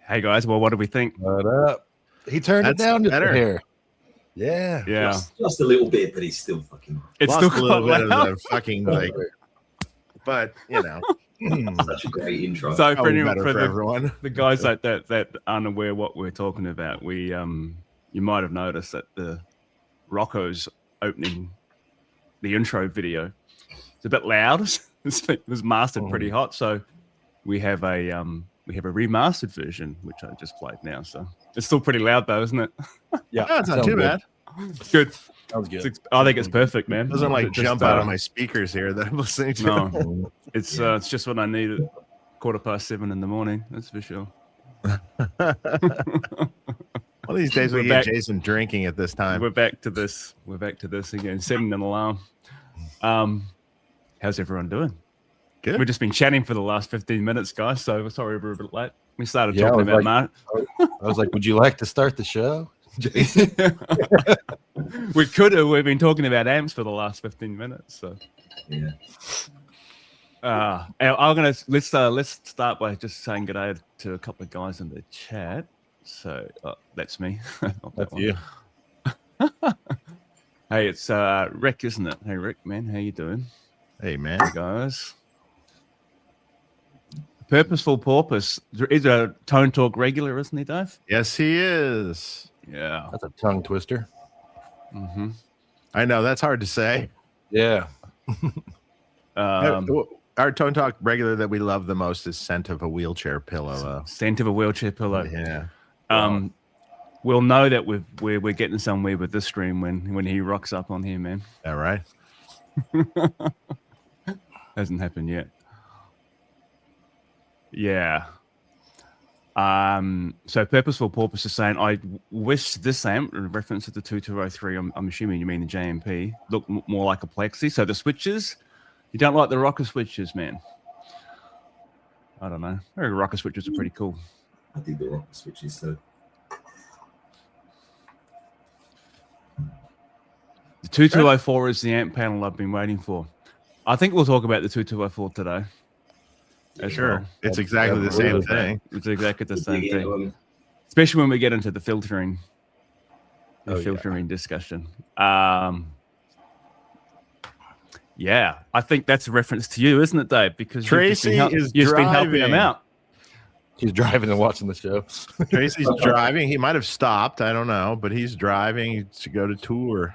Hey guys, well, what do we think? What up? He turned it down just a hair. Yeah. Just a little bit, but he's still fucking. It's lost still a little quite bit loud. of the fucking like, but you know, Such a great intro. So for everyone, the guys that aren't aware what we're talking about, we you might have noticed that the Rocco's opening the intro video. It's a bit loud. It was mastered pretty hot, so we have a remastered version which I just played now. So it's still pretty loud though, isn't it? Yeah, no, it's not too bad. It's good. Sounds good. I think it's perfect, man. It doesn't like jump out of my speakers here that I'm listening to. No, it's just what I need at 7:15 in the morning. That's for sure. One of these days we'll get Jason drinking at this time. We're back to this. We're back to this again. Setting an alarm. How's everyone doing? Good. We've just been chatting for the last 15 minutes, guys. So we're sorry we're a bit late. We started talking about Mark. I was like, would you like to start the show, Jason? We could have. We've been talking about amps for the last 15 minutes. So yeah. Let's start by just saying good day to a couple of guys in the chat. So that's me. That's you. Hey, it's Rick, isn't it? Hey, Rick, man, how you doing? Hey, man, hey, guys. Purposeful Porpoise is a Tone Talk regular, isn't he, Dave? Yes, he is. Yeah, that's a tongue twister. Mm-hmm. I know that's hard to say. Yeah. Our Tone Talk regular that we love the most is Scent of a Wheelchair Pillow. Scent of a Wheelchair Pillow. Yeah. We'll know that we're getting somewhere with this stream when he rocks up on here, man. All right. Hasn't happened yet. Yeah. So Purposeful Porpoise is saying, I wish this amp, in reference to the 2203, I'm assuming you mean the JMP, look more like a Plexi. So the switches, you don't like the rocker switches, man. I don't know. I think rocker switches are pretty cool. I think the rocker switches, so. The 2204 is the amp panel I've been waiting for. I think we'll talk about the 2204 today. Sure. Well. It's exactly the same thing. It's exactly the same thing. Especially when we get into the filtering. Discussion. Yeah, I think that's a reference to you, isn't it, Dave? Because Tracy you've been helping him out. He's driving and watching the show. Tracy's driving. He might have stopped. I don't know, but he's driving to go to tour.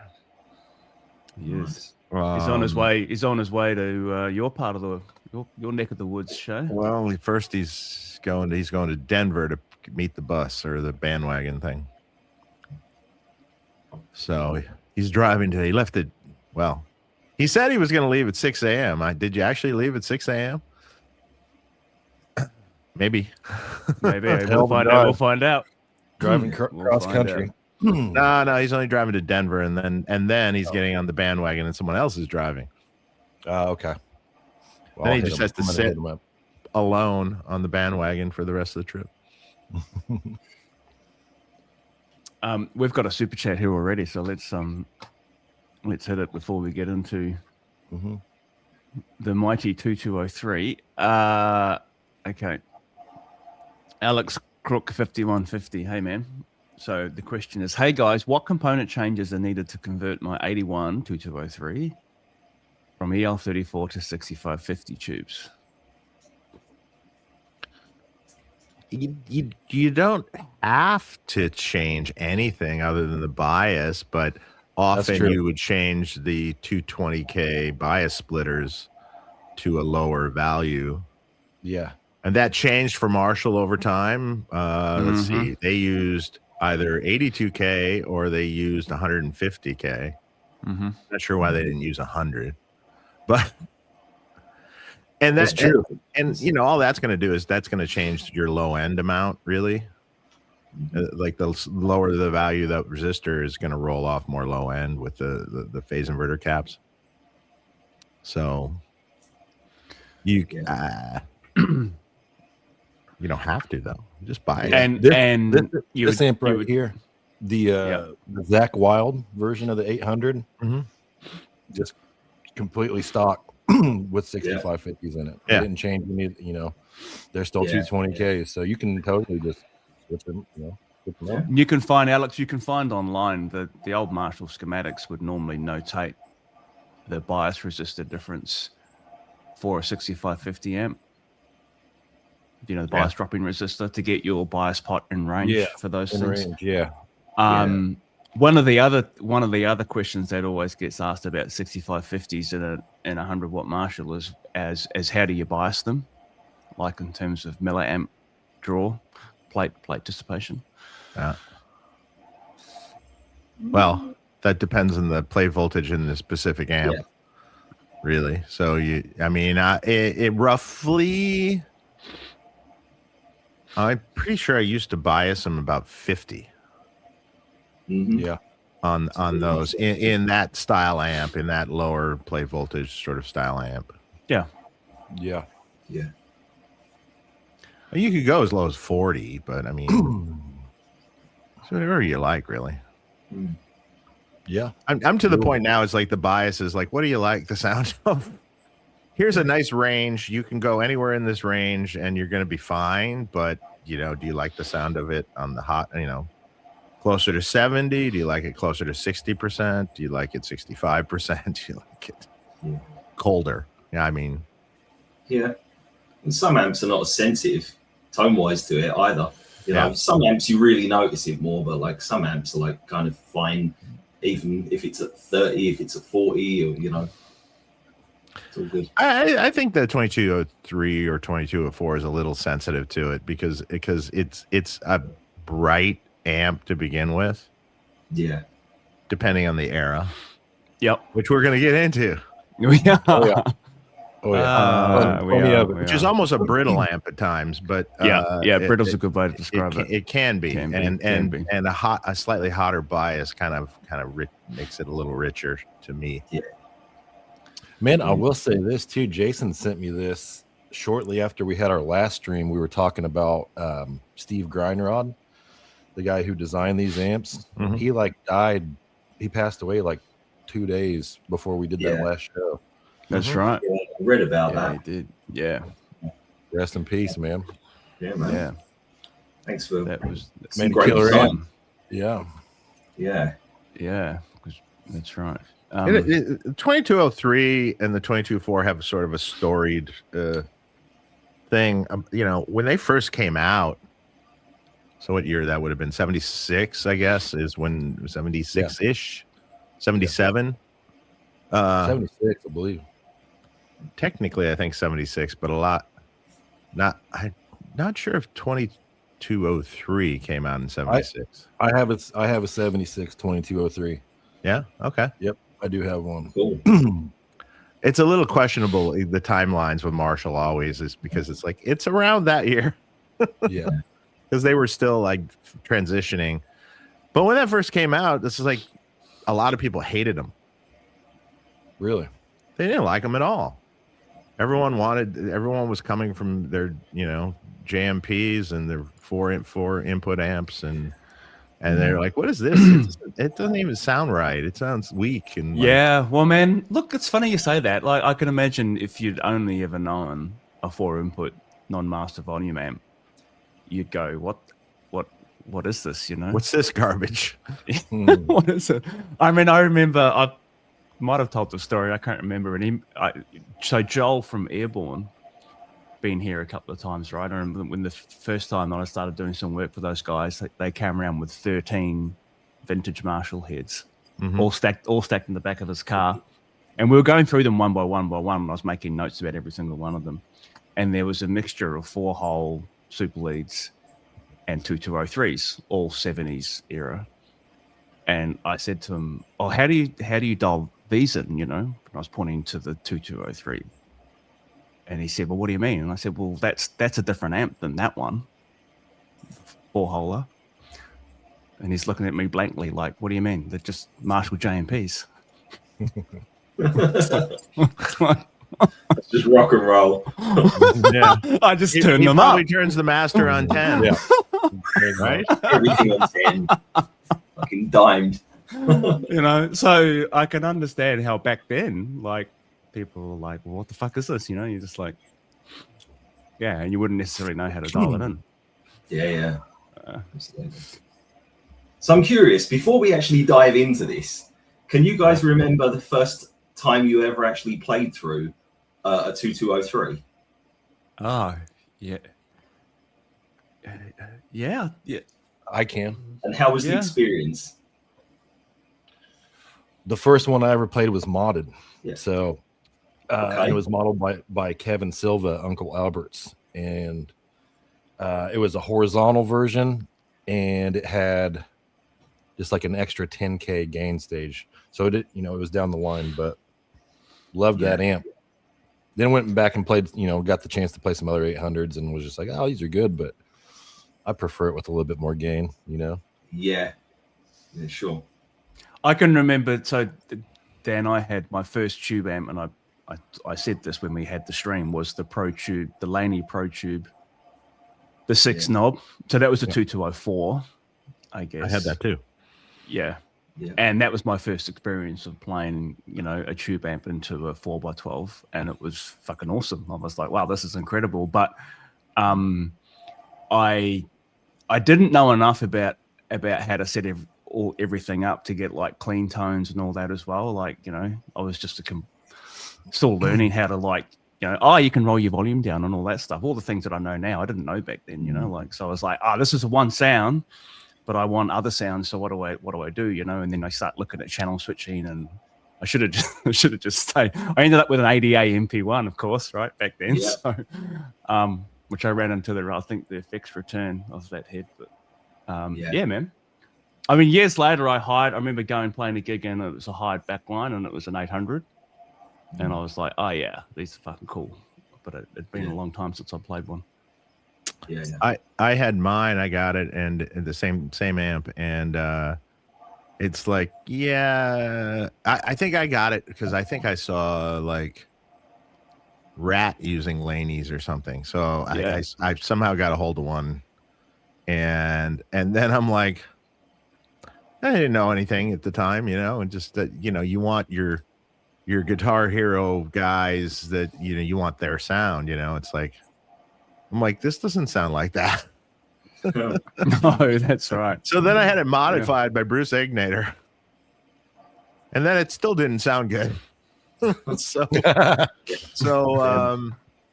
Yes. He's on his way. He's on his way to your part of your neck of the woods, Shay. Well, he's going to Denver to meet the bus or the bandwagon thing. So he's driving today. He left it. Well, he said he was going to leave at 6 a.m. Did you actually leave at 6 a.m.? Maybe. We'll find out. Driving cross country. No, he's only driving to Denver, and then he's getting on the bandwagon, and someone else is driving. Okay. Well, then he just has to sit alone on the bandwagon for the rest of the trip. We've got a super chat here already, so let's hit it before we get into the mighty 2203. Okay. Alex Crook 5150. Hey man. So the question is, hey guys, what component changes are needed to convert my 81 2203 from EL34 to 6550 tubes? You don't have to change anything other than the bias, but often you would change the 220K bias splitters to a lower value. Yeah. And that changed for Marshall over time. Let's see. They used either 82K or they used 150K. Not sure why they didn't use 100. But and that's true. And you know, all that's going to do is that's going to change your low end amount, really. Like the lower the value of that resistor is going to roll off more low end with the phase inverter caps. So you you don't have to though. Just buy it. And this amp right here, the Zach Wild version of the 800, just completely stock with 6550s in it. They didn't change any. You know, they're still 220Ks, so you can totally just Which, You can find, Alex, you can find online the old Marshall schematics would normally notate the bias resistor difference for a 6550 amp. You know, the bias dropping resistor to get your bias pot in range for those things. Range, One of the other questions that always gets asked about 6550s in a 100-watt Marshall is as how do you bias them, like in terms of milliamp draw, plate dissipation. Well, that depends on the plate voltage in the specific amp, really. So it roughly. I'm pretty sure I used to bias them about 50. Yeah. On those in that style amp, in that lower plate voltage sort of style amp. Yeah. You could go as low as 40, but I mean, it's whatever you like, really. Yeah. I'm to the point now. It's like the bias is like, what do you like the sound of? Here's a nice range. You can go anywhere in this range, and you're going to be fine. But do you like the sound of it on the hot? Closer to 70? Do you like it closer to 60%? Do you like it 65%? Do you like it colder? Yeah, I mean. Yeah. And some amps are not as sensitive tone-wise to it either. You know, some amps you really notice it more, but like some amps are like kind of fine, even if it's at 30, if it's at 40, or it's all good. I think the 2203 or 2204 is a little sensitive to it because it's a bright amp to begin with. Yeah. Depending on the era. Yep. Which we're going to get into. Which is almost a brittle amp at times, but brittle's a good way to describe it. It can be, and a slightly hotter bias kind of makes it a little richer to me. Yeah. Man, I will say this too. Jason sent me this shortly after we had our last stream. We were talking about Steve Grindrod, the guy who designed these amps. Mm-hmm. He died. He passed away 2 days before we did that last show. That's right. Yeah, I read about that. He did. Yeah. Rest in peace, man. Yeah, man. Yeah. Thanks for that was some great killer design. Yeah. Yeah. Yeah. That's right. 2203 and the 2204 have sort of a storied thing. When they first came out, so what year that would have been? 76, I guess, is when 76-ish, 77. 76, I believe. Technically, I think 76, but I'm not sure if 2203 came out in 76. I have a 76 2203. Yeah. Okay. Yep. I do have one. Cool. It's a little questionable, the timelines with Marshall always is because it's like, it's around that year. Yeah. Because they were still transitioning. But when that first came out, this is a lot of people hated them. Really? They didn't like them at all. Everyone was coming from their, JMPs and their four input amps and they're like, what is this? It doesn't even sound right. It sounds weak. And well, man, look, it's funny you say that. I can imagine if you'd only ever known a 4-input non-master volume amp, you'd go, what is this? What's this garbage? What is it? I mean, I remember I might have told the story. I can't remember it. So Joel from Airborne been here a couple of times, right? I remember when the first time that I started doing some work for those guys, they came around with 13 vintage Marshall heads, all stacked in the back of his car, and we were going through them one by one. And I was making notes about every single one of them, and there was a mixture of 4-hole super leads and 2203s, all 70s era. And I said to him, "Oh, how do you dial these in?" And I was pointing to the 2203. And he said, "Well, what do you mean?" And I said, "Well, that's a different amp than that one, 4-holer." And he's looking at me blankly, like, "What do you mean? They're just Marshall JMPs." Just rock and roll. Yeah, I just turned he them up. probably turns the master on 10. Yeah. Right. Everything on 10. Fucking dimed. So I can understand how back then, people were like, "Well, what the fuck is this?" You're just like, and you wouldn't necessarily know how to dial it in. Yeah. Absolutely. So I'm curious, before we actually dive into this, can you guys remember the first time you ever actually played through a 2203? Oh, yeah. Yeah. I can. And how was the Yeah. experience? The first one I ever played was modded. Yeah. So and it was modeled by Kevin Silva, Uncle Albert's. And it was a horizontal version, and it had just like an extra 10K gain stage. So it was down the line, but loved that amp. Then went back and played, got the chance to play some other 800s and was just like, oh, these are good, but I prefer it with a little bit more gain, Yeah, sure. I can remember. So, Dan, I had my first tube amp, and I said this when we had the stream, was the Pro Tube, the Laney Pro Tube, the 6 knob. So that was a 2204, I guess. I had that too. Yeah. And that was my first experience of playing, a tube amp into a 4x12, and it was fucking awesome. I was like, wow, this is incredible. But I didn't know enough about how to set everything up to get like clean tones and all that as well. Like, I was just still learning how to you can roll your volume down and all that stuff. All the things that I know now, I didn't know back then, so I was like, this is one sound, but I want other sounds. So what do I do? And then I start looking at channel switching, and I should have just stayed. I ended up with an ADA MP1, of course, right back then. Yeah. So, which I ran into I think the effects return of that head, but yeah, man. I mean, years later, I remember playing a gig, and it was a hired backline, and it was an 800. And I was like, oh, yeah, these are fucking cool. But it'd been a long time since I played one. Yeah. I had mine. I got it, and the same amp. And it's like, I think I got it because I think I saw like Rat using Laney's or something. So I somehow got a hold of one. And then I'm like, I didn't know anything at the time, and just that, you want your Guitar Hero guys that, you want their sound, it's like, I'm like, this doesn't sound like that. No, that's right. So then I had it modified by Bruce Egnator, and then it still didn't sound good. so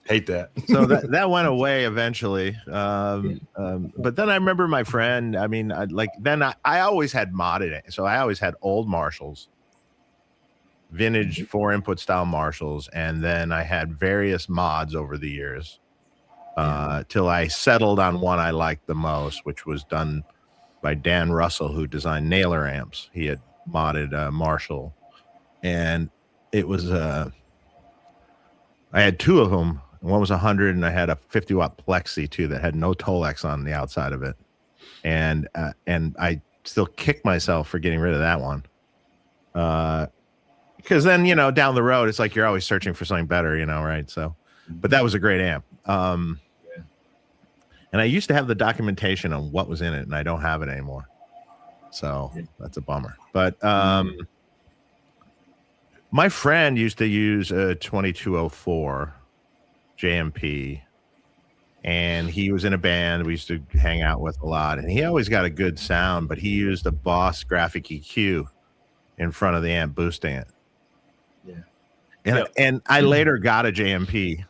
hate that. So that went away eventually. But then I remember my friend, I always had modded it. So I always had old Marshalls, vintage 4-input style Marshalls. And then I had various mods over the years till I settled on one I liked the most, which was done by Dan Russell, who designed Naylor amps. He had modded Marshall. And it was, I had two of them. One was 100, and I had a 50-watt Plexi too that had no Tolex on the outside of it, and I still kick myself for getting rid of that one, because then down the road it's like you're always searching for something better, right? So, but that was a great amp, and I used to have the documentation on what was in it, and I don't have it anymore, so that's a bummer. But my friend used to use a 2204. JMP, and he was in a band we used to hang out with a lot, and he always got a good sound, but he used a Boss graphic EQ in front of the amp boosting it. And I later got a JMP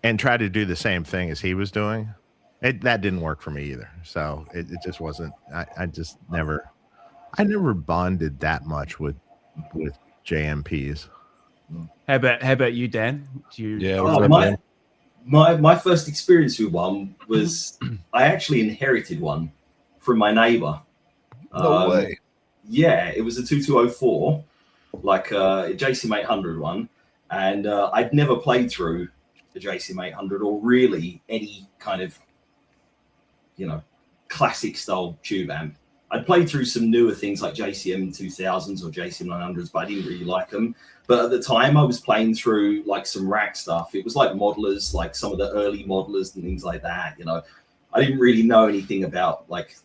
and tried to do the same thing as he was doing. That didn't work for me either, so it just wasn't. I never bonded that much with JMPs. How about you, Dan? My first experience with one was I actually inherited one from my neighbor. No way. Yeah, it was a 2204, like a JCM 800 one, and I'd never played through the JCM 800 or really any kind of classic style tube amp. I'd played through some newer things like JCM 2000s or JCM 900s, but I didn't really like them. But at the time, I was playing through like some rack stuff. It was like modelers, like some of the early modelers and things like that. I didn't really know anything about like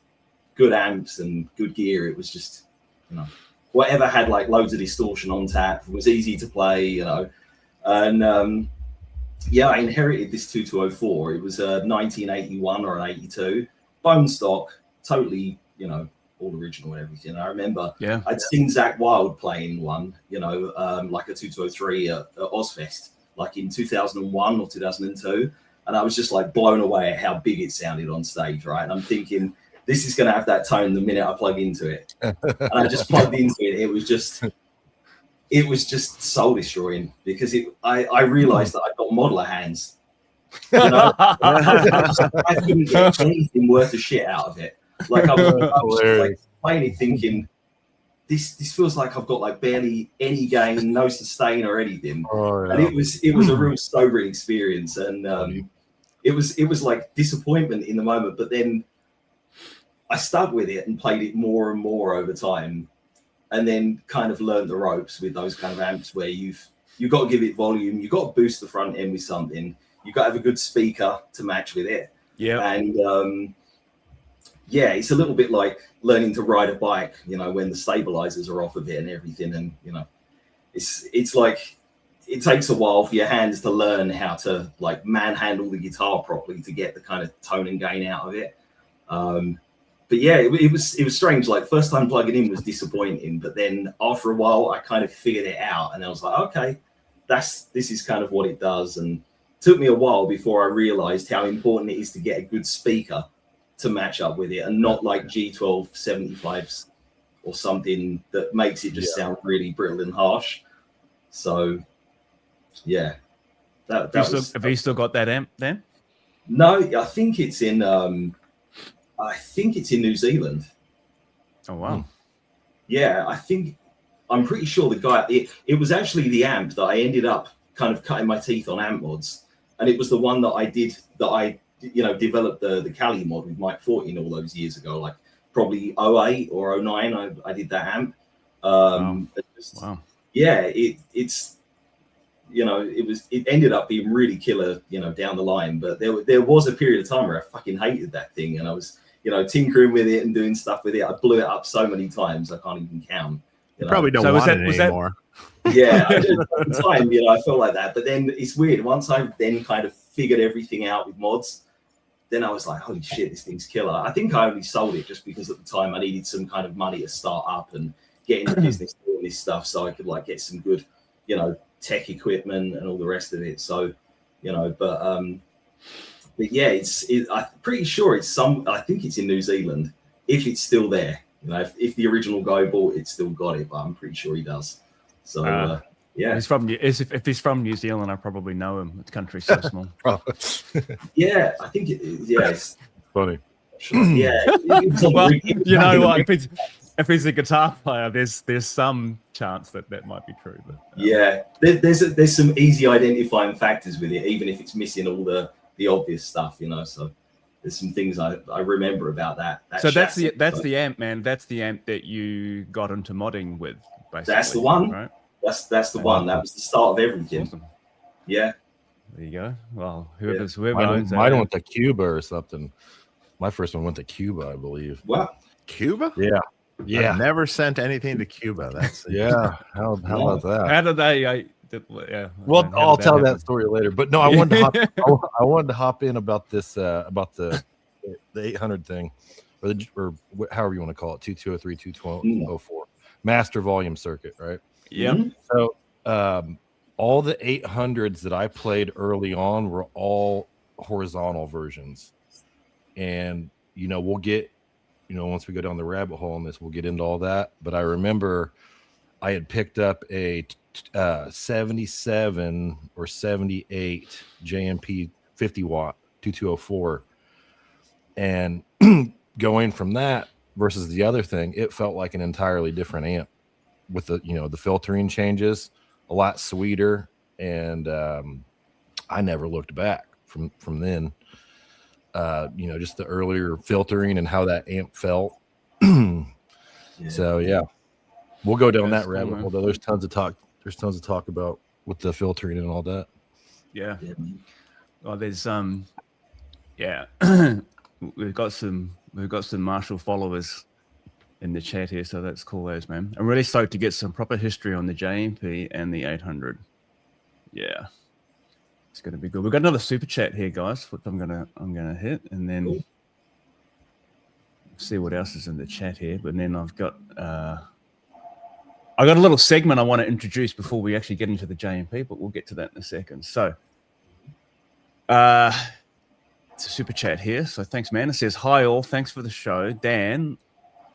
good amps and good gear. It was just, whatever had like loads of distortion on tap. It was easy to play, And yeah, I inherited this 2204. It was a 1981 or an 82 bone stock, totally, you know, all original and everything. I remember I'd seen Zach Wilde playing one, you know, like a 2203 at Ozfest, like in 2001 or 2002. And I was just like blown away at how big it sounded on stage, right? And I'm thinking, this is going to have that tone the minute I plug into it. And I just plugged into it. It was just soul destroying because I realized that I've got modeler hands. You know, I couldn't get anything worth a shit out of it. Like I was just, like playing it thinking, this feels like I've got like barely any gain, no sustain or anything. And it was a real sobering experience. And it was like disappointment in the moment, but then I stuck with it and played it more and more over time. And then kind of learned the ropes with those kind of amps where you've got to give it volume, you've got to boost the front end with something, you've got to have a good speaker to match with it. Yeah. And it's a little bit like learning to ride a bike, you know, when the stabilizers are off of it and everything. And, you know, it's like it takes a while for your hands to learn how to like manhandle the guitar properly to get the kind of tone and gain out of it. But yeah, it was strange. Like first time plugging in was disappointing, but then after a while, I kind of figured it out, and I was like, okay, this is kind of what it does. And it took me a while before I realized how important it is to get a good speaker to match up with it, and not like G12 75s or something that makes it just sound really brittle and harsh. So yeah, have you still got that amp then? No, I think it's in. I think it's in New Zealand. Oh, wow. Yeah, I'm pretty sure the guy, it was actually the amp that I ended up kind of cutting my teeth on amp mods. And it was the one that I developed the Cali mod with Mike 14 all those years ago, like probably 08 or 09. I did that amp. Wow. Yeah, it's, you know, it ended up being really killer, you know, down the line. But there was a period of time where I fucking hated that thing, and I was, you know, tinkering with it and doing stuff with it. I blew it up so many times I can't even count. You know? Probably don't want it anymore. Yeah, at the time, you know, I felt like that. But then it's weird. Once I then kind of figured everything out with mods, then I was like, holy shit, this thing's killer. I think I only sold it just because at the time I needed some kind of money to start up and get into business doing this stuff, so I could like get some good, you know, tech equipment and all the rest of it. So, you know, but yeah, I'm pretty sure I think it's in New Zealand, if it's still there. You know, if the original guy bought it, still got it, but I'm pretty sure he does. So yeah, if he's from New Zealand, I probably know him. The country's so small. Yeah, I think it is. Yeah, it's funny. Sure. Yeah, well, you know what? If he's a guitar player, there's some chance that might be true. But yeah, there's some easy identifying factors with it, even if it's missing all the obvious stuff, you know. So there's some things I remember about that so that's the amp, man. That's the amp that you got into modding with, basically. That's the one, right? That's the one. That was the start of everything. Awesome. Yeah. There you go. Well, whoever owns that. Mine went to Cuba or something. My first one went to Cuba, I believe. Wow. Cuba? Yeah. I've never sent anything to Cuba. That's How about that? How did they? Well, I'll tell that story later. But no, I wanted to hop in about this about the 800 thing, or however you want to call it, 2203, 2204 master volume circuit, right? Yeah. Mm-hmm. So all the 800s that I played early on were all horizontal versions, and you know we'll get, you know, once we go down the rabbit hole on this, we'll get into all that. But I remember I had picked up a 77 or 78 JMP 50 watt 2204, and going from that versus the other thing, it felt like an entirely different amp with the, you know, the filtering changes, a lot sweeter, and I never looked back from then. You know, just the earlier filtering and how that amp felt. So yeah, we'll go down that rabbit hole. There's tons of talk. There's tons of talk about with the filtering and all that. Yeah. Well, there's yeah, we've got some Marshall followers in the chat here, so that's cool, those, man. I'm really stoked to get some proper history on the JMP and the 800. Yeah. It's going to be good. We've got another super chat here, guys, which I'm gonna hit, and then see what else is in the chat here. But then I've got a little segment I want to introduce before we actually get into the JMP, but we'll get to that in a second. So, it's a super chat here. So thanks, man. It says, "Hi all, thanks for the show, Dan.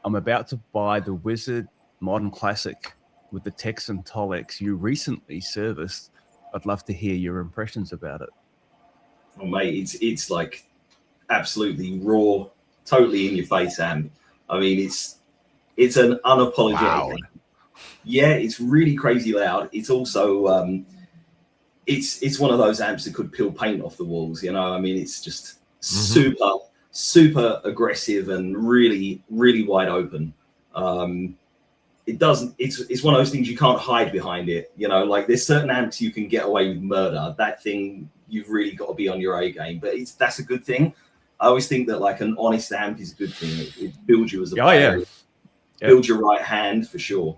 I'm about to buy the Wizard Modern Classic with the Texan Tolex you recently serviced. I'd love to hear your impressions about it." Oh, mate, it's like absolutely raw, totally in your face amp. I mean, it's an unapologetic. Loud. Yeah, it's really crazy loud. It's also it's one of those amps that could peel paint off the walls. You know, I mean, it's just super aggressive and really wide open. It's one of those things you can't hide behind it. You know, like there's certain amps you can get away with murder. That thing you've really got to be on your A game. But that's a good thing. I always think that like an honest amp is a good thing. It builds you as a player. Build your right hand for sure.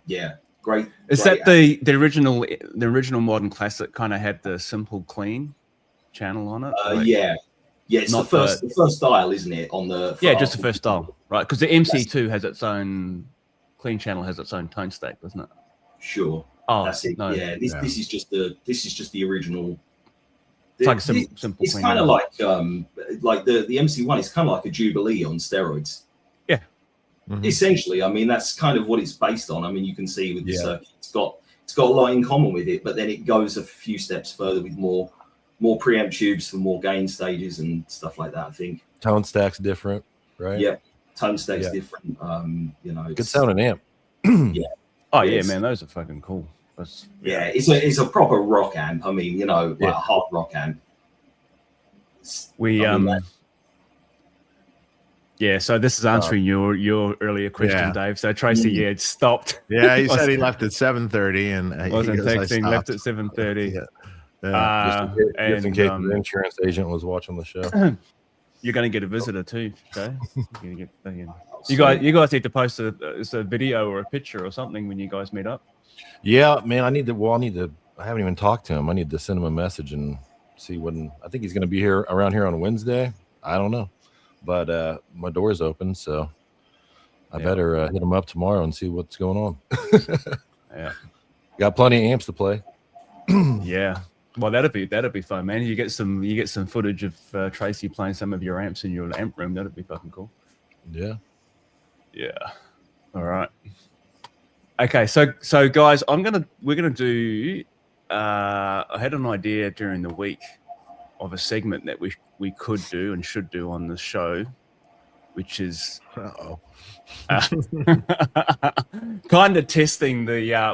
Yeah, great. Is great that the original Modern Classic kind of had the simple clean channel on it? Yeah, it's the first style, isn't it? On the just the first style, right? Because the MC2 has its own clean channel, has its own tone stack, doesn't it? Sure. Oh, that's it. No. Yeah, this is just the original. It's like a simple. It's kind of like the MC1 is kind of like a Jubilee on steroids. Yeah. Essentially, I mean that's kind of what it's based on. I mean, you can see with the circuit, it's got a lot in common with it, but then it goes a few steps further with more preamp tubes for more gain stages and stuff like that. I think tone stack's different, right? Yeah, tone stack's different. You know, good sounding amp. Yeah. Oh yeah, man, those are fucking cool. It's a proper rock amp. I mean, you know, like a hard rock amp. So this is answering your earlier question, Dave. So Tracy, it stopped. Yeah, he said he left at 7:30 and wasn't texting. Left at 7:30. Just in case the insurance agent was watching the show. You're going to get a visitor too, Jay. You guys need to post a video or a picture or something when you guys meet up. Yeah, man, I haven't even talked to him. I need to send him a message and see when. I think he's going to be around here on Wednesday. I don't know, but my door's open, so I better hit him up tomorrow and see what's going on. Got plenty of amps to play. Yeah. Well, that'd be fun, man. You get some footage of Tracy playing some of your amps in your amp room. That'd be fucking cool. Yeah. All right. Okay, so guys, we're gonna do. I had an idea during the week of a segment that we could do and should do on the show, which is kind of testing the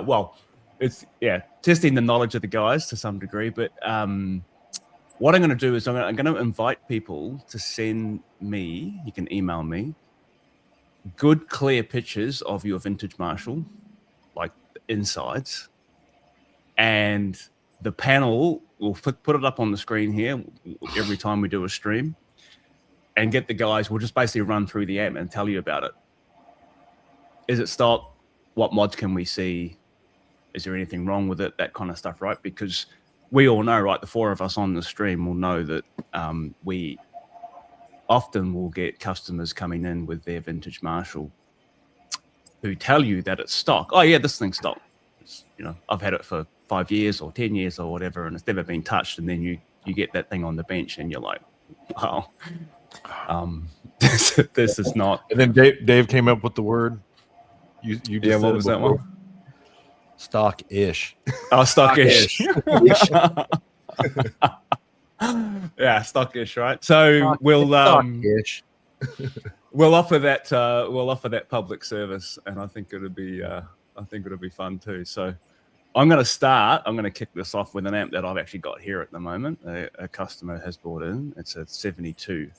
testing the knowledge of the guys to some degree. But what I'm going to do is I'm going to invite people to send me. You can email me good, clear pictures of your vintage Marshall, like the insides, and the panel. We'll put it up on the screen here every time we do a stream, and get the guys. We'll just basically run through the amp and tell you about it. Is it stock? What mods can we see? Is there anything wrong with it? That kind of stuff, right? Because we all know, right? The four of us on the stream will know that we often will get customers coming in with their vintage Marshall who tell you that it's stock. Oh yeah, this thing's stock. I've had it for 5 years or 10 years or whatever, and it's never been touched. And then you get that thing on the bench, and you're like, wow, this is not. And then Dave came up with the word. You just what was that one? Stock-ish. Oh, stock-ish. Yeah, stock-ish, right? So we'll stock-ish. we'll offer that public service, and I think it'll be fun too. So I'm going to kick this off with an amp that I've actually got here at the moment. A customer has brought in. It's a 72.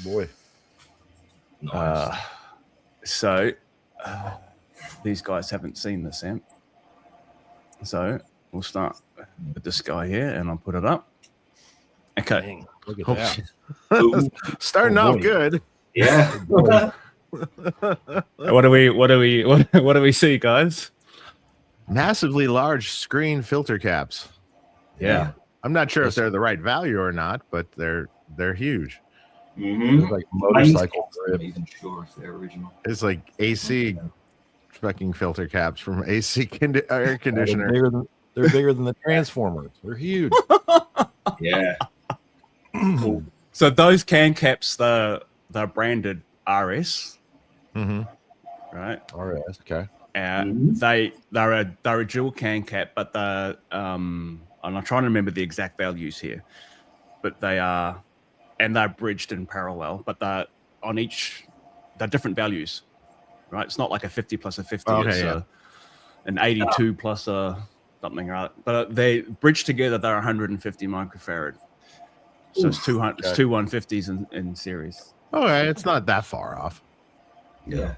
Boy. Nice. These guys haven't seen this amp. So we'll start with this guy here, and I'll put it up. Okay. Dang, look at that. Starting off good. Yeah. What do we see, guys? Massively large screen filter caps. Yeah. I'm not sure if they're the right value or not, but they're huge. Mm-hmm. Like motorcycle I'm not grip. even sure if they're original. It's like AC fucking filter caps from AC air conditioner. They're bigger than the Transformers. They're huge. Yeah. Cool. So those can caps, they're branded RS, Mm-hmm. right? RS, okay. They're a dual can cap, but and I'm trying to remember the exact values here, but they're bridged in parallel, but they're different values, right? It's not like a 50 plus a 50. Okay, it's an 82 plus a something, right? But they bridged together. They're 150 microfarad. So it's 200. It's two 150s in series. Okay, it's not that far off. Yeah.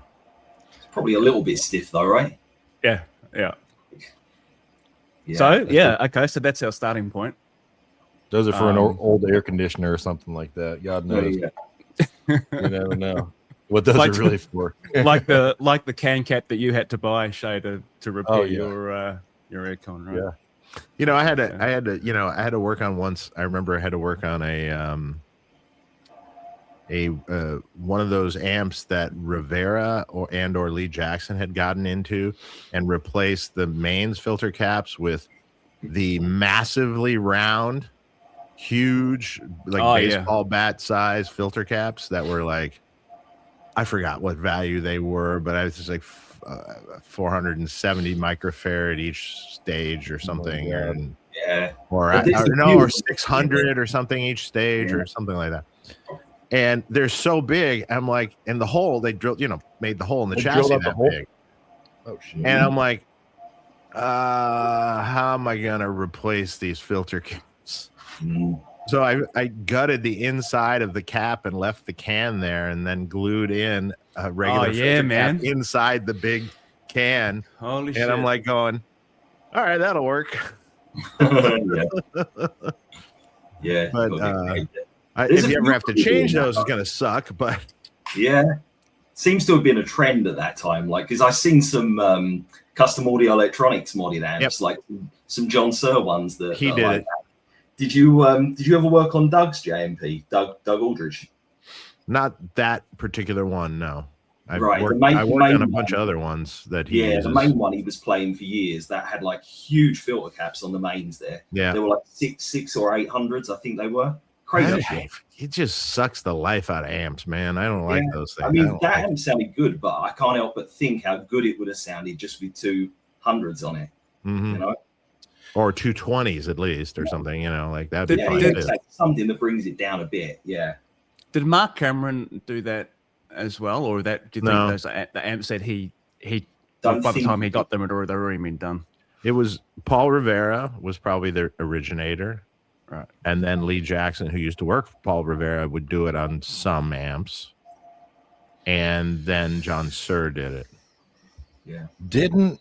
It's probably a little bit stiff though, right? Yeah. So okay. So that's our starting point. Those are for an old air conditioner or something like that. God knows. You never know what those are really for. like the can cap that you had to buy, Shea, to repair your aircon, right? Yeah. You know, I had to work on once. I remember I had to work on a one of those amps that Rivera or Lee Jackson had gotten into, and replaced the mains filter caps with the massively round, huge, like baseball bat size filter caps that were like, I forgot what value they were, but I was just like 470 microfarad each stage or something, or 600 or something each stage or something like that. And they're so big. I'm like, and the hole they drilled, made the hole in the chassis that big. Oh shit! And I'm like, how am I gonna replace these filter caps? So I gutted the inside of the cap and left the can there, and then glued in a regular filter cap inside the big can. Holy shit! And I'm like going, all right, that'll work. Yeah. But if you ever have to change those, it's gonna suck. But seems to have been a trend at that time. Like, because I've seen some custom audio electronics modded amps, like some John Sir ones that he did it. Did you ever work on Doug's JMP, Doug Aldridge? Not that particular one, no. I Right, worked on a bunch of other ones that he uses. The main one he was playing for years that had like huge filter caps on the mains there. Yeah, they were like six or 800s, I think they were. Crazy. It just sucks the life out of amps, man. I don't like those things. I mean, that amp sounded good, but I can't help but think how good it would have sounded just with 200s on it. Mm-hmm. You know. Or 220s at least, or something, like that. Something that brings it down a bit. Yeah. Did Mark Cameron do that as well, or do you think those the amps that he by the time he got them, they'd already been done? It was Paul Rivera was probably the originator, right? And then Lee Jackson, who used to work for Paul Rivera, would do it on some amps, and then John Sir did it. Yeah. The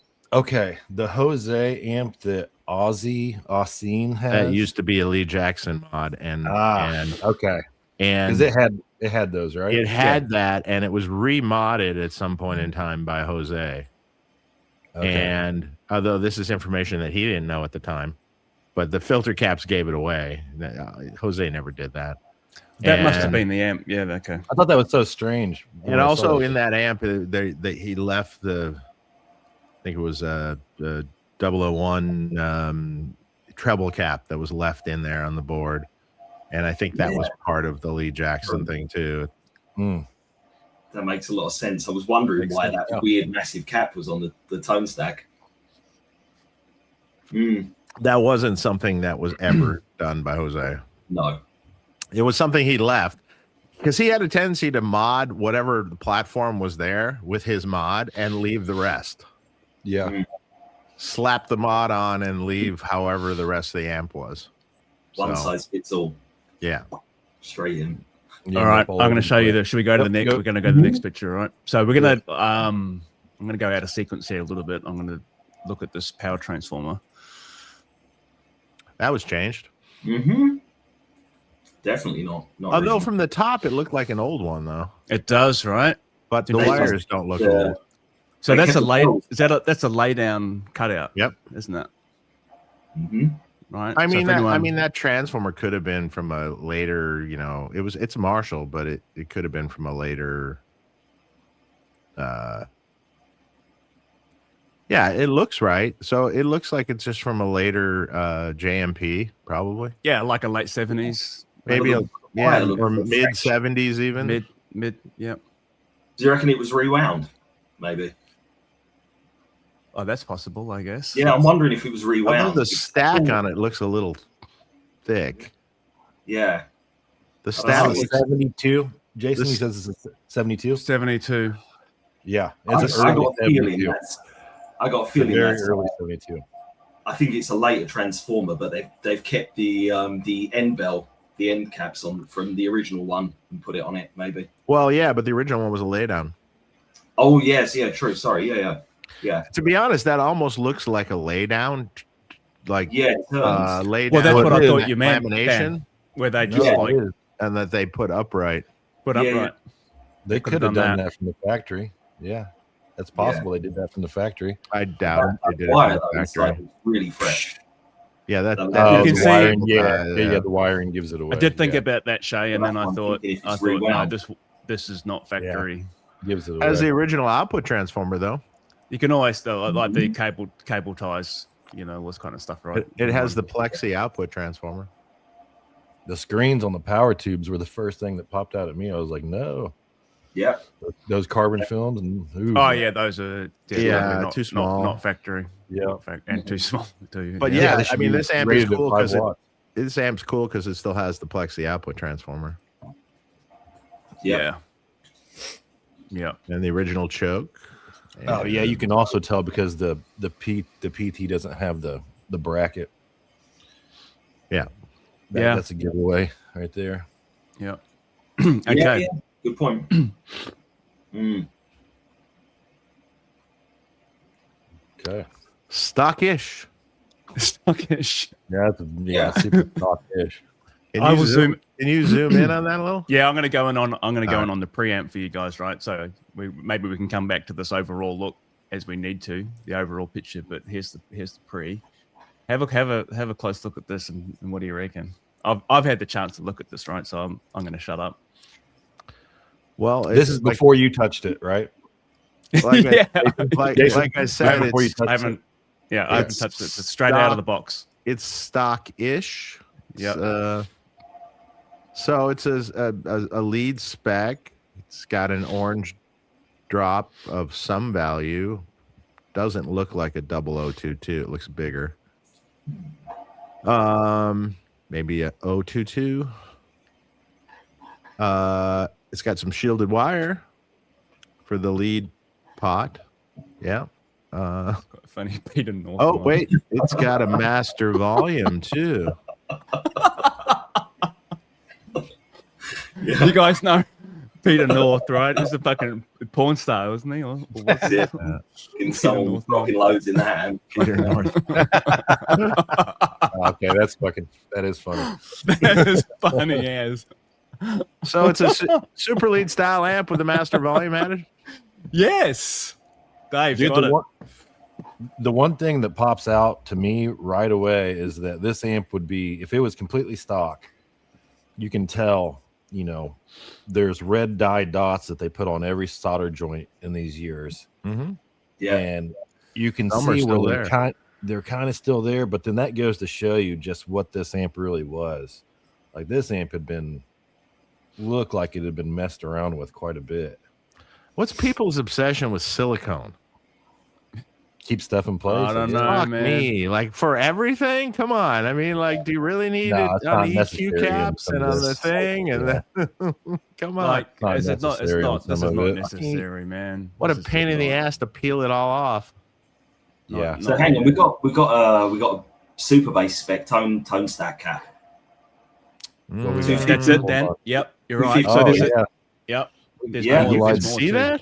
Jose amp that Austin has, that used to be a Lee Jackson mod, and because it had those, right? It had that, and it was remodded at some point in time by Jose. And although this is information that he didn't know at the time, but the filter caps gave it away. Jose never did that. That must have been the amp. Yeah, okay. I thought that was so strange. And also in that amp, he left the, I think it was the 001 treble cap that was left in there on the board. And I think that was part of the Lee Jackson thing too. That makes a lot of sense. I was wondering why that weird massive cap was on the tone stack. That wasn't something that was ever done by Jose. No. It was something he left because he had a tendency to mod whatever the platform was there with his mod and leave the rest. Yeah. Slap the mod on and leave however the rest of the amp was. One size fits all. Yeah. Straight in. All right. I'm going to show you should we go to the next? We're going to go to the next picture, right? So we're going to, I'm going to go out of sequence here a little bit. I'm going to look at this power transformer. That was changed. Definitely not. Although from the top, it looked like an old one, though. It does, right? But the wires don't look old. So that's a lay. That's a lay down cutout. Yep, isn't it? right? I So mean, if anyone- that transformer could have been from a later, it's Marshall, but it could have been from a later. Yeah, it looks right. So it looks like it's just from a later JMP, probably. yeah, like a late 70s, Maybe Look, quite a look or fresh. mid 70s even. mid. Yeah. Do you reckon it was rewound? Maybe. Oh, that's possible, I guess. Yeah, I'm wondering if it was rewound. Although the stack on it looks a little thick. Yeah. The I stack don't know. looks 72. Jason, This- he says it's 72. 72. Yeah, I it's got early a feeling 72. that's. I got a It's a feeling very that's. early 72. I think it's a later transformer, but they've kept the end bell, the end caps on from the original one and put it on it. Maybe. well, yeah, but the original one was a laydown. Oh yes, yeah, true. Sorry, yeah. To be honest, that almost looks like a laydown, like Yeah, it turns. laydown. Well, that's what I with thought you meant, lamination, Dan, where they just Yeah, like and that they put upright. put Yeah. upright. They could've could have done done that. that from the factory. Yeah, that's possible. They did that from the factory. I doubt it. They did it Wire from though, the it's factory. like really fresh. Yeah, that. You that can is see- wiring, yeah, the wiring gives it away. I did think yeah, about that, Shay, and then I I'm thought, thinking if it's no, rewound. this is not factory. gives it away. as the original output transformer, though. You can always though like the cable ties, all this kind of stuff, right? It has the plexi output transformer. The screens on the power tubes were the first thing that popped out at me. I was like, no, Yeah, those carbon films. And ooh, Oh yeah, those are definitely Yeah, not, too small. not factory. Yeah. Not and too small too. But they yeah, should I mean, be this amp is rated at cool 5 because watts. this amp's cool because it still has the plexi output transformer yeah. yeah. and the original choke. Oh yeah, you can also tell because the PT doesn't have the bracket. Yeah. Yeah. That's a giveaway right there. Yeah. Yeah, Okay. yeah. Good point. Okay. Stockish. Stockish. Yeah, super stock-ish. Can I you will zoom. Can you zoom in on that a little? Yeah, I'm going to go in on. I'm going to go All in on the preamp for you guys, right? So maybe we can come back to this overall look as we need to, the overall picture. But here's the pre. Have a close look at this, and what do you reckon? I've had the chance to look at this, right? So I'm going to shut up. Well, This is like, before you touched it, right? like yeah, like Jason, I said, right before you it's, touched I haven't. Yeah, I haven't It's touched it. It's straight out of the box. it's stock-ish. Yeah. So it's a lead spec. It's got an orange drop of some value. Doesn't look like a 0022. It looks bigger. Maybe a 022. It's got some shielded wire for the lead pot. Yeah. Funny Peter North. Oh one. wait, it's got a master volume too. You guys know Peter North, right? He's a fucking porn star, wasn't he? Or what's Yeah. it? Someone North, rocking loads in that hand. Peter North. Okay, that is funny. That is funny as. So it's a super lead style amp with a master volume added. Yes, Dave, Dude, got it. the one thing that pops out to me right away is that this amp would be, if it was completely stock, you can tell, there's red dye dots that they put on every solder joint in these years. Mm-hmm. Yeah, And you can Some are see still where there. they're kind of still there, but then that goes to show you just what this amp really was. Like this amp looked like it had been messed around with quite a bit. What's people's obsession with silicone? Keep stuff in place. I don't guess. know. Fuck man. me. Like for everything? Come on. I mean, like, do you really need No, it it's on not the necessary EQ in caps some and of on the this. thing? And Yeah. then, come on. Like, Not is it not? It's necessary on not. This is some of not it. necessary, man. What a This is pain in the not- ass to peel it all off. Yeah. So hang on, we got a super bass spec tone stack cap. Well, we Mm. got- That's it, Hold Dan. on. Yep, you're right. Oh, So there's yeah. yep. There's Yeah, more, you there's can more See too. that?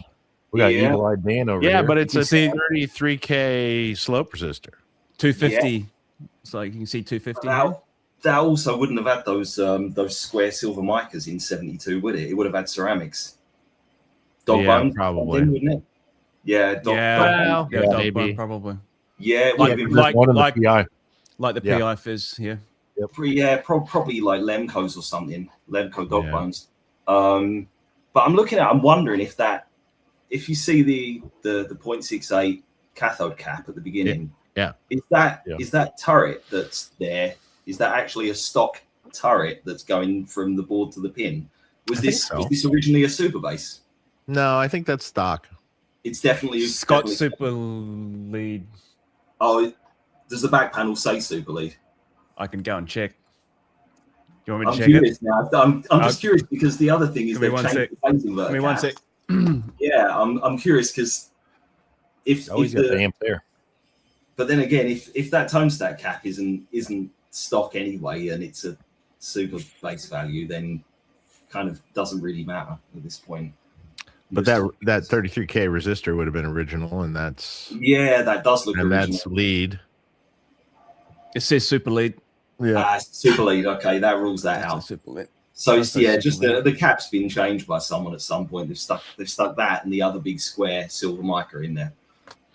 We got Yeah. Eagle Eyed Dan over Yeah, here. but it's You a see- 33K slope resistor. 250. So you can see 250 here. That also wouldn't have had those square silver micas in 72, would it? It would have had ceramics. Dog Yeah, bone, probably. wouldn't it? Yeah, dog Yeah, bone. Well, yeah, yeah, dog maybe. bone, probably. Yeah, it would Like- have been There's one in the like- PI. Like the PI fizz here. Probably like Lemco's or something. Lemco dog bones. But I'm wondering if you see the 0.68 cathode cap at the beginning, is that turret that's there? Is that actually a stock turret that's going from the board to the pin? Was this originally a super base? No, I think that's stock. It's definitely Scott Super Lead. Oh, does the back panel say super lead? I can go and check. Do you want me to I'm check curious it? now. I'm just curious because the other thing is they've changed the phase inverter. Give me 1 sec. Yeah, I'm curious because if got the amp there. But then again, if that tone stack cap isn't stock anyway, and it's a super base value, then kind of doesn't really matter at this point. But that 33K resistor would have been original, and that's that does look original. And that's lead. It says super lead. Yeah, super lead. Okay, that rules that out. Super lead. So just the cap's been changed by someone at some point. They've stuck that and the other big square silver mica in there.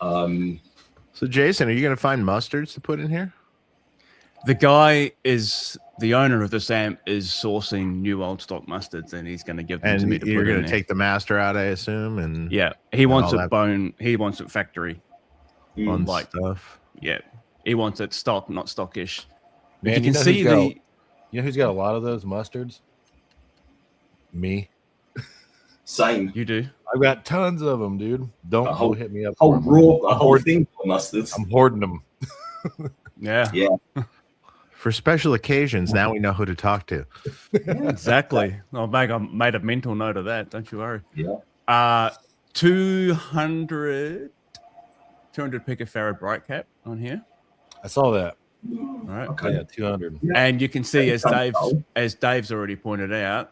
So Jason, are you going to find mustards to put in here? The owner of this amp is sourcing new old stock mustards, and he's going to give them to me to put in there. You're going to take the master out, I assume, and he wants it bone. He wants it factory. On stuff. Yeah, he wants it stock, not stockish. Man, you can see you know who's got a lot of those mustards? Me. Same. You do. I've got tons of them, dude. Don't hit me up. A whole thing of mustards. I'm hoarding them. Yeah. For special occasions, now we know who to talk to. Exactly. I made a mental note of that. Don't you worry. Yeah. 200 picofarad bright cap on here. I saw that. All right. Okay. Yeah, 200. And you can see, as Dave's already pointed out,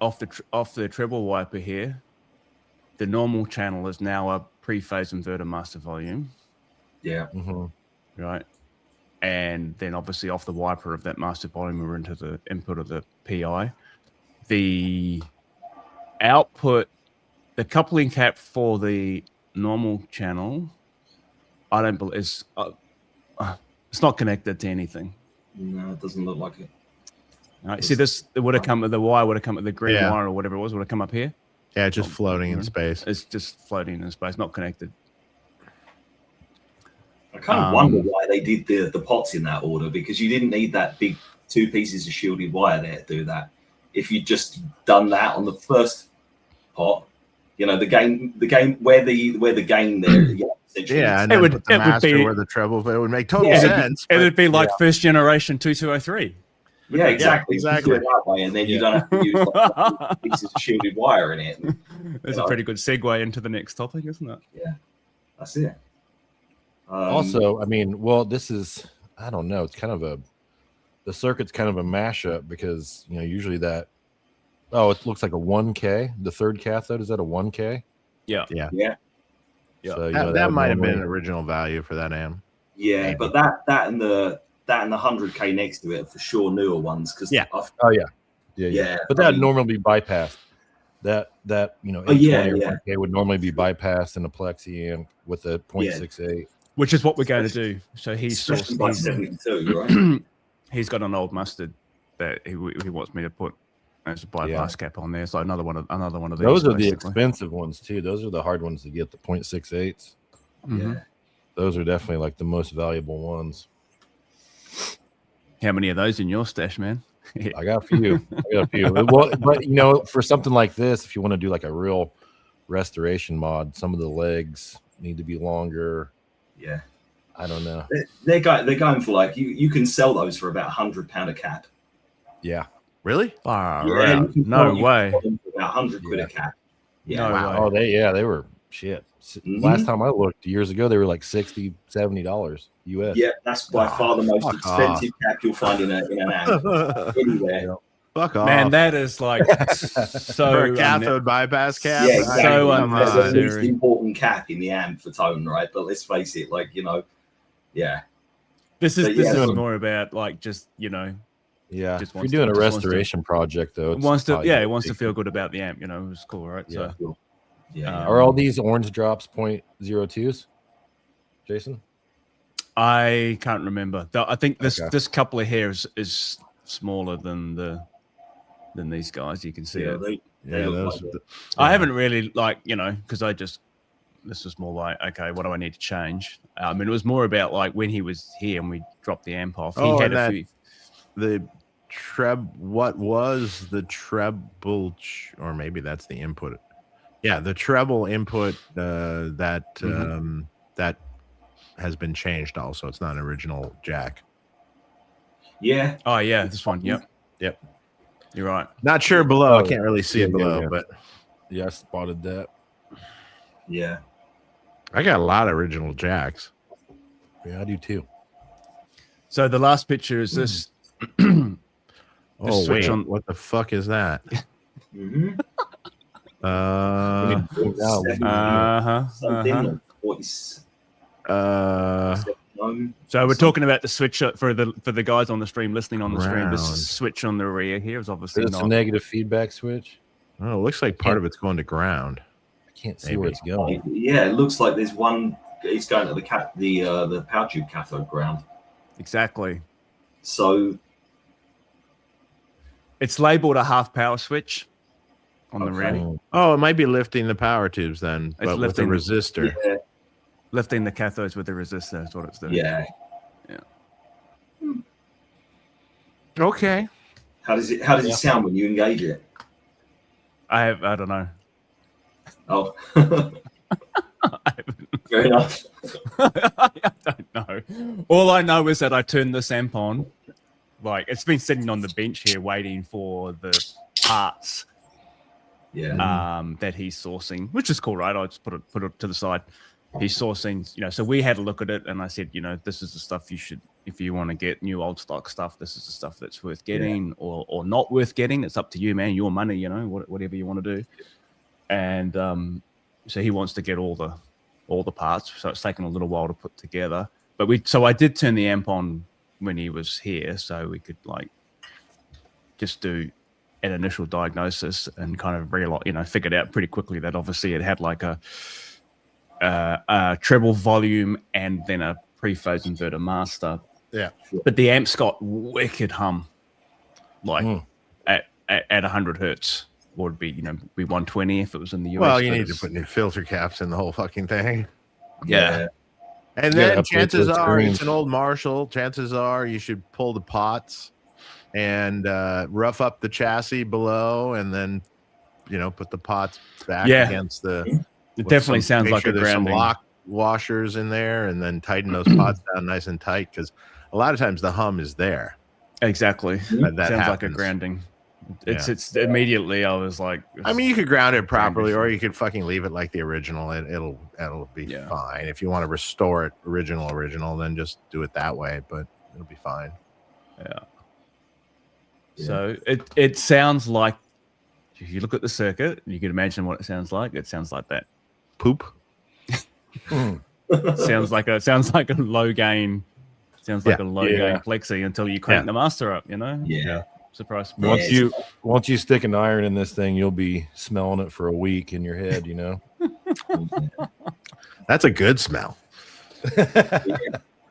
off the treble wiper here, the normal channel is now a pre-phase inverter master volume. Yeah. Mm-hmm. Right. And then obviously off the wiper of that master volume, we're into the input of the PI. The output, the coupling cap for the normal channel, I don't believe it's not connected to anything. No, it doesn't look like it. Right. See, it would have come with the wire, would have come with the green wire or whatever it was, would have come up here. Yeah, just floating in space. It's just floating in space, not connected. I kind of wonder why they did the pots in that order, because you didn't need that big 2 pieces of shielded wire there to do that. If you'd just done that on the first pot, the gain where the gain there, essentially. Yeah, and it would be where the treble, but it would make total sense. It would be like first generation 2203. Yeah, exactly. You do it that way, and then you don't have to use like pieces of shielded wire in it. That's a pretty good segue into the next topic, isn't it? Yeah, that's it. Also, I mean, this is, I don't know, it's kind of the circuit's kind of a mashup because, usually it looks like a 1K. The third cathode, is that a 1K? Yeah. So, that might have been an original value for that amp. Yeah, maybe. But that and the 100K next to it are for sure newer ones. Because yeah. But that would normally be bypassed. That 1K would normally be bypassed in a plexi amp with a 0.68. Which is what we're going to do. So he's 72, right? He's got an old mustard that he wants me to put as a bypass cap on there. It's like another one of these. Those are the expensive ones too. Those are the hard ones to get, the 0.68s. Yeah. Those are definitely like the most valuable ones. How many of those in your stash, man? I got a few. Well, but for something like this, if you want to do like a real restoration mod, some of the legs need to be longer. Yeah, I don't know. They're going for like you can sell those for about £100 a cap. Yeah, really? No way. About £100 a cap. Yeah. No way. Oh, they were shit. Last time I looked years ago, they were like $60, $70 US. Yeah, that's by far the most expensive cap you'll find in an amp anywhere. Fuck off, man. That is like so for a cathode bypass cap. Yeah, exactly. So that's the unnecessary. least important cap in the amp for tone, right? But let's face it, This is more about like just Yeah, just if you're doing a restoration project, though, it wants to feel good about the amp. It's cool, right? Yeah. So, yeah. Are all these orange drops 0.02s, Jason? I can't remember. I think this Okay. this couple of hairs is smaller than these guys. You can see Yeah, it. they look those, like it. I haven't really because this was more like, okay, what do I need to change? I mean, it was more about like when he was here and we dropped the amp off. He had a few. The what was the treble, or maybe that's the input. Yeah, the treble input that has been changed also. It's not an original jack. Yeah. Oh yeah, this one. Yep. Yep. You're right. Not sure below. I can't really see it below, yeah. but Yeah, I spotted that. Yeah. I got a lot of original jacks. Yeah, I do too. So the last picture is this. Oh switch wait, on- what the fuck is that? Mm-hmm. Something. So we're talking about the switch for the guys on the stream listening on the stream. Round. This switch on the rear here is obviously Is this a not. negative feedback switch? Oh, it looks like part of it's going to ground. I can't see Maybe. where it's going. Yeah, it looks like there's one. It's going to the power tube cathode ground. Exactly. So It's labeled a half power switch on the rear, Oh, it might be lifting the power tubes then, It's but with a lifting- resistor. yeah, lifting the cathodes with the resistor. That's what it's doing. yeah. Okay. How does it sound when you engage it? I don't know. Oh, I fair enough. don't know. All I know is that I turned this amp on. Like it's been sitting on the bench here waiting for the parts Yeah. that he's sourcing, which is cool, right? I'll just put it to the side. He's sourcing, so we had a look at it and I said, this is the stuff you should, if you want to get new old stock stuff, this is the stuff that's worth getting or not worth getting. It's up to you, man. Your money, whatever you want to do. And so he wants to get all the parts. So it's taken a little while to put together. So I did turn the amp on when he was here, so we could just do an initial diagnosis and kind of realize, figured out pretty quickly that obviously it had like a treble volume and then a pre-phase inverter master. Yeah. But the amp's got wicked hum, at 100 hertz. Or would be 120 if it was in the US. Well, you need to put new filter caps in the whole fucking thing. Yeah. And Yeah, then update chances those are screens. it's an old Marshall. Chances are you should pull the pots and rough up the chassis below and then, put the pots back against the. It definitely sounds like a there's some grounding. lock washers in there and then tighten those pots down nice and tight because a lot of times the hum is there. Exactly. That Sounds like a happens. grounding. It's immediately I was like, I mean, you could ground it properly, or you could fucking leave it like the original. It'll be fine. If you want to restore it original, then just do it that way. But it'll be fine. Yeah. So it sounds like if you look at the circuit, you can imagine what it sounds like. It sounds like that. Poop. sounds like a low gain. Sounds like a low gain plexi until you crank the master up. Yeah. Surprise. Once you stick an iron in this thing, you'll be smelling it for a week in your head. That's a good smell.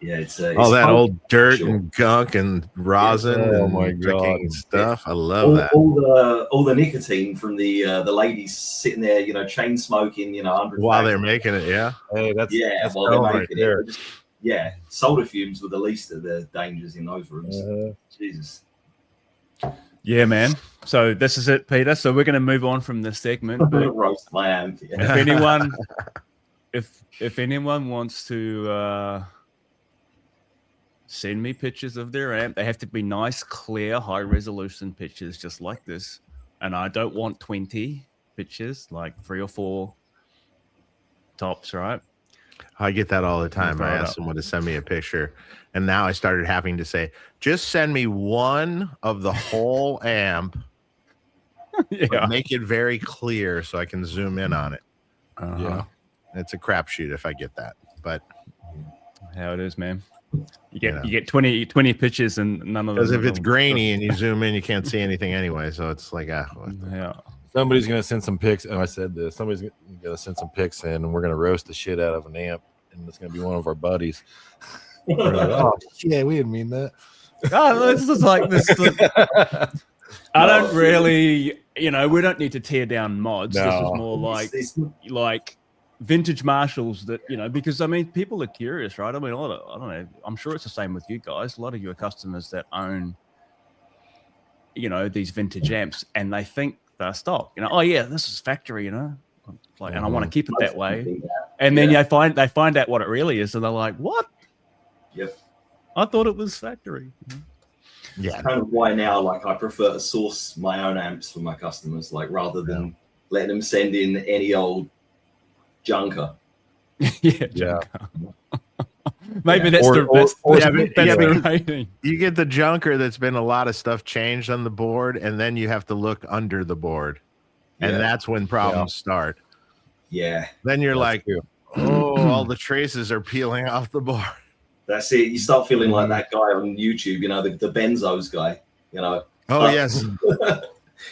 Yeah, it's all that old dirt and gunk and rosin Oh and my God. freaking stuff. I love that. all the nicotine from the ladies sitting there, chain smoking, 100 While they're making it, yeah. Hey, that's while they're right making there. it. Soda fumes were the least of the dangers in those rooms. Jesus. Yeah, man. So this is it, Peter. So we're going to move on from this segment. But Roast my amp. if anyone, if anyone wants to send me pictures of their amp, they have to be nice, clear, high resolution pictures, just like this. And I don't want 20 pictures, like 3 or 4 tops, right? I get that all the time. Throw I it asked up. someone to send me a picture, and now I started having to say, just send me one of the whole amp. But make it very clear so I can zoom in on it. Yeah. It's a crapshoot if I get that, but How it is, man. You get 20 pictures and none of them. because if it's grainy and you zoom in, you can't see anything anyway. So it's like, yeah. Somebody's gonna send some pics, and I said this. Somebody's gonna send some pics in, and we're gonna roast the shit out of an amp, and it's gonna be one of our buddies. Oh shit, we didn't mean that. Oh, this is like this. I don't really, we don't need to tear down mods. No. This is more like vintage Marshalls that, because I mean, people are curious, right? I mean, I don't know. I'm sure it's the same with you guys. A lot of you are customers that own, these vintage amps, and they think they're stock. Oh yeah, this is factory, and I want to keep it that way. And then they find out what it really is, and they're like, "What? Yep. I thought it was factory." Yeah, that's kind of why now, like, I prefer to source my own amps for my customers, like, rather than letting them send in any old junker. Yeah. Maybe that's the rating. You get the junker that's been a lot of stuff changed on the board, and then you have to look under the board, and that's when problems start. Yeah. Then you're like, all the traces are peeling off the board. That's it. You start feeling like that guy on YouTube, the benzos guy, Oh, yes.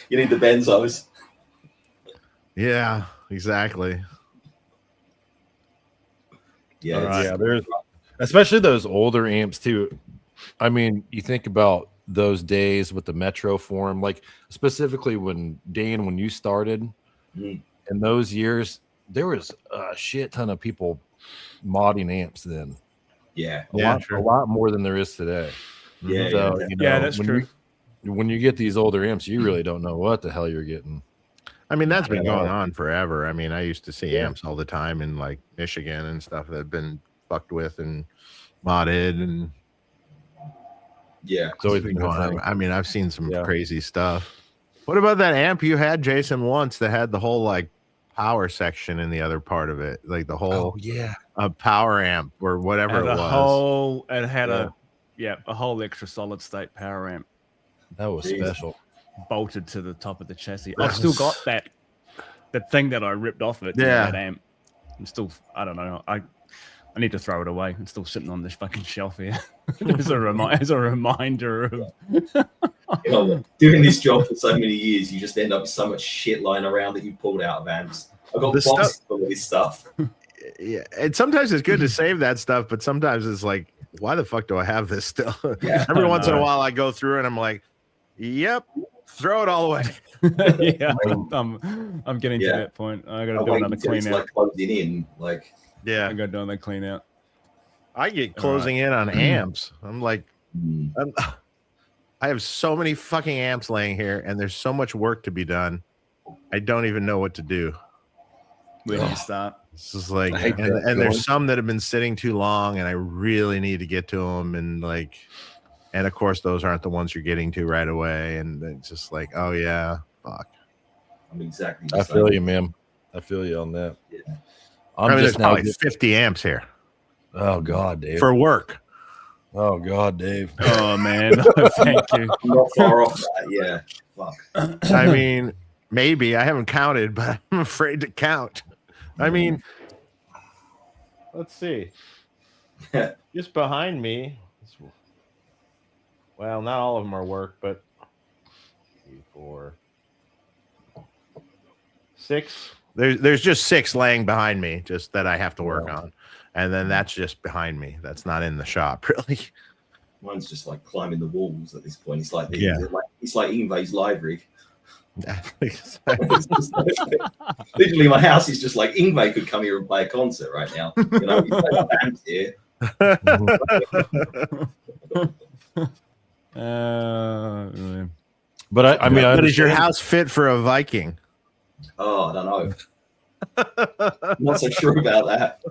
You need the benzos. Yeah, exactly. Yeah. Yeah, there's especially those older amps too. I mean, you think about those days with the Metro form, like specifically when you started in those years, there was a shit ton of people modding amps then. Yeah. A lot more than there is today. Yeah. So, that's true. When you get these older amps, you really don't know what the hell you're getting. I mean, that's been going on forever. I mean, I used to see amps all the time in like Michigan and stuff that have been fucked with and modded, and it's always been going on. I mean, I've seen some crazy stuff. What about that amp you had, Jason, once that had the whole like power section in the other part of it, like the whole a power amp or whatever it was. It had a whole extra solid state power amp. That was special. Bolted to the top of the chassis. I've still got that thing that I ripped off it. That amp. I'm still, I don't know. I need to throw it away. It's still sitting on this fucking shelf here. as a reminder of doing this job for so many years, you just end up with so much shit lying around that you pulled out of amps. I've got boxes full of this stuff. Yeah, and sometimes it's good to save that stuff, but sometimes it's like, why the fuck do I have this still? Every once in a while I go through and I'm like, yep, throw it all away. I'm getting to that point. I gotta do another clean out. Like plugged in, like I gotta do another clean out. I get closing in on amps. I'm like, I have so many fucking amps laying here, and there's so much work to be done. I don't even know what to do. Where do you start? This is like, and there's some that have been sitting too long, and I really need to get to them, and of course those aren't the ones you're getting to right away, and it's just like, oh yeah, fuck. I'm exactly. I feel you, man. I feel you on that. Yeah. I mean, there's probably 50 amps here. Oh God, Dave. For work. Oh God, Dave. Oh man, thank you. I'm not far off that. Yeah. Fuck. I mean, maybe I haven't counted, but I'm afraid to count. I mean, let's see. Just behind me. Well, not all of them are work, but 3, 4, 6. There's just 6 laying behind me, just that I have to work on, and then that's just behind me. That's not in the shop, really. Mine's just like climbing the walls at this point. It's like it's like Ingve's live rig. Literally, my house is just like Ingve could come here and play a concert right now. He's playing up amps here. But I mean, but is your house fit for a Viking? Oh, I don't know. I'm not so sure about that.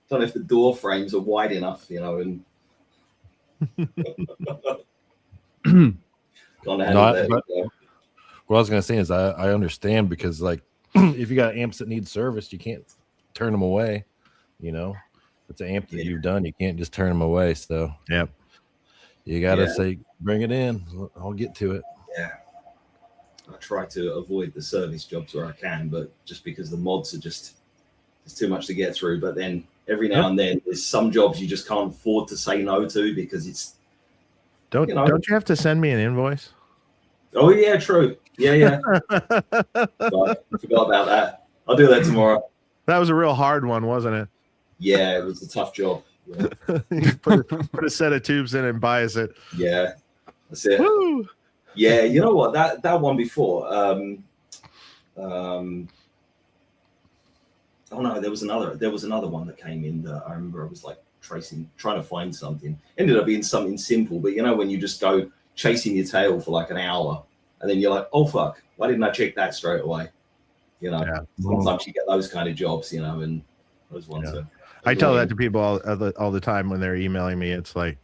Don't know if the door frames are wide enough, and what I was gonna say is I understand, because like if you got amps that need service, you can't turn them away. It's an amp that you've done, you can't just turn them away. So you gotta say, bring it in. I'll get to it. Yeah. I try to avoid the service jobs where I can, but just because the mods are it's too much to get through. But then every now and then there's some jobs you just can't afford to say no to, because it's don't you have to send me an invoice? Oh yeah, true. Yeah. I forgot about that. I'll do that tomorrow. That was a real hard one, wasn't it? Yeah, it was a tough job. You put a set of tubes in and bias it. Yeah, that's it. Woo! Yeah, you know what? That one before. Oh no, there was another one that came in that I remember. I was like trying to find something. Ended up being something simple, but you know when you just go chasing your tail for like an hour, and then you're like, oh fuck, why didn't I check that straight away? You know, sometimes you get those kind of jobs, you know, and those ones. Yeah. I tell that to people all the time when they're emailing me. It's like,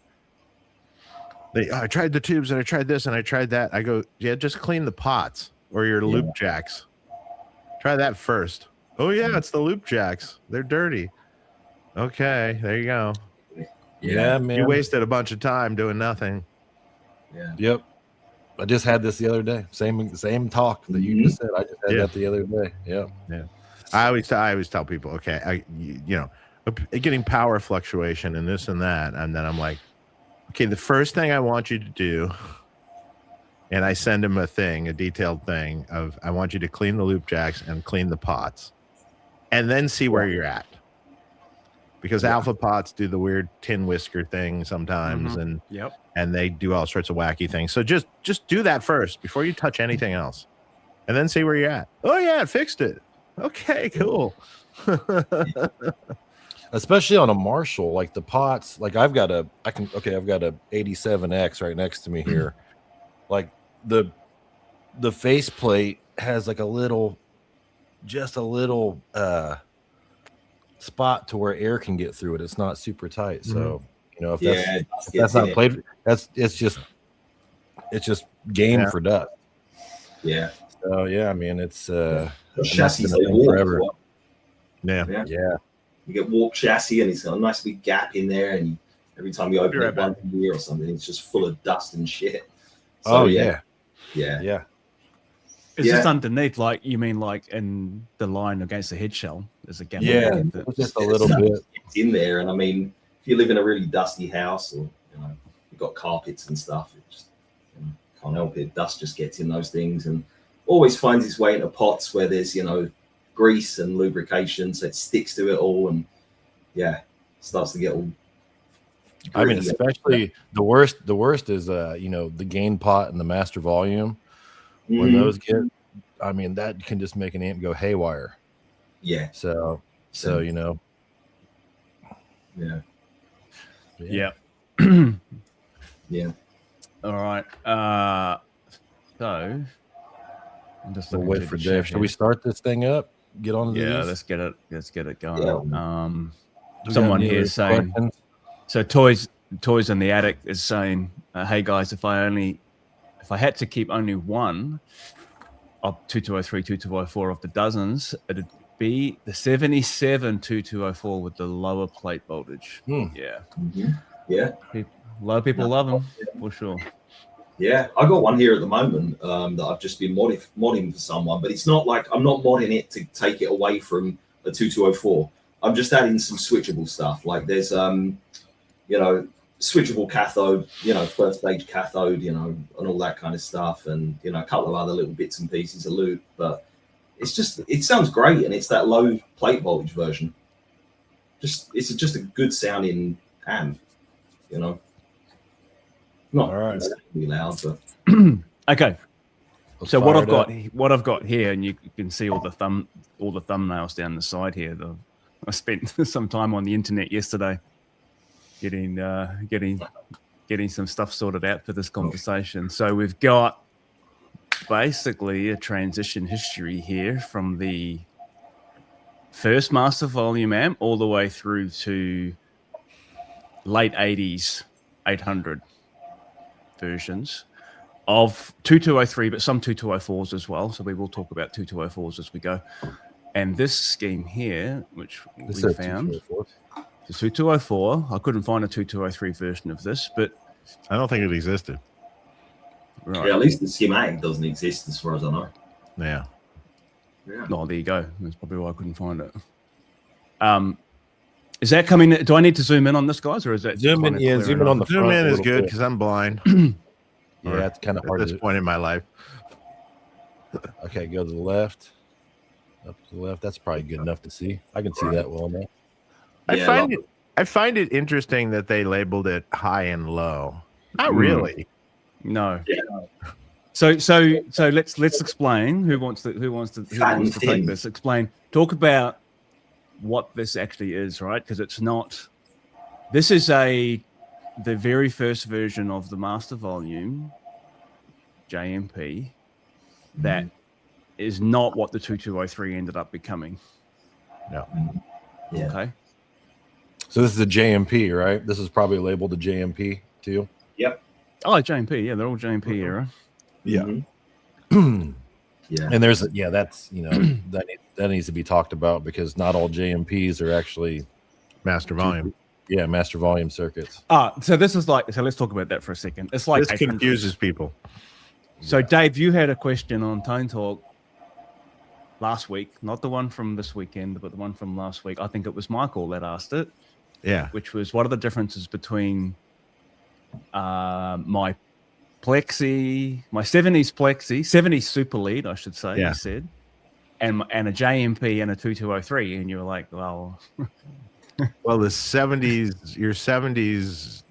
I tried the tubes and I tried this and I tried that. I go, yeah, just clean the pots or your loop jacks. Try that first. Oh yeah, it's the loop jacks. They're dirty. Okay, there you go. Yeah, man. You wasted a bunch of time doing nothing. Yeah. Yep. I just had this the other day. Same talk that you just said. I just had that the other day. Yeah. Yeah. I always tell people, okay, getting power fluctuation and this and that, and then I'm like, okay, the first thing I want you to do, and I send him a detailed thing of I want you to clean the loop jacks and clean the pots, and then see where you're at. Because alpha pots do the weird tin whisker thing sometimes, and they do all sorts of wacky things. So just do that first before you touch anything else, and then see where you're at. Oh yeah, it fixed it. Okay, cool. Especially on a Marshall, like the pots. Like I've got a 87X right next to me here. Like the faceplate has like a little spot to where air can get through it. It's not super tight. So you know, if that's not played, it's just game for dust. Yeah. So yeah, I mean it's chassis forever. Yeah. You get warp chassis and it's got a nice big gap in there, and every time you open it one year or something, it's just full of dust and shit. So, yeah. It's just underneath, like you mean like in the line against the head shell. There's a gap. Yeah, just a little bit. It's in there, and I mean, if you live in a really dusty house, or you know, you've got carpets and stuff, it just can't help it. Dust just gets in those things, and always finds its way into pots where there's grease and lubrication, so it sticks to it all, and starts to get all. I mean, especially the worst is the gain pot and the master volume. When those get, I mean, that can just make an amp go haywire. Yeah. So you know. Yeah. Yeah. All right. So I'm just we'll wait for Dave. Should we start this thing up? Get on. Let's get it going. Yeah. Someone here is saying. Questions? So toys in the attic is saying, "Hey guys, if I had to keep only one of 2203, 2204 of the dozens, it'd be the 77 2204 with the lower plate voltage." Yeah. Yeah. A lot of people love them for sure. Yeah, I got one here at the moment that I've just been modding for someone, but it's not like I'm not modding it to take it away from a 2204. I'm just adding some switchable stuff. Like there's switchable cathode, first stage cathode, and all that kind of stuff, and a couple of other little bits and pieces of loop. But it sounds great, and it's that low plate voltage version. It's just a good sounding amp, Not exactly loud, but okay. So what I've got here, and you can see all the thumbnails down the side here. I spent some time on the internet yesterday, getting some stuff sorted out for this conversation. So we've got basically a transition history here from the first master volume amp all the way through to late 80s 800 versions of 2203, but some 2204s as well. So we will talk about 2204s as we go. And this scheme here, which we found, the 2204. I couldn't find a 2203 version of this, but I don't think it existed. Right. Yeah, at least the schematic doesn't exist as far as I know. Yeah. Oh, there you go. That's probably why I couldn't find it. Is that coming? Do I need to zoom in on this, guys, or is that zoom in? Yeah, zoom in on the front. Zoom in is good because I'm blind. Yeah, it's kind of hard at this point in my life. Okay, go to the left. Up to the left. That's probably good enough to see. I can see that well enough. I I find it interesting that they labeled it high and low. Not really. No. Yeah. So let's explain. Who wants to take this? Explain. Talk about what this actually is, right? Because it's not. This is the very first version of the master volume, JMP, that is not what the 2203 ended up becoming. No. Yeah. Okay. So this is a JMP, right? This is probably labeled a JMP too. Yep. Oh, JMP. Yeah, they're all JMP era. Yeah. Yeah. And there's that's that needs to be talked about because not all JMPs are actually Master volume. Yeah, master volume circuits. So this is like, so let's talk about that for a second. It's like This confuses people. So Dave, you had a question on Tone Talk last week, not the one from this weekend, but the one from last week. I think it was Michael that asked it. Yeah. Which was, what are the differences between my Plexi, my 70s Plexi, 70s Super Lead, I should say, he said, and a JMP and a 2203. And you were like, well... Well, the 70s, your 70s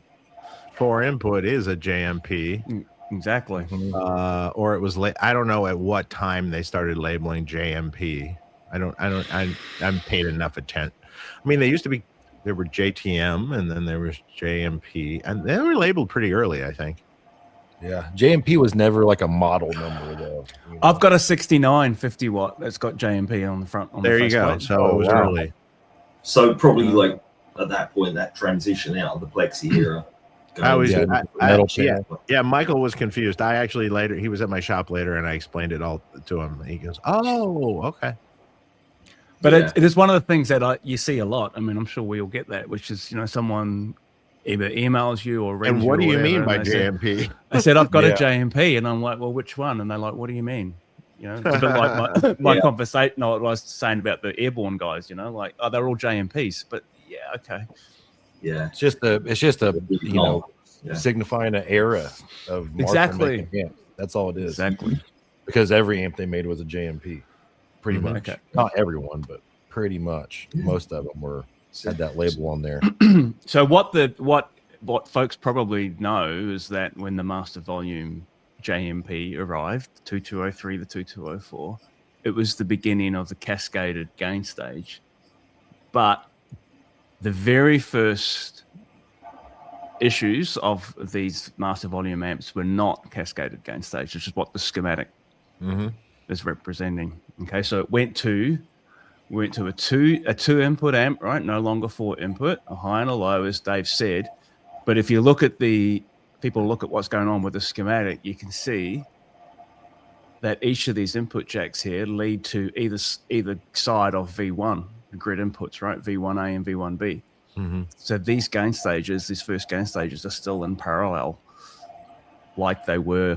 4 input is a JMP. Exactly. Or it was late. I don't know at what time they started labeling JMP. I'm paid enough attention. I mean, there were JTM and then there was JMP, and they were labeled pretty early, I think. Yeah, JMP was never like a model number though. You know? I've got a 69 50 watt that's got JMP on the front. There you go. So it was early. So probably like at that point, that transition out of the Plexi era. Michael was confused. I actually he was at my shop later and I explained it all to him. He goes, oh, okay. But it is one of the things that you see a lot. I mean, I'm sure we all get that, which is, someone either emails you or rings you. And what do you mean by JMP? I said, I've got a JMP. And I'm like, well, which one? And they're like, what do you mean? It's a bit like my conversation. No, what I was saying about the airborne guys. Like, oh, they're all JMPs. But yeah, okay. Yeah, it's just a signifying an era of exactly. Amp. That's all it is. Exactly. Because every amp they made was a JMP, pretty much. Okay. Not everyone, but pretty much. Most of them had that label on there. So what folks probably know is that when the master volume JMP arrived, 2203 to 2204, it was the beginning of the cascaded gain stage. But the very first issues of these master volume amps were not cascaded gain stage, which is what the schematic is representing. Okay, so it went to a two input amp, right? No longer 4 input, a high and a low, as Dave said. But if you look at people look at what's going on with the schematic, you can see that each of these input jacks here lead to either side of V1, the grid inputs, right? V1A and V1B. So these first gain stages are still in parallel, like they were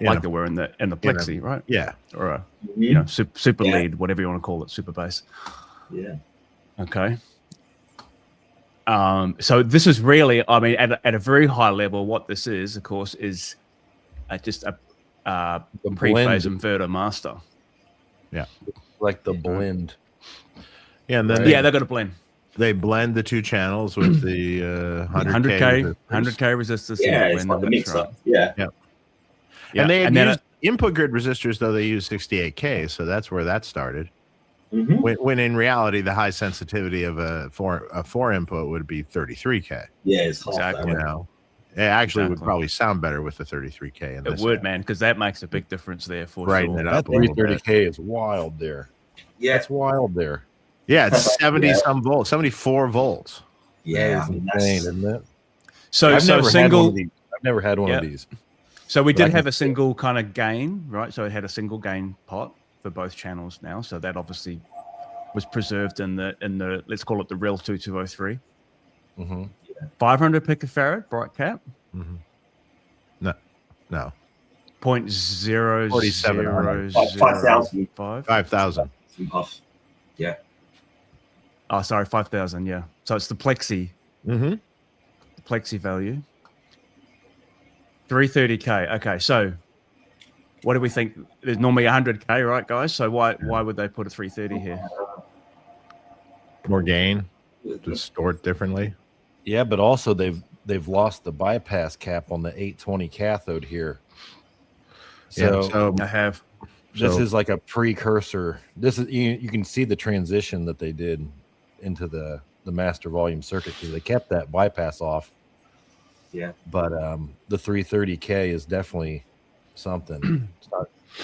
in the Plexi, right? Yeah. Or super lead, whatever you want to call it, super bass. Yeah. Okay. So this is really, I mean, at a very high level, what this is, of course, is just a pre-phase inverter master. Yeah, like the blend. Yeah, and then they're going to blend. They blend the two channels with the 100K resistors. Yeah, it's like the mixer. Right. Yeah. And they used input grid resistors, though they use 68K, so that's where that started. When in reality, the high sensitivity of a four input would be 33K. Yeah, it's exactly. It actually would probably sound better with the 33K. It would, man, because that makes a big difference there for sure. It up. That 330K is wild there. Yeah, it's wild there. Yeah, it's 70 some volts, 74 volts. Yeah, insane, isn't it? So I've never had one of these. So we did have a single kind of gain, right? So it had a single gain pot for both channels now. So that obviously was preserved in the let's call it the real 2203. 500 picofarad bright cap. No. 0.00005. 5,000. Yeah. Oh, sorry, 5,000. Yeah. So it's the Plexi. The Plexi value. 330K. Okay, so what do we think? There's normally 100K, right, guys? So why would they put a 330 here? More gain. just store it differently. Yeah, but also they've lost the bypass cap on the 820 cathode here. So, so I have. this is like a precursor. This is you can see the transition that they did into the master volume circuit because they kept that bypass off. Yeah. But the 330K is definitely something.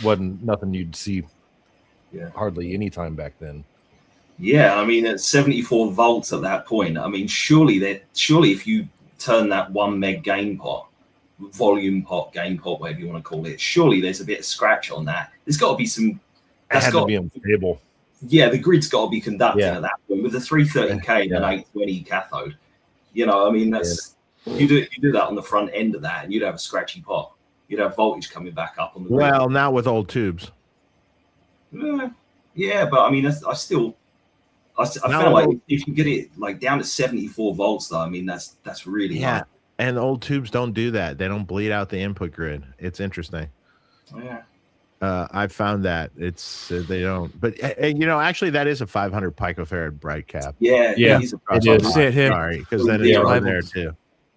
Wasn't nothing you'd see hardly any time back then. Yeah, I mean, at 74 volts at that point, I mean, surely if you turn that 1 meg gain pot, volume pot, gain pot, whatever you want to call it, surely there's a bit of scratch on that. There's got to be some. That's got to be unstable. Yeah, the grid's got to be conducting at that point with a 330K and an 820 cathode. You know, I mean, that's you do that on the front end of that, and you'd have a scratchy pot. You'd have voltage coming back up on the grid. Well, not with old tubes. Yeah, but I mean, I feel like if you get it like down to 74 volts, though, I mean, that's really high. And old tubes don't do that. They don't bleed out the input grid. It's interesting. Yeah. I've found that they don't. But actually, that is a 500 picofarad bright cap. Yeah. It is. Sorry, because then it's on there too.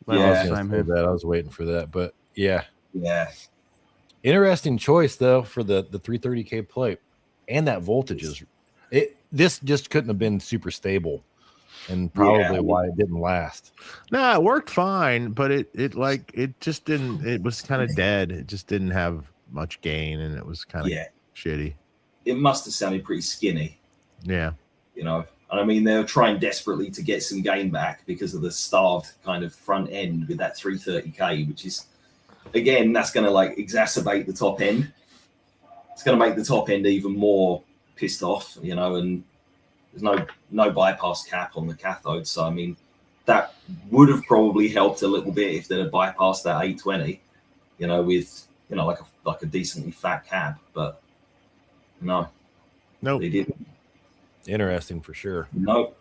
I was waiting for that, but yeah. Interesting choice though for the 330K plate, and that voltage is. This just couldn't have been super stable, and probably why it didn't last. No, it worked fine, but it just didn't. It was kind of dead. It just didn't have much gain, and it was kind of shitty. It must have sounded pretty skinny. Yeah, you know, and I mean they were trying desperately to get some gain back because of the starved kind of front end with that 330K, which is again that's going to like exacerbate the top end. It's going to make the top end even more pissed off, you know, and there's no bypass cap on the cathode. So I mean, that would have probably helped a little bit if they'd have bypassed that 820, you know, with like a decently fat cap. But no, they didn't. Interesting for sure. No,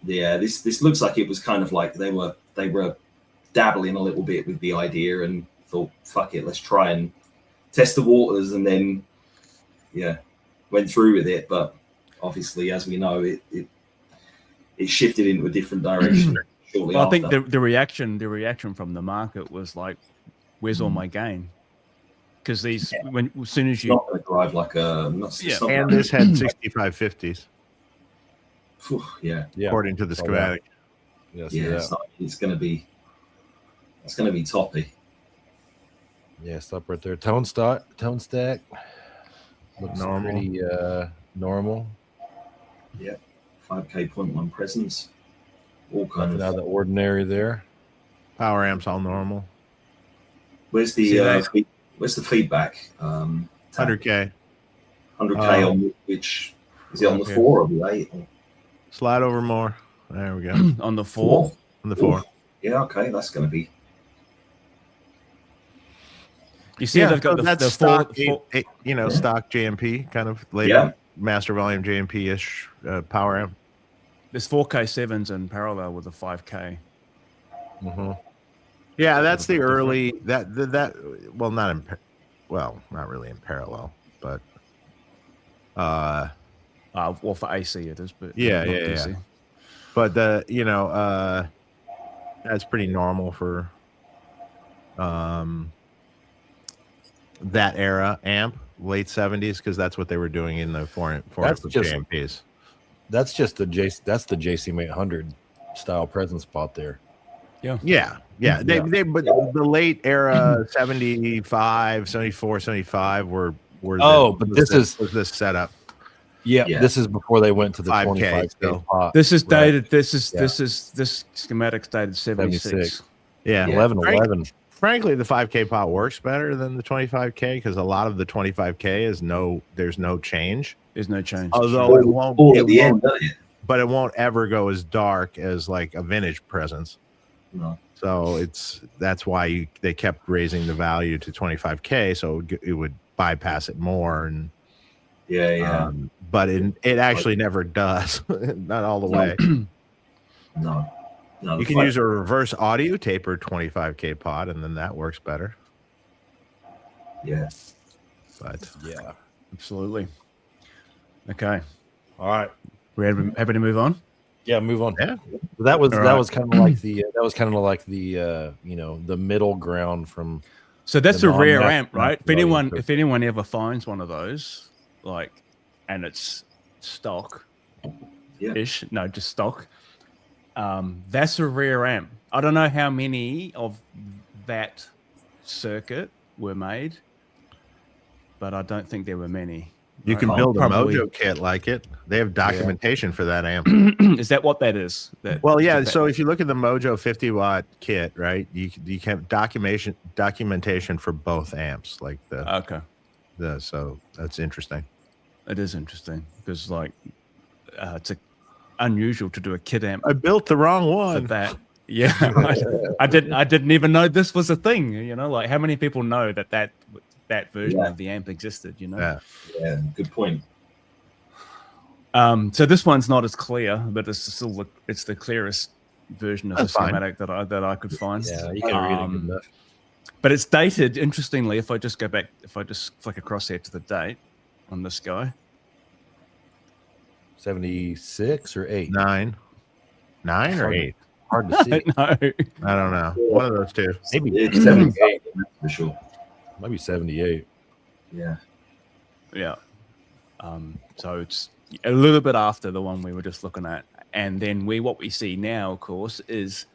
yeah, this looks like it was kind of like they were dabbling a little bit with the idea and thought, fuck it, let's try and test the waters, and then went through with it, but obviously, as we know, it shifted into a different direction shortly after. I think the reaction from the market was like, "Where's all my gain?" Because as soon as you not going to drive like a and this had 6550s. According to the schematic. It's going to be toppy. Yeah, stop right there. Tone stack. Looks normal. Pretty normal. Yeah, 5K 0.1 presence. All kind of out of the ordinary there. Power amps all normal. Where's the feedback? 100K. 100K on which is it on the 4 or the 8? Slide over more. There we go. On the 4. On the 4. Yeah, okay, that's going to be. You see, they've got the stock, stock JMP kind of later master volume JMP-ish power amp. There's 4K7s in parallel with the 5K. Mm-hmm. Yeah, that's the early that not really in parallel, but well, for AC it is, but yeah. But that's pretty normal for that era amp, late 70s, because that's what they were doing in the four JMPs. That's just the JCM 800 style presence spot there. Yeah. But the late era 75, 74, 75 were this setup. Yeah, this is before they went to the 25K pot. This is dated. This schematic's dated 76. Yeah, 11. Frankly, the 5K pot works better than the 25K because a lot of the 25K there's no change. There's no change. Although it won't but it won't ever go as dark as like a vintage presence. No. So that's why they kept raising the value to 25K, so it would bypass it more. And but it actually never does, not all the way. No. You can use a reverse audio taper 25K pod, and then that works better. Yeah. But absolutely. Okay. All right. We're happy to move on. Yeah, move on. Yeah. That was All that right. was kind of like the the middle ground from. So that's The a rare non-max amp, right? value. If anyone ever finds one of those, like, and it's stock, ish, no, just stock. That's a rare amp. I don't know how many of that circuit were made, but I don't think there were many. You Right? can build a Probably- Mojo kit like it. They have documentation for that amp. Is that what that is? Well, yeah. that- So if you look at the Mojo 50-watt kit, right, you can have documentation for both amps, like okay, so that's interesting. it is interesting because like it's unusual to do a kit amp I built the wrong for one. that. Yeah, I didn't even know this was a thing. You know, like how many people know that version of the amp existed? You know. Yeah, good point. So this one's not as clear, but it's still it's the clearest version of That's the fine. schematic that I could find. Yeah, you can read it good enough. But it's dated. Interestingly, if I just go back, if I just flick across here to the date on this guy, 76 or 8. 9 or 8. Hard to see. no, I don't know. One of those two. Maybe It's 78 for sure. maybe 78. Yeah. yeah. So it's a little bit after the one we were just looking at, and then what we see now, of course, is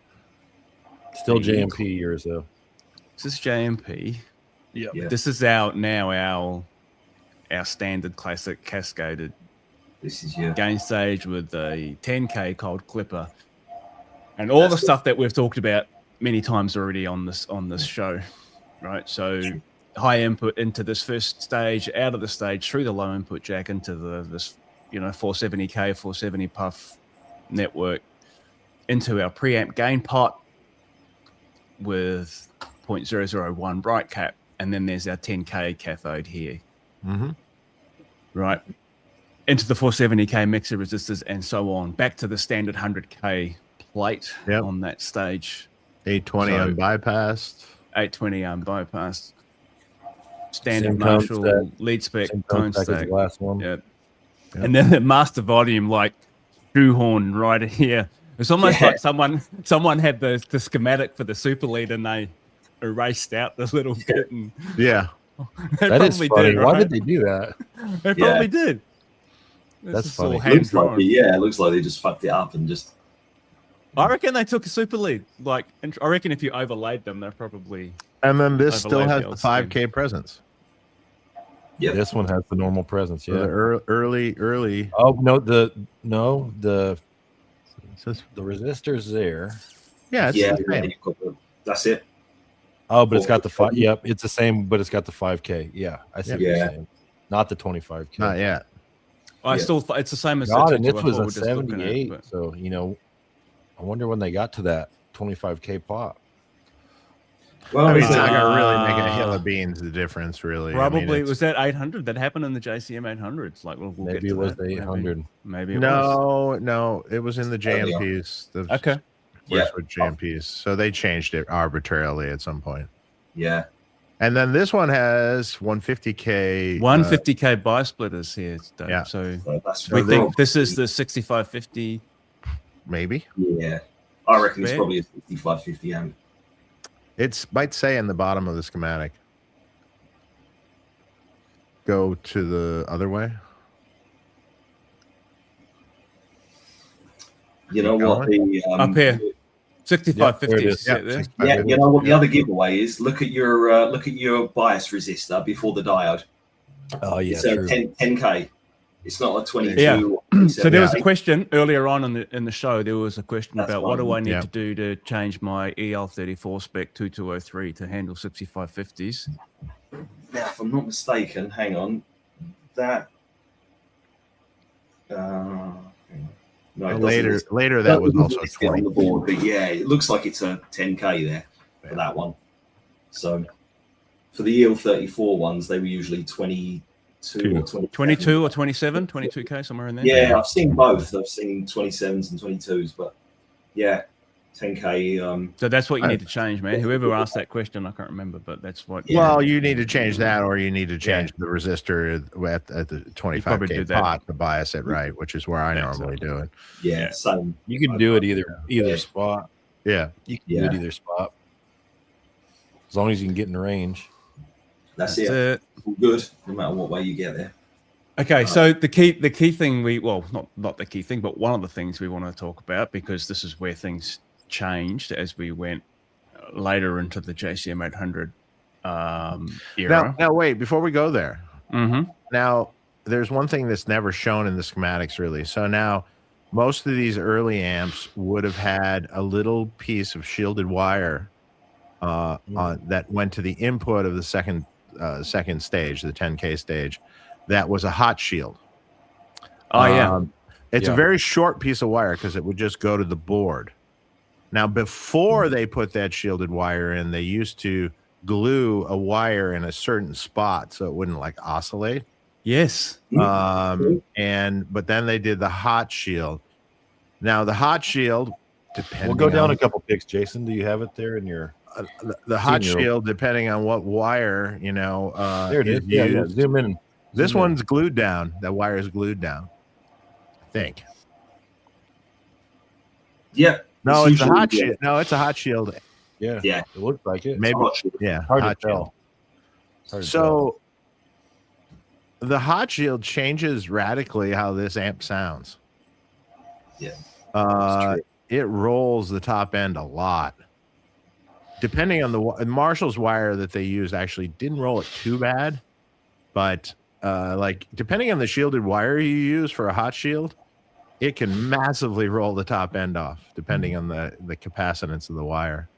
Still JMP years though. this is JMP. Yeah. This is our standard classic cascaded This is your gain stage with a 10K cold clipper, and all the stuff that we've talked about many times already on this show, right? So high input into this first stage, out of the stage through the low input jack into this 470K 470 puff network into our preamp gain pot with 0.001 bright cap, and then there's our 10K cathode here, right? Into the 470K mixer resistors and so on, back to the standard 100K plate on that stage. 820 unbypassed. 820 unbypassed. Standard Same tone Marshall stack. lead spec Same tone tone stack as stack. the last one. Yeah. And then the master volume, like shoehorn right here. It's almost like someone had the schematic for the super lead and they erased out the little bit. And Yeah. they That is probably funny. did, Why right? did they do that? They probably did. That's This is all funny. hand-drawn. it looks like they just fucked it up and just I reckon they took a super lead. Like, I reckon if you overlaid them, they're probably. And then this still Overlaid has the the LCD. 5K presence. Yep. This one has the normal presence. So Yeah. the early. Oh the It says, resistor's there. yeah, it's yeah, the same. you've got that's it. Oh, but it's got the 5. 450. Yep, it's the same, but it's got the 5K. Yeah, I see what you're Yeah. saying. Not the 25K. Not yet. I Yeah. still. It's the same as God, the and this 2204 was we're a just looking at, 78. but- So I wonder when they got to that 25K pot. Well, I mean, it's it's not like- going to really make a hill of beans the difference, really. Probably I mean, it's- was that 800 that happened in the JCM 800s. Like we'll get Maybe to it was that. the 800. Maybe it was. No, it was in the JMPs. The Okay. Yeah. with JMPs. So they changed it arbitrarily at some point. yeah. And then this one has 150K. 150K bi splitters here. Dave. Yeah. So So that's we for think this is the 6550. Maybe. Yeah. I reckon it's Fair. probably a 6550 amp. It might say in the bottom of the schematic. Go to the other way. You know what the Up here. 6550 Yeah, is there it there. is. Yeah, you know what the other giveaway is? Look at your bias resistor before the diode. Oh yeah, It's a true. 10K. It's not a 22. Yeah. or So there was a 27. question earlier on in the show. There was a question That's about what do I need Yeah. to do to change my EL34 spec 2203 to handle 6550s. Now, if I'm not mistaken, hang on. That. Hang on. No, it doesn't Later that was also list it on 20. the board, but yeah, it looks like it's a 10K there for that one. So for the EL34 ones, they were usually 22 or 27. 22 or 27, 22K, somewhere in there. Yeah, I've seen both. I've seen 27s and 22s, but yeah, 10K. So that's what you need to change, man. Whoever asked that question, I can't remember, but that's what. Yeah. Well, you need to change that, or you need to change the resistor at the 25K pot to bias it right, which is where I normally do it. Yeah, same. You can do it either spot. Yeah, you can do it either spot as long as you can get in the range. That's it. All good, no matter what way you get there. Okay, so the key thing not the key thing, but one of the things we want to talk about, because this is where things changed as we went later into the JCM 800 era. Now wait, before we go there. Mm-hmm. Now, there's one thing that's never shown in the schematics, really. So now, most of these early amps would have had a little piece of shielded wire that went to the input of the second stage, the 10K stage. That was a hot shield. Oh, yeah. It's a very short piece of wire because it would just go to the board. Now, before they put that shielded wire in, they used to glue a wire in a certain spot so it wouldn't like oscillate. Yes. But then they did the hot shield. Now, the hot shield, we'll go down a couple picks. Jason, do you have it there in your the hot shield, depending on what wire, there it is. Yeah, zoom in. This one's glued down. That wire is glued down, I think. Yeah. No, it's a hot shield. No, it's a hot shield. Yeah. Yeah. It looks like it. Maybe. Yeah. Hard to tell. So the hot shield changes radically how this amp sounds. Yeah. It rolls the top end a lot. Depending on the Marshall's wire that they used, actually didn't roll it too bad, but depending on the shielded wire you use for a hot shield, it can massively roll the top end off, depending on the capacitance of the wire.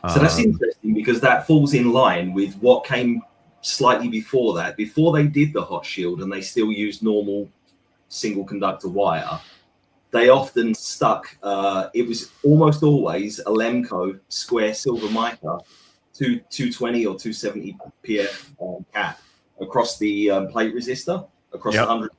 So that's interesting because that falls in line with what came slightly before that. Before they did the hot shield and they still used normal single conductor wire, they often stuck, it was almost always a Lemco square silver mica 220 or 270 PF cap across the plate resistor, across the 100.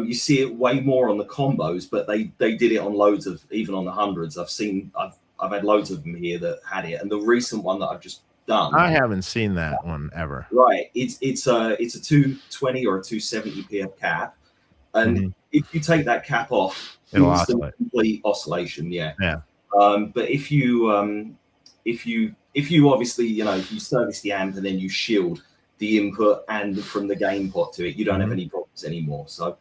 You see it way more on the combos, but they did it on loads of, even on the hundreds. I've had loads of them here that had it, and the recent one that I've just done, I haven't seen that one ever. Right, it's a 220 or a 270 PF cap, and if you take that cap off, it'll oscillate. Complete oscillation. Yeah. But if you obviously, if you service the amp and then you shield the input and from the gain pot to it, you don't have any problems anymore. So,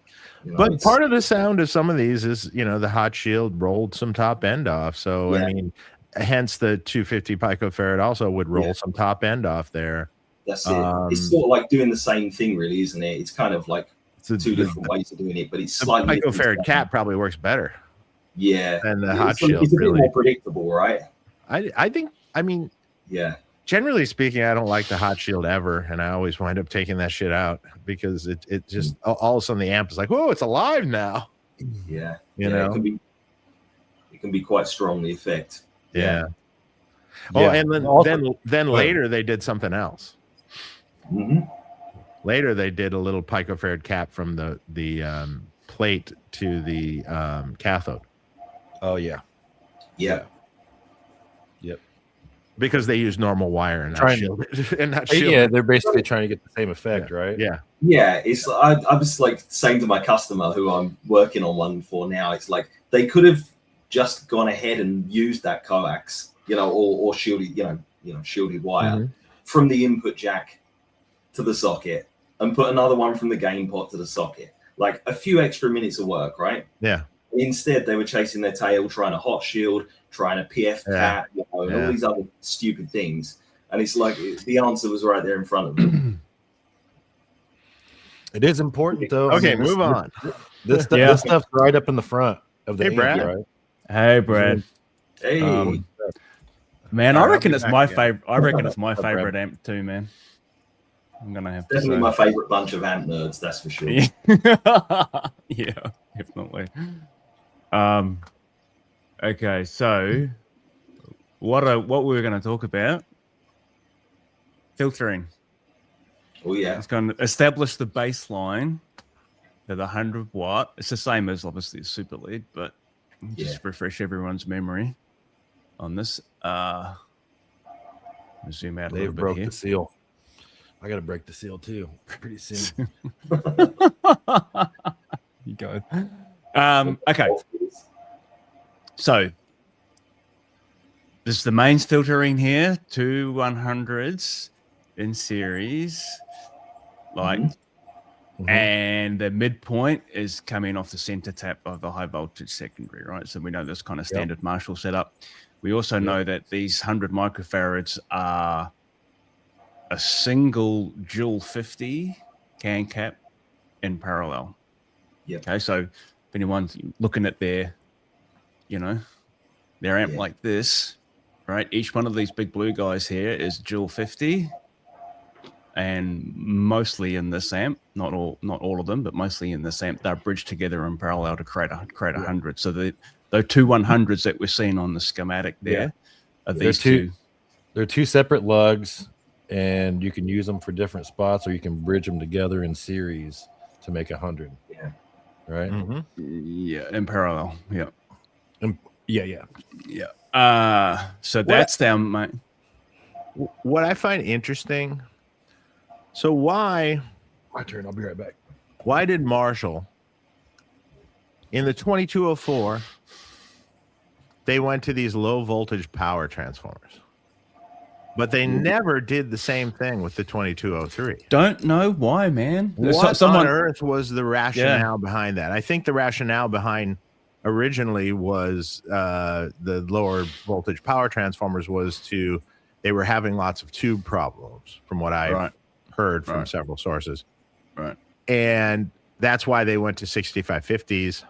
but part of the sound of some of these is, the hot shield rolled some top end off. So, I mean, hence the 250 picofarad also would roll some top end off there. That's it. It's sort of like doing the same thing, really, isn't it? It's kind of like two different ways of doing it, but it's slightly. Picofarad cap probably works better. Yeah. And the hot shield. It's a bit more predictable, right? I think, yeah. Generally speaking, I don't like the hot shield ever, and I always wind up taking that shit out because it just all of a sudden the amp is like, whoa, it's alive now. Yeah, you know, it can be quite strong, the effect. Yeah. Oh, and then later they did something else. Later they did a little picofarad cap from the plate to the cathode. Oh yeah. Yeah. Yep. Because they use normal wire and not shield. Yeah, they're basically trying to get the same effect, right? Yeah. Yeah, it's I was like saying to my customer who I'm working on one for now, it's like they could have just gone ahead and used that coax, or shielded, shielded wire from the input jack to the socket and put another one from the gain pot to the socket. Like a few extra minutes of work, right? Yeah. Instead, they were chasing their tail, trying to hot shield, trying to PF cap, and all these other stupid things. And it's like the answer was right there in front of them. It is important, though. Okay, move on. This stuff's right up in the front of the Brad. right? Hey, Brad. Hey, man, I reckon it's my favorite. I reckon it's my favorite amp too, man. I'm gonna have definitely my favorite bunch of amp nerds. That's for sure. Yeah, definitely. Okay, so what we were going to talk about? Filtering. Oh yeah, it's going to establish the baseline at 100 watt. It's the same as obviously a super lead, but Just refresh everyone's memory on this. Zoom out a Dave little bit broke here. the seal. I got to break the seal too pretty soon. You go. Okay. So this is the mains filtering here, two 100s in series, like, and the midpoint is coming off the center tap of the high voltage secondary, right? So we know this kind of standard Marshall setup. We also know that these 100 microfarads are a single dual 50 can cap in parallel. Okay, so if anyone's looking at their, their amp like this, right? Each one of these big blue guys here is dual 50, and mostly in this amp, not all of them, but mostly in this amp, they're bridged together in parallel to create a 100. So the two 100s that we're seeing on the schematic there are these two. They're two separate lugs, and you can use them for different spots, or you can bridge them together in series to make 100. Yeah. Right. Yeah, in parallel. Yeah. So that's them, mate. What I find interesting. So why? My turn. I'll be right back. Why did Marshall in the 2204? They went to these low voltage power transformers, but they never did the same thing with the 2203. Don't know why, man. What on earth was the rationale behind that? I think the rationale behind originally was the lower voltage power transformers was they were having lots of tube problems, from what I've heard from several sources. Right. And that's why they went to 6550s.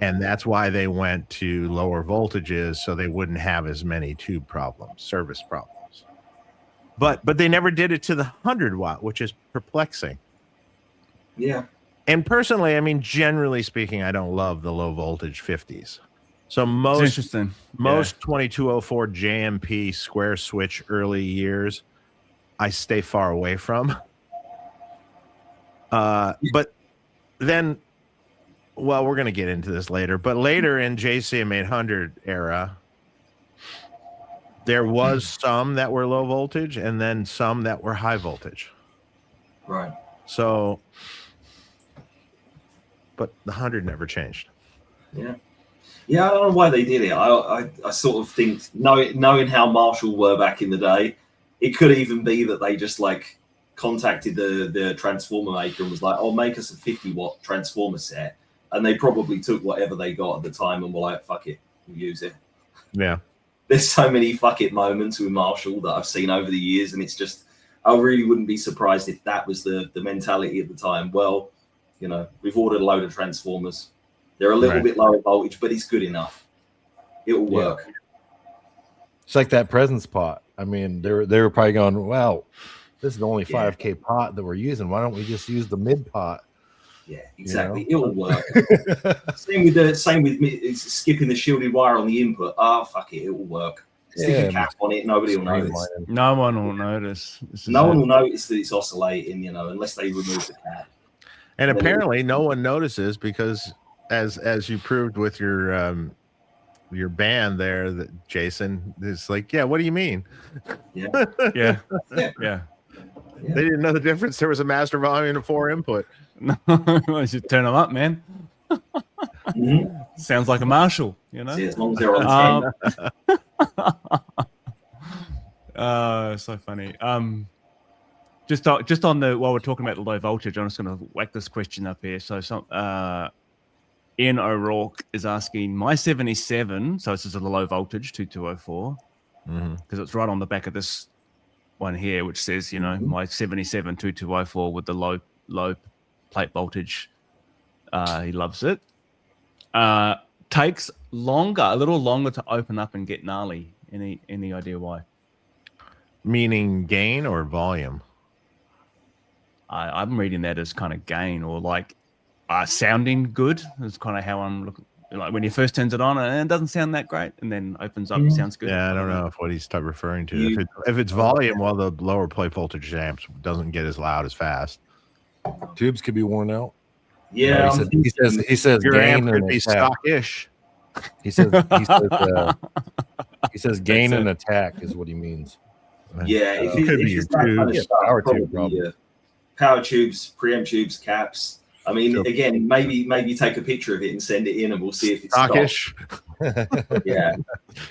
And that's why they went to lower voltages, so they wouldn't have as many tube problems, service problems. But they never did it to the 100 watt, which is perplexing. Yeah. And personally, I mean, generally speaking, I don't love the low voltage 50s. So most 2204 JMP square switch early years, I stay far away from. But then, well, we're going to get into this later, but later in JCM 800 era, there was some that were low voltage and then some that were high voltage. Right. So, but the 100 never changed. Yeah. Yeah, I don't know why they did it. I sort of think, knowing how Marshall were back in the day, it could even be that they just like contacted the transformer maker and was like, "Oh, make us a 50-watt transformer set." And they probably took whatever they got at the time and were like, "Fuck it, we'll use it." Yeah. There's so many fuck it moments with Marshall that I've seen over the years, and it's just, I really wouldn't be surprised if that was the mentality at the time. Well, we've ordered a load of transformers. They're a little bit lower voltage, but it's good enough. It'll work. It's like that presence pot. I mean, they were probably going, "Wow, this is the only 5K pot that we're using. Why don't we just use the mid pot?" Yeah, exactly. It'll work. Same with me, skipping the shielded wire on the input. Fuck it, it'll work. Stick a cap on it, nobody will notice. No one will notice. No one will notice that it's oscillating, unless they remove the cap. And apparently no one notices because as you proved with your band there, that Jason is like, "Yeah, what do you mean?" Yeah. Yeah. They didn't know the difference. There was a master volume and 4 input. No, I should turn them up, man. Sounds like a Marshall, See, as long as they're on 10. So funny. Just on while we're talking about the low voltage, I'm just going to whack this question up here. So Ian O'Rourke is asking, my 77, so this is a low voltage 2204, because it's right on the back of this one here, which says, my 77 2204 with the low plate voltage. He loves it. Takes a little longer to open up and get gnarly. Any idea why? Meaning gain or volume? I'm reading that as kind of gain, or like sounding good. Is kind of how I'm looking. Like when he first turns it on and it doesn't sound that great, and then opens up, sounds good. Yeah, I don't know if what he's referring to. If it's volume, well, the lower plate voltage amps doesn't get as loud as fast. Tubes could be worn out. Yeah, he says your gain amp could be stockish. He says he says gain and attack is what he means. Yeah, if could be it's your that kind of tubes. stuff, Power tube, probably, probably. power tubes, preamp tubes, caps. I mean, So- again, maybe take a picture of it and send it in, and we'll see if it's Stockish. stock. Yeah,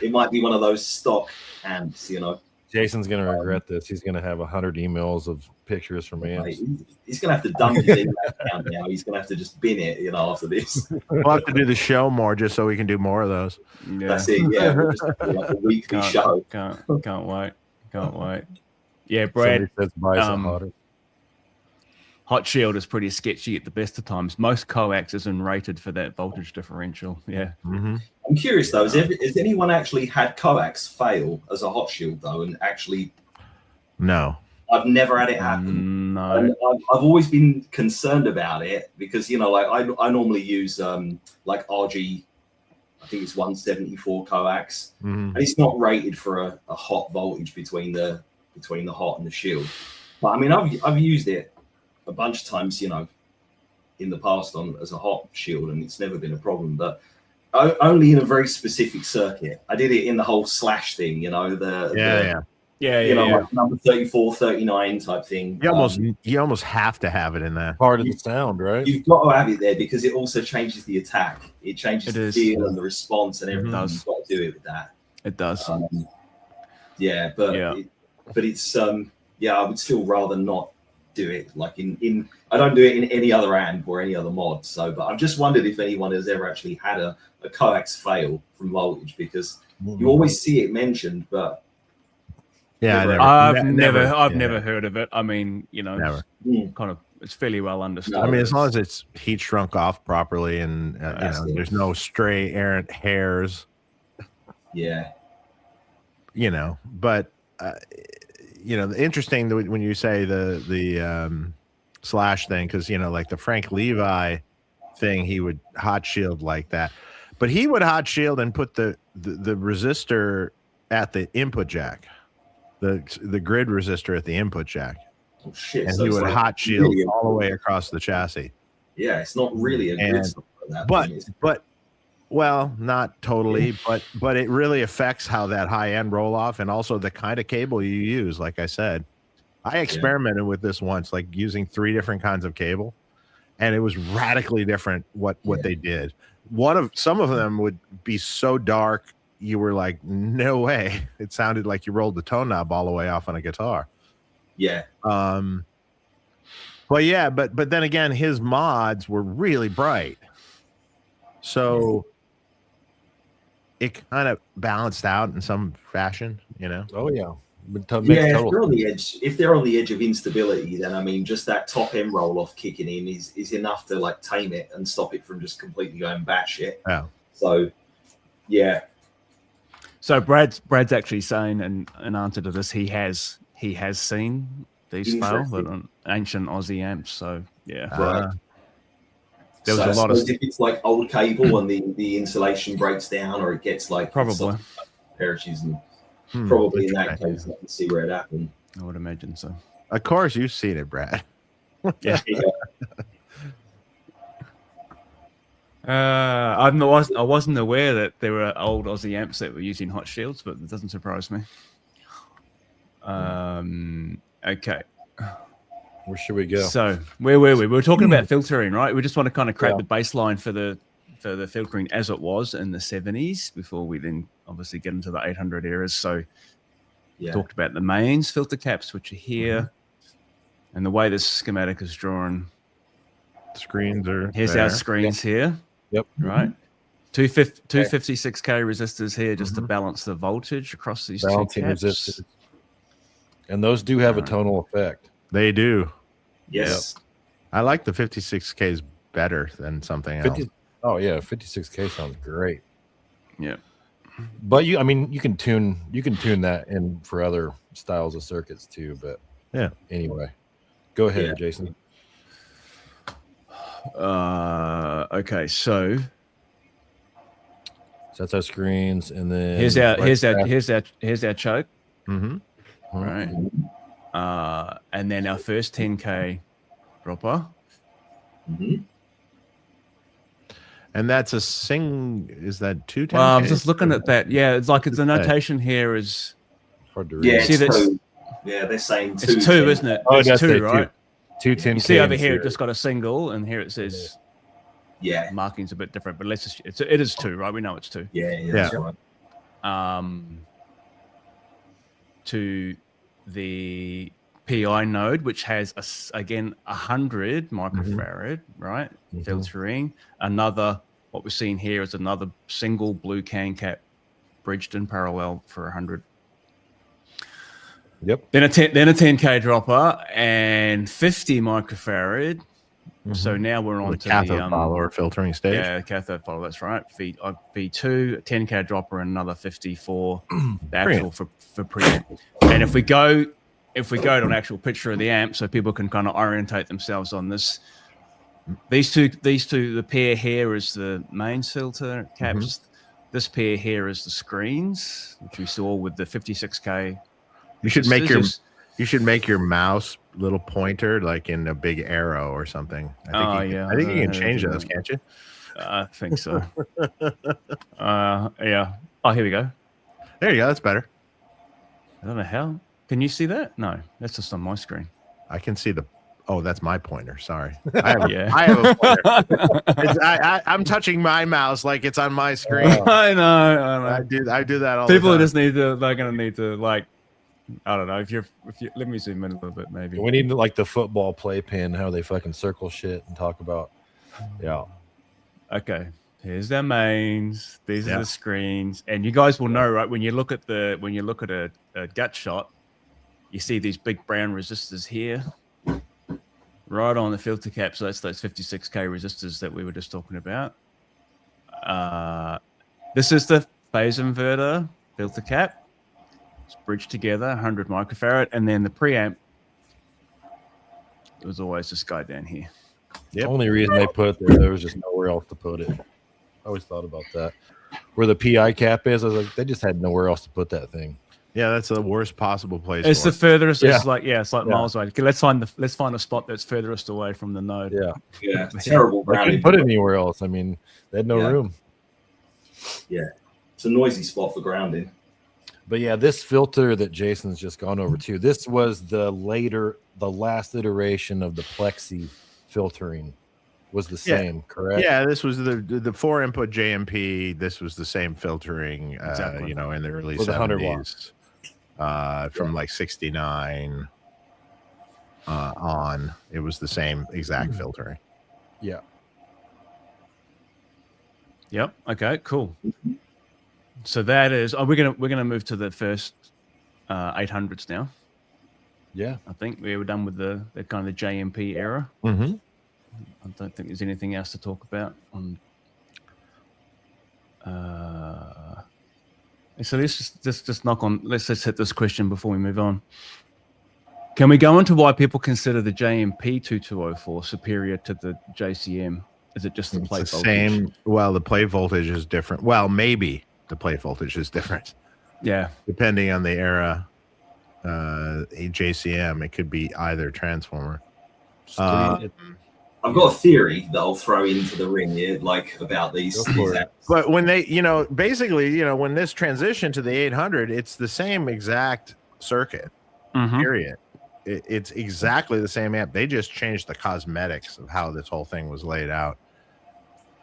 it might be one of those stock amps, you know. Jason's gonna regret this. He's gonna have 100 emails of pictures from amps. He's gonna have to dump his email account now. He's gonna have to just bin it, you know, after this. We'll have to do the show more just so we can do more of those. Yeah. That's it. Yeah, we'll just do like a weekly show. Can't wait. Can't wait. Yeah, Brad. Somebody says buy some hotter. Hot shield is pretty sketchy at the best of times. Most coax isn't rated for that voltage differential. Yeah. Mm-hmm. I'm curious though, has anyone actually had coax fail as a hot shield though? And actually, No. I've never had it happen. No. And I've always been concerned about it because, you know, like I normally use like RG, I think it's 174 coax, and it's not rated for a hot voltage between the hot and the shield. But I mean, I've used it a bunch of times, you know, in the past as a hot shield, and it's never been a problem. But only in a very specific circuit. I did it in the whole slash thing, you know, like number 34, 39 type thing. You almost have to have it in there. Part of the sound, right? You've got to have it there because it also changes the attack. It changes the is. feel and the response and everything. does. You've got to do it with that. It does. But it's I would still rather not do it. Like in I don't do it in any other amp or any other mod. So, but I've just wondered if anyone has ever actually had a coax fail from voltage, because you always see it mentioned, but I've never heard of it. I mean, you know, Never. kind of, it's fairly well understood. No. I mean, as long as it's heat shrunk off properly and you know, there's no stray errant hairs. Yeah. You know, but you know, the interesting when you say the slash thing, because you know, like the Frank Levi thing, he would hot shield like that, but he would hot shield and put the resistor at the input jack, the grid resistor at the input jack. Oh shit! And so he it's would like hot shield really all the way across the chassis. Yeah, it's not really a good stuff like that. But well, not totally, but it really affects how that high end roll off, and also the kind of cable you use. Like I said, I experimented with this once, like using 3 different kinds of cable, and it was radically different what they did. Some of them would be so dark you were like, no way. It sounded like you rolled the tone knob all the way off on a guitar. Yeah. But then again, his mods were really bright, so it kind of balanced out in some fashion, you know. Oh yeah. If they're on the edge of instability, then I mean, just that top end roll off kicking in is enough to like tame it and stop it from just completely going batshit. Yeah. So, yeah. So Brad's actually saying, in answer to this, he has seen these fail, but on ancient Aussie amps. So yeah, Right. There was a lot of if it's like old cable and the insulation breaks down, or it gets like probably perishes, and probably in that case, I can see where it happened. I would imagine so. Of course, you've seen it, Brad. Yeah. I wasn't aware that there were old Aussie amps that were using hot shields, but it doesn't surprise me. Okay. Where should we go? So where were we? We were talking about filtering, right? We just want to kind of create the baseline for the filtering as it was in the 70s before we then obviously get into the 800 eras. So talked about the mains filter caps, which are here, and the way this schematic is drawn. Screens are Here's there. our screens here. Yep. Right. 256K resistors here just to balance the voltage across these Balancing two caps. resistors. And those do have a tonal effect. They do. Yes. I like the 56Ks better than something else. Oh yeah, 56K sounds great. Yeah. But you can tune that in for other styles of circuits too. But yeah. Anyway, go ahead, Jason. Okay, so that's our screens, and then here's our choke. Mm-hmm. Right. And then our first 10K dropper. Mm-hmm. And that's a is that 210K? Well, I'm just looking at that. Yeah, it's like the notation here is hard to read. Yeah, See, it's that's- two. Yeah, they're saying two. it's two, isn't it? Oh, it It's does say two, two. right? 210K. You see over in here, it series. just got a single, and here it says Yeah, marking's a bit different. But let's just it is two, right? We know it's two. yeah, that's right. To the PI node, which has again 100 microfarad, right? Filtering. Another, what we're seeing here is another single blue can cap bridged in parallel for 100. Yep. Then a 10K dropper and 50 microfarad. So now we're on the to cathode the follower filtering stage. yeah, cathode follower. That's right. V2, 10K dropper, and another 50 for the actual for preamp. And if we go to an actual picture of the amp, so people can kind of orientate themselves on this. These two, the pair here is the main filter caps. This pair here is the screens, which we saw with the 56K. You should make your mouse little pointer like in a big arrow or something. I think you can change those, can't you? I think so. Yeah. Oh, here we go. There you go. That's better. I don't know how. Can you see that? No, that's just on my screen. I can see that's my pointer. Sorry. I have, Yeah. I have a pointer. I'm touching my mouse like it's on my screen. I know. I do that all People the time. just they're going to need to like, I don't know. If you let me zoom in a little bit, maybe. We need like the football playpen, how they fucking circle shit and talk about. Yeah. Okay. Here's their mains. These are the screens, and you guys will know, right? When you look at a gut shot, you see these big brown resistors here, right on the filter cap. So that's those 56K resistors that we were just talking about. This is the phase inverter filter cap. It's bridged together, 100 microfarad, and then the preamp. It was always this guy down here. The only reason they put it there was just nowhere else to put it. I always thought about that. Where the PI cap is, I was like, they just had nowhere else to put that thing. Yeah, that's the worst possible place. It's for the furthest. Yeah. It's like miles away. Okay, let's find a spot that's furthest away from the node. Yeah. Yeah, terrible They couldn't grounding. put it anywhere else. I mean, they had no room. Yeah, it's a noisy spot for grounding. But yeah, this filter that Jason's just gone over to, this was the last iteration of the plexi filtering was the same, correct? Yeah, this was the 4-input JMP. This was the same filtering, Exactly. in the early With 100 70s, from like 69 on. It was the same exact filtering. Yeah. Yep. Okay. Cool. So that is. We're gonna move to the first 800s now. Yeah. I think we were done with the kind of the JMP era. Mm-hmm. I don't think there's anything else to talk about on. So let's just knock on. Let's just hit this question before we move on. Can we go into why people consider the JMP 2204 superior to the JCM? Is it just the plate It's the voltage? same. Well, the plate voltage is different. Well, maybe the plate voltage is different Yeah. depending on the era. A JCM, it could be either transformer. I've got a theory that I'll throw into the ring here, like about these apps. But when they, basically, when this transition to the 800, it's the same exact circuit. Mhm. Period. It's exactly the same amp. They just changed the cosmetics of how this whole thing was laid out.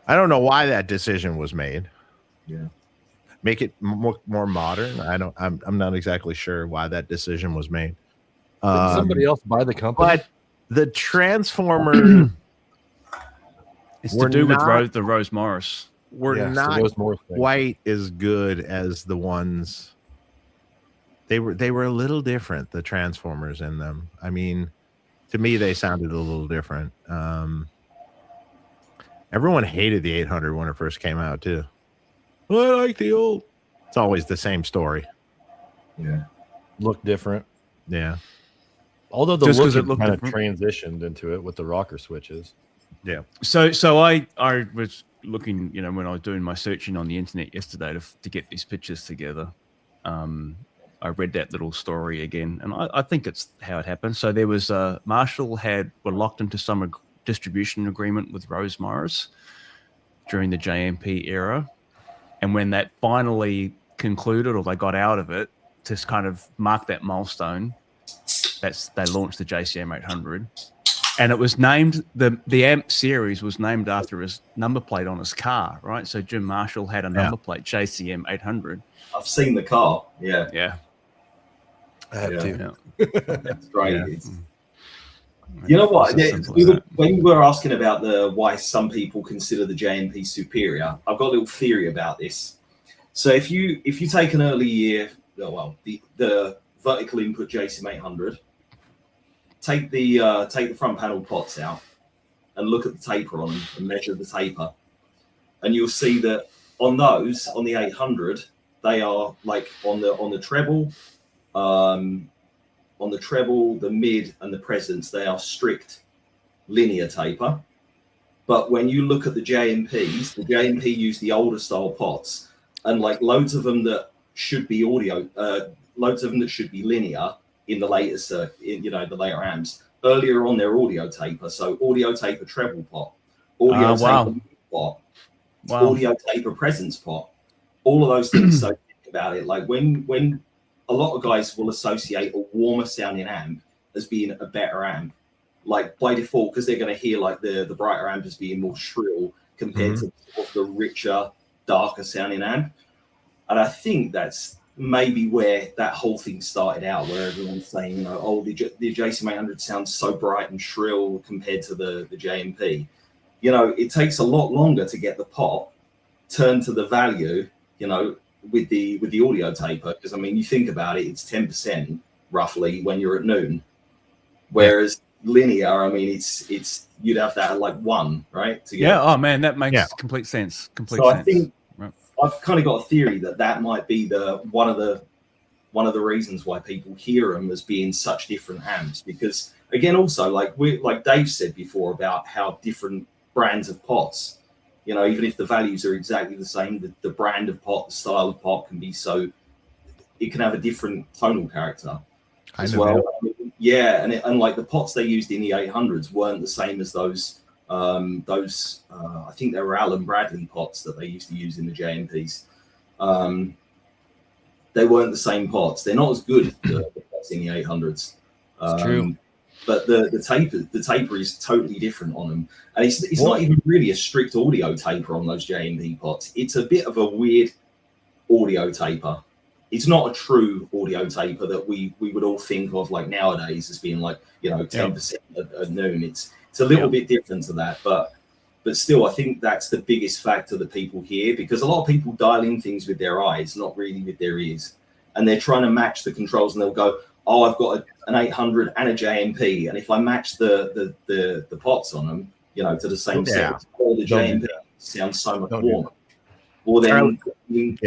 I don't know why that decision was made. Yeah. Make it more modern. I'm not exactly sure why that decision was made. Did somebody else buy the company? But the transformer It's We're to do with not- the Rose Morris. were Yeah, so not those more things. quite as good as the ones. They were a little different, the transformers in them. I mean, to me, they sounded a little different. Everyone hated the 800 when it first came out, too. I like the old. It's always the same story. Yeah. Look different. Yeah. Although the Just 'cause look it looked kind of different. transitioned into it with the rocker switches. Yeah. So I was looking, when I was doing my searching on the internet yesterday to get these pictures together. I read that little story again, and I think it's how it happened. So there was Marshall were locked into some distribution agreement with Rose Morris during the JMP era. And when that finally concluded, or they got out of it, to kind of mark that milestone, they launched the JCM 800. And it was named, the amp series was named after his number plate on his car, right? So Jim Marshall had a number plate, JCM 800. I've seen the car. Yeah. Yeah. I have too. Yeah. That's great. Yeah. You know what? It's When we were asking about why some people consider the JMP superior, I've got a little theory about this. So if you take an early year, the vertical input JCM 800, take the front panel pots out and look at the taper on them and measure the taper, and you'll see that on the 800, they are like on the treble, the mid, and the presence, they are strict linear taper. But when you look at the JMPs, the JMP use the older style pots, and like loads of them that should be linear in the latest, the later amps. Earlier on, their audio taper, so audio taper treble pot, audio taper mid pot, audio taper presence pot, all of those things. So think about it, like when a lot of guys will associate a warmer sounding amp as being a better amp, like by default, because they're going to hear like the brighter amp as being more shrill compared to sort of the richer, darker sounding amp. And I think that's maybe where that whole thing started out, where everyone's saying, the JCM 800 sounds so bright and shrill compared to the JMP. It takes a lot longer to get the pot turned to the value, with the audio taper, because I mean, you think about it, it's 10% roughly when you're at noon, whereas linear, I mean, it's you'd have that at like 1, right? Oh man, that makes complete sense. I think I've kind of got a theory that might be one of the reasons why people hear them as being such different amps, because again, also like Dave said before about how different brands of pots, even if the values are exactly the same, the brand of pot, the style of pot can be it can have a different tonal character as well. And like the pots they used in the 800s weren't the same as those I think they were Alan Bradley pots that they used to use in the JMPs. They weren't the same pots. They're not as good as the pots in the 800s. It's true. But the taper is totally different on them, and it's not even really a strict audio taper on those JMP pots. It's a bit of a weird audio taper. It's not a true audio taper that we would all think of like nowadays as being like 10% at noon. It's a little bit different to that, but still, I think that's the biggest factor that people hear, because a lot of people dial in things with their eyes, not really with their ears, and they're trying to match the controls, and they'll go, "Oh, I've got an 800 and a JMP, and if I match the pots on them, to the same set, or the JMP sounds so much warmer." Well, then,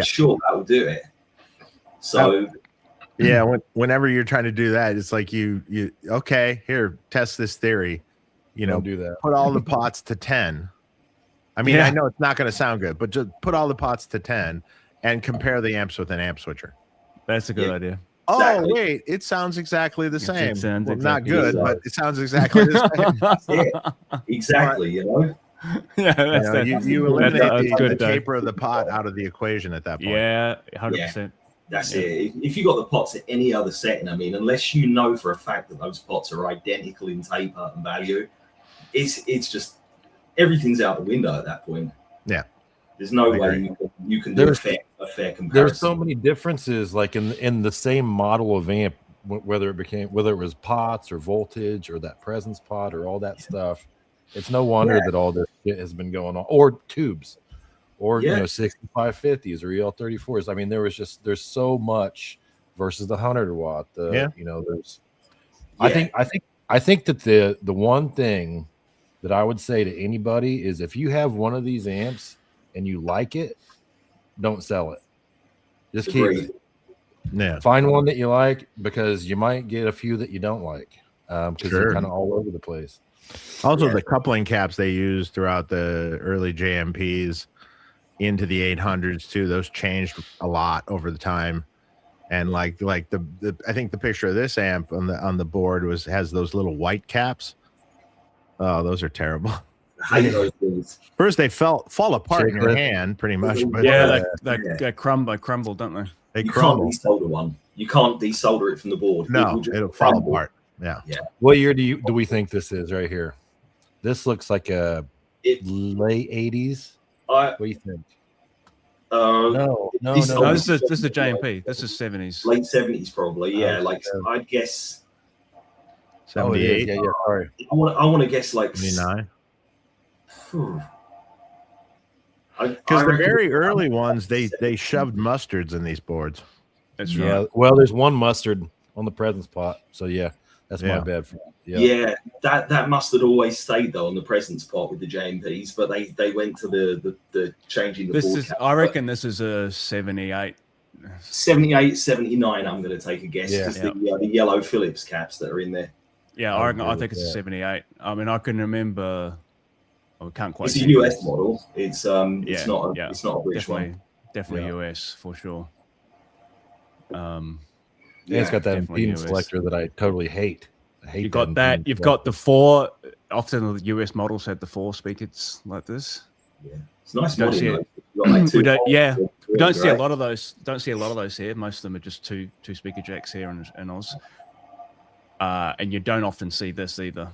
sure, that will do it. So, whenever you're trying to do that, it's like you okay, here, test this theory. Don't do that. Put all the pots to 10. I mean, I know it's not going to sound good, but just put all the pots to 10 and compare the amps with an amp switcher. That's a good idea. Exactly. Oh, wait, it sounds exactly the same. It sounds not good, but it sounds exactly the same. Exactly, you eliminate the taper of the pot out of the equation at that point. Yeah, 100%. That's it. If you got the pots at any other setting, I mean, unless you know for a fact that those pots are identical in taper and value, it's just everything's out the window at that point. Yeah, there's no way you can do a fair comparison. There's so many differences, like in the same model of amp, whether it was pots or voltage or that presence pot or all that stuff. It's no wonder that all this shit has been going on, or tubes. Or 6550s or EL34s. I mean, there's so much versus the 100 watt. I think that the one thing that I would say to anybody is, if you have one of these amps and you like it, don't sell it. Just keep it. Yeah. Find one that you like, because you might get a few that you don't like, because they're kind of all over the place. Also, the coupling caps they used throughout the early JMPs into the 800s too, those changed a lot over the time. And like the I think the picture of this amp on the board has those little white caps. Oh, those are terrible. I hate those things. First, they fall apart in your Chiclet. hand, pretty much. But Yeah, Yeah. they crumble, don't they? they You crumble. can't desolder one. You can't desolder it from the board. No, it'll fall crumble. apart. Yeah. What year do we think this is right here? This looks like a It, late 80s. I, What do you think? no, No. This is the JMP. This is 70s. Late 70s, probably. Yeah, Oh, like so- I'd guess. 78, Yeah. Sorry. I want to guess like 79. Because Because the very early ones, they shoved mustards in these boards. That's Yeah. right. Well, there's one mustard on the present spot. So yeah, that's my Yeah. bad. Yeah, that mustard always stayed though on the present spot with the JMPs, but they went to the changing the This board is, cap. I reckon, this is a 78. 78, 79. I'm going to take a guess Yeah. because the yellow Phillips caps that are in there. Yeah, I I think it's a agree with 78. I mean, I can remember. I can't quite. It's a see US this. model. It's Yeah, not yeah. it's not a British one. Definitely Yeah. US for sure. Yeah, it's got that definitely impedance US. selector that I totally hate. I hate You got that. impedance You've selector. got the 4. Often the US models had the 4 speakers like this. Yeah, it's nice Don't modding. see though. it. You've got, like, We two don't. holes, Yeah, they're we don't see a great. lot of those. Don't see a lot of those here. Most of them are just two speaker jacks here in Oz. And you don't often see this either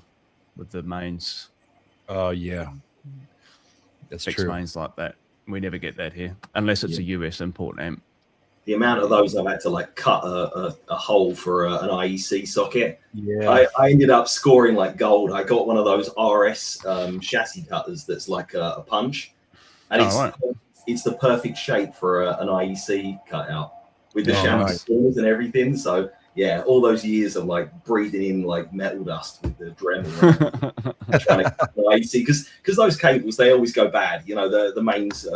with the mains, Oh yeah, that's fixed true. mains like that. We never get that here unless it's a US import amp. The amount of those I've had to like cut a hole for an IEC socket. Yeah, I ended up scoring like gold. I got one of those RS chassis cutters that's like a punch, and it's the perfect shape for an IEC cutout with the Oh, chamois nice. screws and everything. So yeah, all those years of like breathing in like metal dust with the Dremel trying to cut the IEC because those cables they always go bad. You know the mains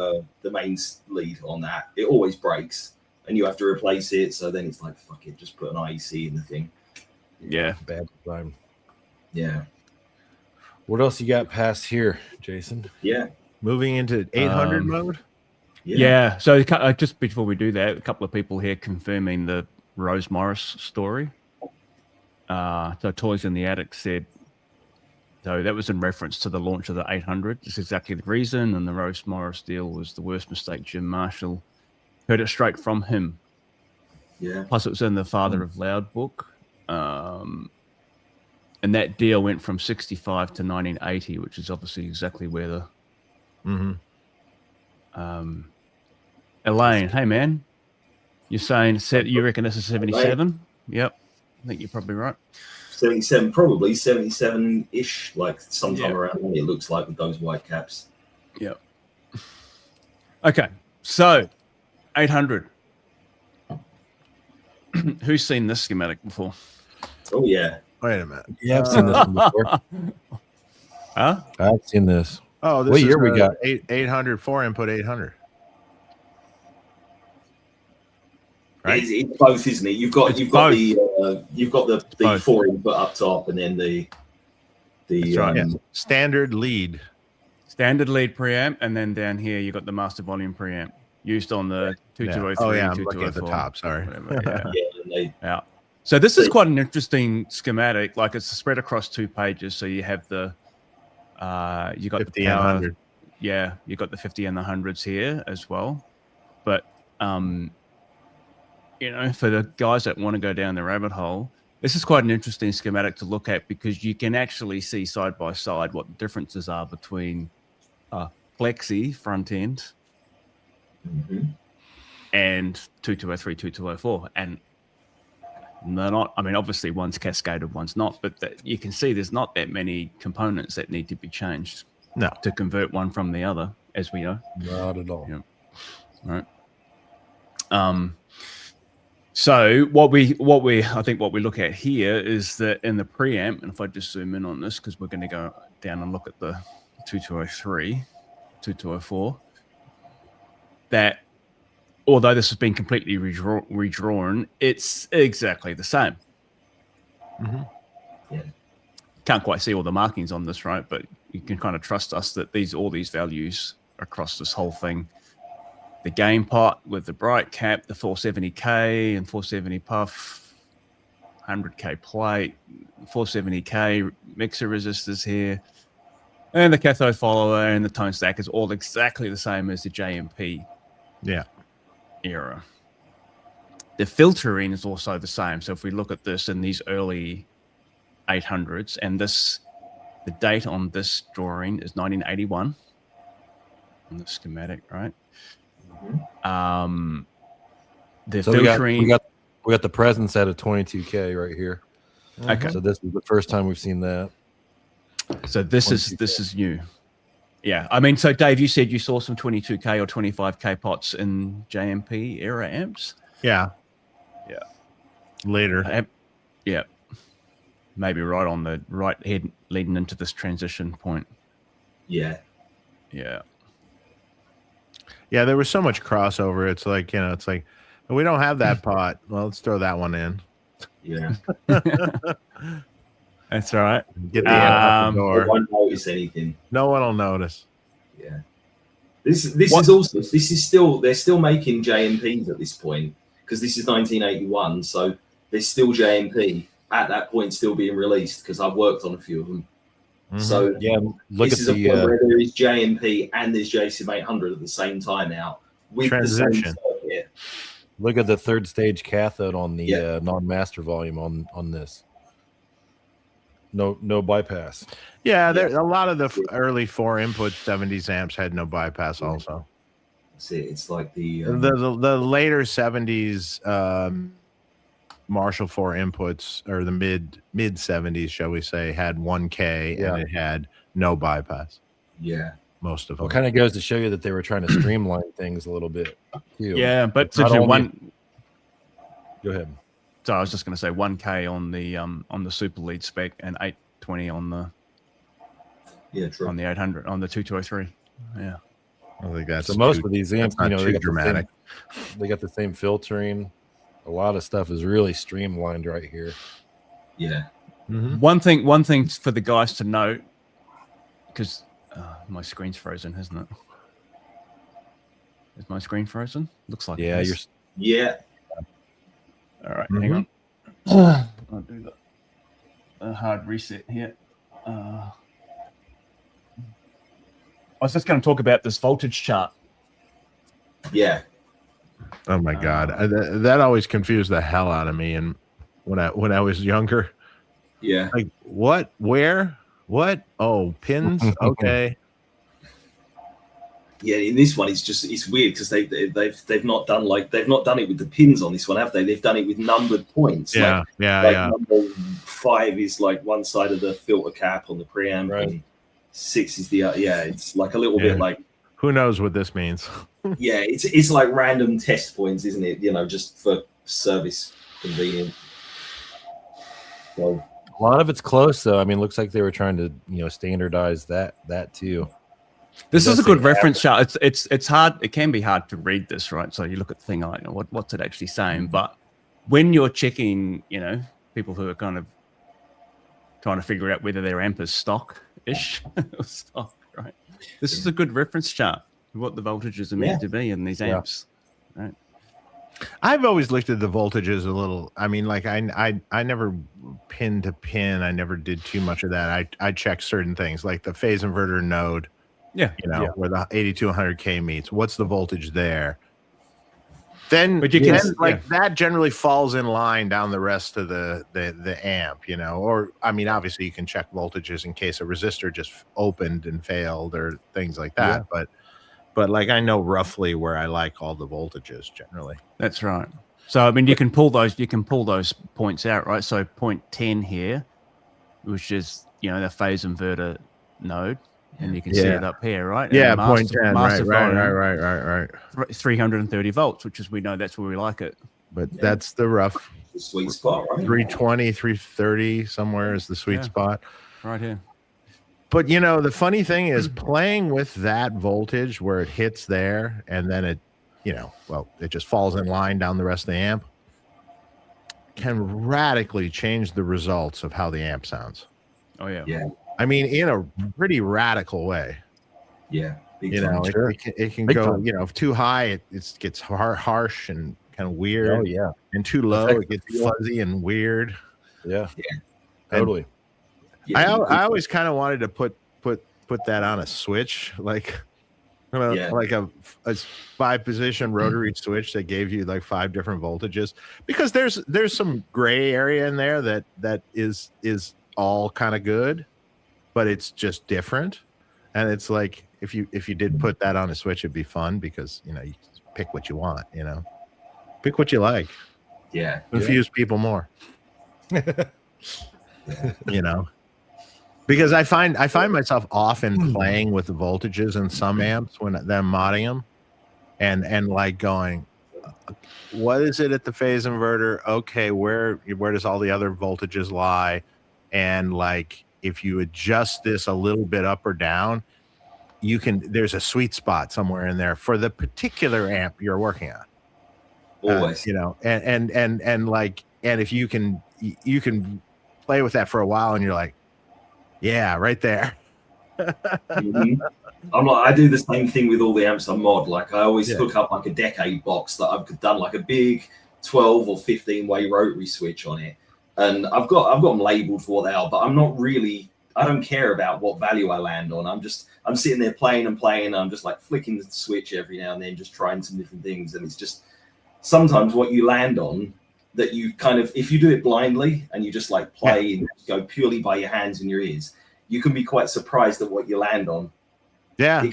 lead on that it always breaks and you have to replace it. So then it's like fuck it, just put an IEC in the thing. Yeah. bad design. Yeah. What else you got past here, Jason? Yeah. Moving into 800 mode. Yeah. So just before we do that, a couple of people here confirming the Rose Morris story. So Toys in the Attic said, so that was in reference to the launch of the 800. It's exactly the reason. And the Rose Morris deal was the worst mistake. Jim Marshall heard it straight from him. Yeah. Plus, it was in the Father of Loud book. And that deal went from 65 to 1980, which is obviously exactly where the Elaine, hey man, you're saying you reckon this is 77? Yep, I think you're probably right. 77, probably 77-ish, like sometime around there, it looks like with those white caps. Yep. Okay, so 800. Who's seen this schematic before? Oh yeah. Wait a minute. Yeah, I've seen this one before. Huh? I've seen this. Oh, this What is year we got? 800 4 input 800. Right. It's both, isn't it? You've got the both. 4 input up top, and then the right, Yeah. Standard lead. Standard lead preamp, and then down here you got the master volume preamp used on the 2203, Oh yeah, I'm looking at the 2204, top. Sorry. whatever, yeah. and they, Yeah. So this is quite an interesting schematic. Like it's spread across 2 pages. So you have the you got 50 the and power, 100. yeah, you got the 50 and the 100s here as well. But you know, for the guys that want to go down the rabbit hole, this is quite an interesting schematic to look at because you can actually see side by side what the differences are between Plexi front end and 2203, 2204, and they're not. I mean, obviously one's cascaded, one's not, but you can see there's not that many components that need to be changed. No. To convert one from the other, as we know. Not at all. Yeah. Right. So what we I think what we look at here is that in the preamp, and if I just zoom in on this because we're going to go down and look at the 2203, 2204, that although this has been completely redrawn, it's exactly the same. Yeah. Can't quite see all the markings on this, right? But you can kind of trust us that all these values across this whole thing. The game pot with the bright cap, the 470K and 470 puff, 100K plate, 470K mixer resistors here. And the cathode follower and the tone stack is all exactly the same as the JMP era. The filtering is also the same. So if we look at this in these early 800s, and this, the date on this drawing is 1981 on the schematic, right? The So filtering. we got the presence at a 22K right here. Okay. So this is the first time we've seen that. So this is new. Yeah. I mean, so Dave, you said you saw some 22K or 25K pots in JMP era amps. Yeah. Yeah. Later. Yeah. Maybe right on the right head leading into this transition point. Yeah. Yeah. Yeah, there was so much crossover. It's like, it's like, we don't have that pot. Well, let's throw that one in. Yeah. That's all right. Get the amp out the I door. won't notice anything. No one will notice. Yeah. This is still, they're still making JMPs at this point, because this is 1981, so there's still JMP at that point still being released, because I've worked on a few of them. So yeah, look this at is a point where there is JMP and there's JCM 800 at the same time out with Transition. the same circuit. Look at the third stage cathode on the non-master volume on this. No bypass. Yeah, there a lot of the early 4-input 70s amps had no bypass also. See, it's like the later 70s Marshall 4 inputs, or the mid 70s, shall we say, had 1K and it had no bypass. Yeah. Most of them. Well, kind of goes to show you that they were trying to streamline things a little bit too. Yeah, but Not only- one. Go ahead. So I was just going to say 1K on the super lead spec and 820 on the true. on the 800 on the 2203. Yeah. I think that's So most of these amps, not they too dramatic. They got the same filtering. A lot of stuff is really streamlined right here. Yeah. One thing for the guys to note, because my screen's frozen, isn't it? Is my screen frozen? Looks like Yeah, it is. Yeah. All right, hang on. I'll do the hard reset here. I was just going to talk about this voltage chart. Yeah. Oh my God, that always confused the hell out of me. And when I was younger, Yeah. like what, where, what? Oh, pins. Okay. Yeah, in this one it's weird because they've not done it with the pins on this one, have they? They've done it with numbered points. Yeah, Number 5 is like one side of the filter cap on the preamp, Right. and 6 is the it's like a little bit like, who knows what this means? yeah, it's like random test points, isn't it? Just for service convenience. So A lot of it's close though. I mean, looks like they were trying to standardize that too. This is a good say reference chart. It's hard. It can be hard to read this, right? So you look at the thing like, what's it actually saying? But when you're checking, people who are kind of trying to figure out whether their amp is stock-ish or stock, right? This is a good reference chart of what the voltages are meant to be in these amps, right? I've always looked at the voltages a little. I mean, like I never pin to pin. I never did too much of that. I checked certain things like the phase inverter node. Yeah. Where the 8200K meets. What's the voltage there? Then, But you can, that generally falls in line down the rest of the amp, or I mean, obviously you can check voltages in case a resistor just opened and failed or things like that. Yeah. But like I know roughly where I like all the voltages generally. That's right. So I mean, you can pull those points out, right? So point 10 here, which is the phase inverter node. And you can see it up here, right? Yeah, and point 10, right. 330 volts, which is, we know that's where we like it. But that's the rough the sweet spot, right? 320, 330 somewhere is the sweet spot. Right here. But, the funny thing is playing with that voltage where it hits there and then it, it just falls in line down the rest of the amp can radically change the results of how the amp sounds. Oh, yeah. Yeah. I mean, in a pretty radical way. Yeah. It can go, if too high, it gets harsh and kind of weird. Oh yeah. And too low, it gets fuzzy and weird. Yeah. Yeah. Totally. Yeah, I always kind of wanted to put put that on a switch, like Yeah. like a 5-position rotary switch that gave you like 5 different voltages, because there's some gray area in there that is all kind of good, but it's just different. And it's like if you did put that on a switch, it'd be fun, because you pick what you want, pick what you like, Yeah. confuse people more. Because I find myself often playing with the voltages in some amps when they're modding them, and like going, what is it at the phase inverter? Okay, where does all the other voltages lie? And like, if you adjust this a little bit up or down, there's a sweet spot somewhere in there for the particular amp you're working on. Always. And like, and if you can play with that for a while, and you're like, yeah, right there. I do the same thing with all the amps I mod. Like, I always hook up like a decade box that I've done like a big 12 or 15-way rotary switch on it, and I've got them labeled for what they are. But I don't care about what value I land on. I'm sitting there playing. And I'm just like flicking the switch every now and then, just trying some different things. And it's just sometimes what you land on, that you kind of, if you do it blindly and you just like play and go purely by your hands and your ears, you can be quite surprised at what you land on. Yeah. It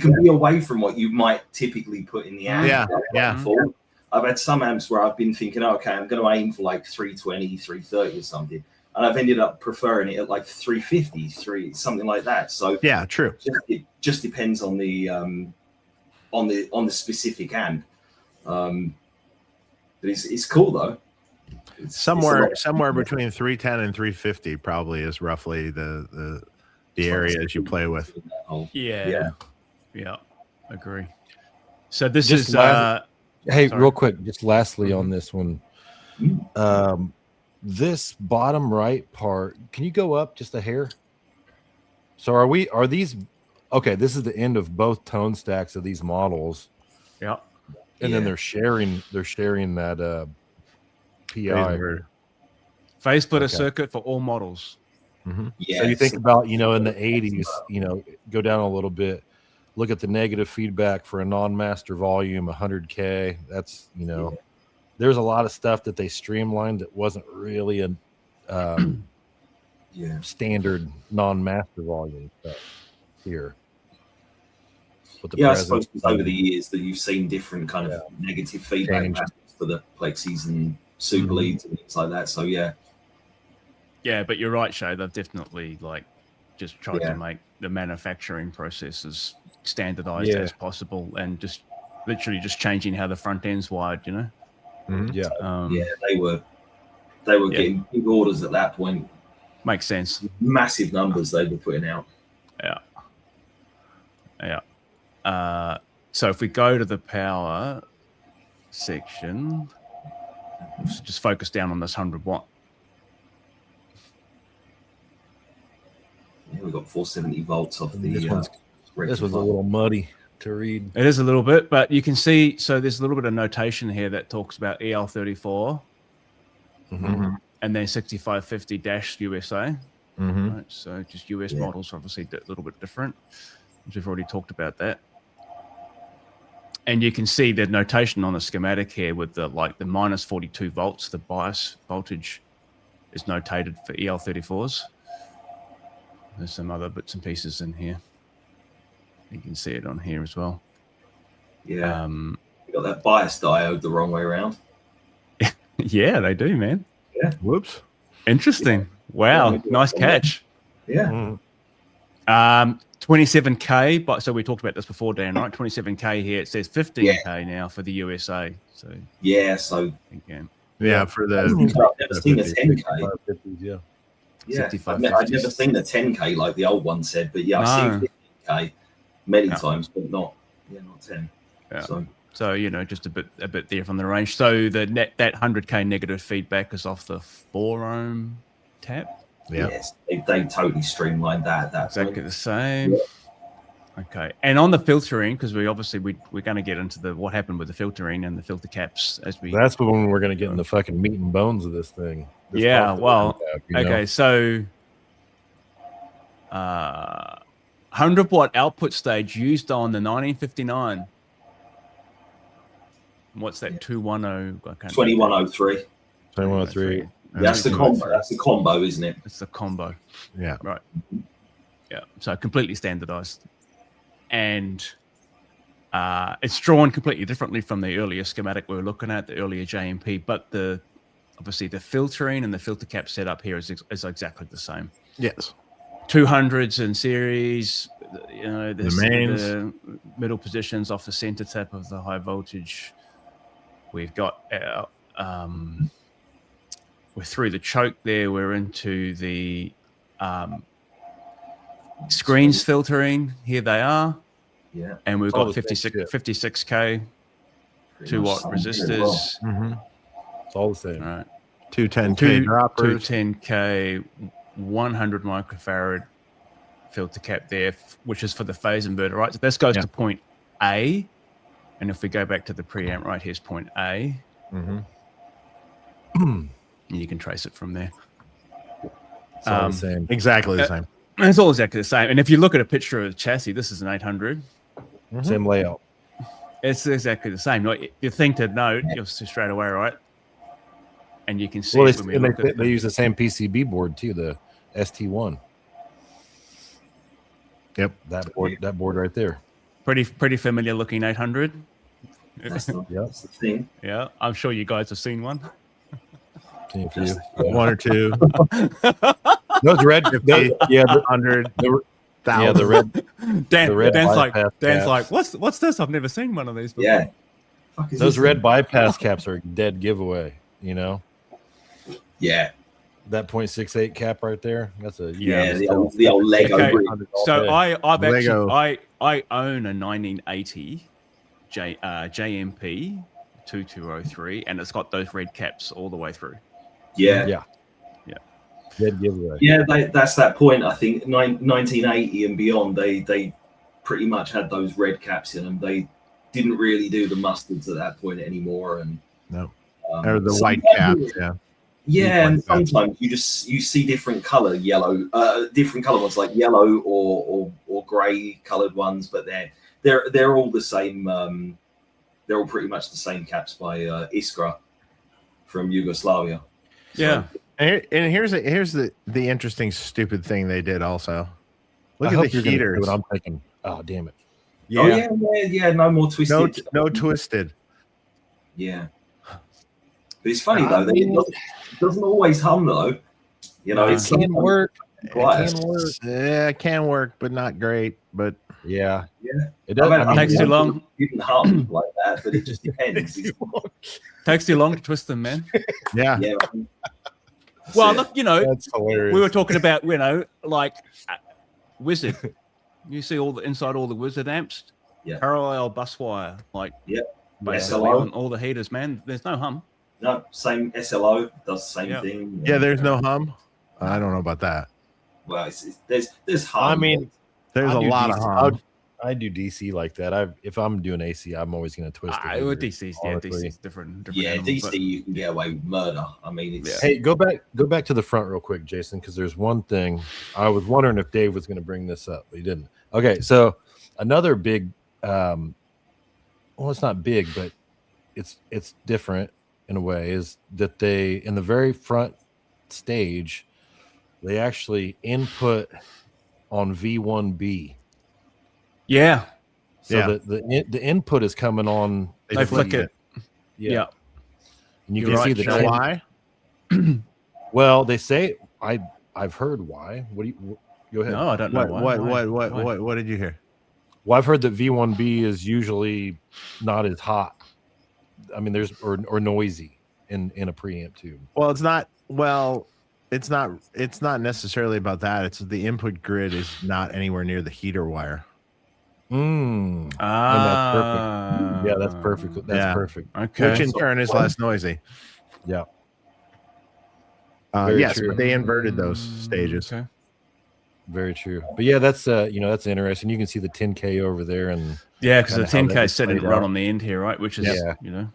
can be away from what you might typically put in the amp. I've had some amps where I've been thinking, okay, I'm going to aim for like 320, 330 or something, and I've ended up preferring it at like 350, something like that. So yeah, true. It just depends on the specific amp. But it's cool though. Somewhere between 310 and 350 probably is roughly the areas you play with. Yeah. Agree. So this Just is hey, sorry. real quick, just lastly on this one, this bottom right part, can you go up just a hair? So are these okay? This is the end of both tone stacks of these models. Yeah. And then they're sharing that PI phase splitter circuit for all models. So you think about, in the 80s, go down a little bit, look at the negative feedback for a non-master volume, 100K. That's, there's a lot of stuff that they streamlined that wasn't really a standard non-master volume stuff here. I suppose it's over the years that you've seen different kind of negative feedback patterns for the plexis and super leads and things like that. So yeah, but you're right, Shay. They've definitely just tried to make the manufacturing process as standardized as possible, and just literally just changing how the front end's wired. They were getting big orders at that point. Makes sense. Massive numbers they were putting out. So if we go to the power section, let's just focus down on this 100 watt. Yeah, we've got 470 volts off the. This was a little muddy to read. It is a little bit, but you can see. So there's a little bit of notation here that talks about EL34, and then 6550-USA. Right, so just US models, obviously a little bit different. We've already talked about that. And you can see the notation on the schematic here with the minus 42 volts. The bias voltage is notated for EL34s. There's some other bits and pieces in here. You can see it on here as well. Yeah. You got that bias diode the wrong way around. Yeah, they do, man. Yeah. Whoops. Interesting. Wow. Nice catch. Yeah. 27K, but so we talked about this before, Dan, right? 27K here. It says 15K now for the USA. So so again, for the I've never seen a 10K. I've never seen a 10K like the old one said, but I've seen 15K many times, but not 10. So just a bit there from the range. So that 100K negative feedback is off the 4 ohm tap. Yes, they totally streamlined that. Exactly the same. Okay, and on the filtering, because we're going to get into what happened with the filtering and the filter caps as we. That's when we're going to get in the fucking meat and bones of this thing. Okay, so 100K 100-watt output stage used on the 1959. What's that? 210. I can't 2103. 2103. That's the combo. That's the combo, isn't it? It's the combo. Yeah. Right. Yeah. So completely standardized, and it's drawn completely differently from the earlier schematic we were looking at, the earlier JMP. But obviously the filtering and the filter cap setup here is exactly the same. Yes. 200s in series. You know, The mains, the middle positions off the center tap of the high voltage. We've got our we're through the choke there. We're into the screens filtering. Here they are. Yeah. And we've got 56K 2-watt resistors. Well. Mm-hmm. It's all the same. All right. 210K droppers. 210K 100 microfarad filter cap there, which is for the phase inverter, right? So this goes to point A. And if we go back to the preamp, right, here's point A. Mm-hmm. And you can trace it from there. It's all the same. Exactly the same. It's all exactly the same. And if you look at a picture of the chassis, this is an 800. Mm-hmm. Same layout. It's exactly the same. Like, the thing to note, you'll see straight away, right? And you can see Well, it when we look at they use the same PCB board too, the ST1. Yep. That board right there. pretty familiar looking 800. That's the thing. Yeah, I'm sure you guys have seen one. Same for you. One or two. Those red. $50, Yeah, the 100. Yeah, the red. Dan's like, what's this? I've never seen one of these before. Yeah. Those red bypass caps are a dead giveaway. You know. Yeah. That 0.68 cap right there. That's a the old Lego. Okay. brick. So I've Lego. actually I own a 1980 JMP 2203, and it's got those red caps all the way through. Yeah. Dead giveaway. Yeah, that's that point. I think 1980 and beyond, they pretty much had those red caps in them. They didn't really do the mustards at that point anymore, and No. Or the white caps, yeah. Yeah, and sometimes you see different color different color ones like yellow or gray colored ones, but they're all the same. They're all pretty much the same caps by Iskra from Yugoslavia. Yeah. And here's the interesting stupid thing they did also. Look I at hope the you're gonna do heaters. what I'm thinking. Oh, damn it. Yeah. Yeah, no more twisted. No twisted. Yeah. But it's funny though, that it doesn't always hum though. You know, It can work. Quiet. It can work. Yeah, it can work, but not great. But Yeah. Yeah. It does. It takes too long. You can hum like that, but it just depends. Takes too long to twist them, man. yeah. Yeah. Well, look, That's hilarious. we were talking about, like Wizard. You see inside all the Wizard amps, parallel bus wire, like basically SLO. on all the heaters, man. There's no hum. No, same SLO does the same thing. Yeah, there's no hum. I don't know about that. Well, there's hum. I mean, There's a lot of hum. I do DC like that. If I'm doing AC, I'm always going to twist it. With DC's, DC's different. Yeah, animal, DC but you can get away with murder. I mean, it's Hey, go back to the front real quick, Jason, because there's one thing I was wondering if Dave was going to bring this up, but he didn't. Okay, so another big, well, it's not big, but it's different in a way, is that they, in the very front stage, they actually input on V1B. Yeah. So the input is coming on. They flick it. Yeah. And you You're can see right, the Sean. Why? Well, they say I've heard why. What do you go ahead? No, I don't know why. What did you hear? Well, I've heard that V1B is usually not as hot. I mean, there's or noisy in a preamp tube. Well, it's not. Well, it's not necessarily about that. It's the input grid is not anywhere near the heater wire. And that's perfect. Yeah, that's perfect. That's perfect. Okay. Which in turn is less noisy. Yeah. Yes, true. but they inverted those stages. Okay. Very true. But yeah, that's that's interesting. You can see the 10K over there, and Yeah, because the kinda how that 10K was sitting played right out. on the end here, right? Which is,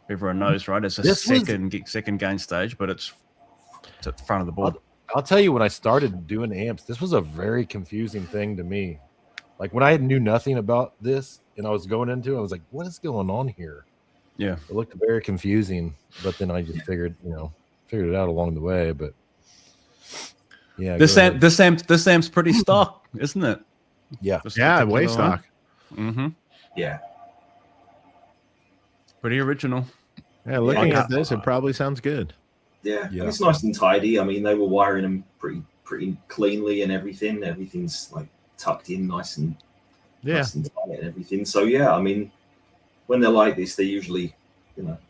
everyone knows, right? It's a This was- second gain stage, but it's at the front of the board. I'll tell you, when I started doing amps, this was a very confusing thing to me. Like when I knew nothing about this and I was going into it, I was like, what is going on here? Yeah. It looked very confusing, but then I just figured it out along the way. But yeah, This amp's pretty stock, isn't it? yeah. Yeah, way stock. Mm-hmm. Yeah. Pretty original. Yeah, looking at this, it probably sounds good. Yeah, and it's nice and tidy. I mean, they were wiring them pretty cleanly and everything. Everything's like tucked in nice and nice and tight and everything. So yeah, I mean, when they're like this, they're usually,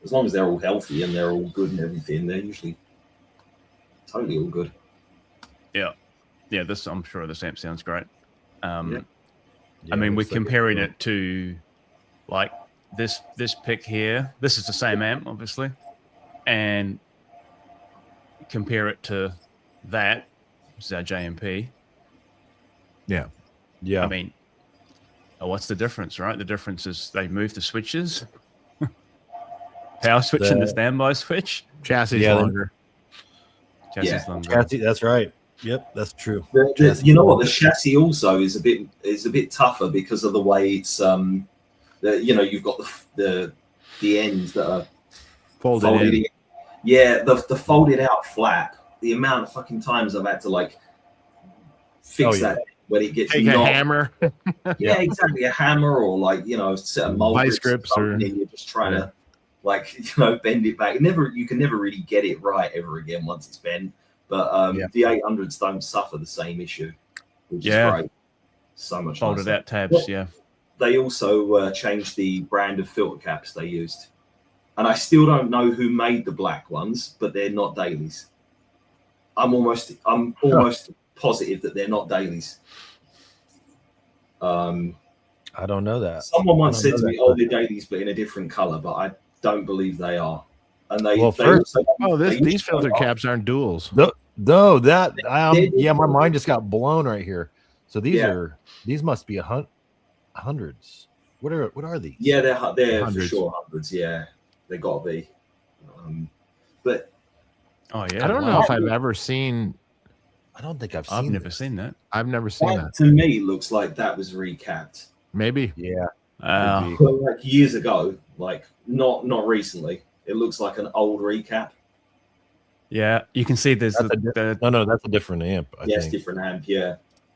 as long as they're all healthy and they're all good and everything, they're usually totally all good. Yeah. This, I'm sure this amp sounds great. I mean, we're looks like comparing it to like this pick here. This is the same amp, obviously, and compare it to that. This is our JMP. Yeah. I mean, what's the difference, right? The difference is they moved the switches, power switch and the standby switch. Chassis longer. Chassis longer. Chassis, that's right. Yep, that's true. You know what? The chassis also is a bit tougher because of the way it's you've got the ends that are folded in. Yeah, the folded out flap. The amount of fucking times I've had to like fix that when it gets take a hammer. Yeah, exactly, a hammer or like set of mold vice grips, or you're just trying to like bend it back. You can never really get it right ever again once it's bent. But the 800s don't suffer the same issue, which is great. So much folded nicer. out tabs. Yeah. They also changed the brand of filter caps they used, and I still don't know who made the black ones, but they're not dailies. I'm almost positive that they're not dailies. I don't know that. Someone once said to me, they're dailies, but in a different color, but I don't believe they are. And these filter caps aren't duals. No, that my mind just got blown right here. So these must be hundreds. What are these? Yeah, they're for sure hundreds. Yeah, they gotta be. But I don't know if I've ever seen. I don't think I've never seen that. I've never seen that. To me, looks like that was recapped. Maybe. Yeah. Like years ago, like not recently. It looks like an old recap. Yeah, you can see there's no, that's a different amp. I think. It's different amp. Yeah.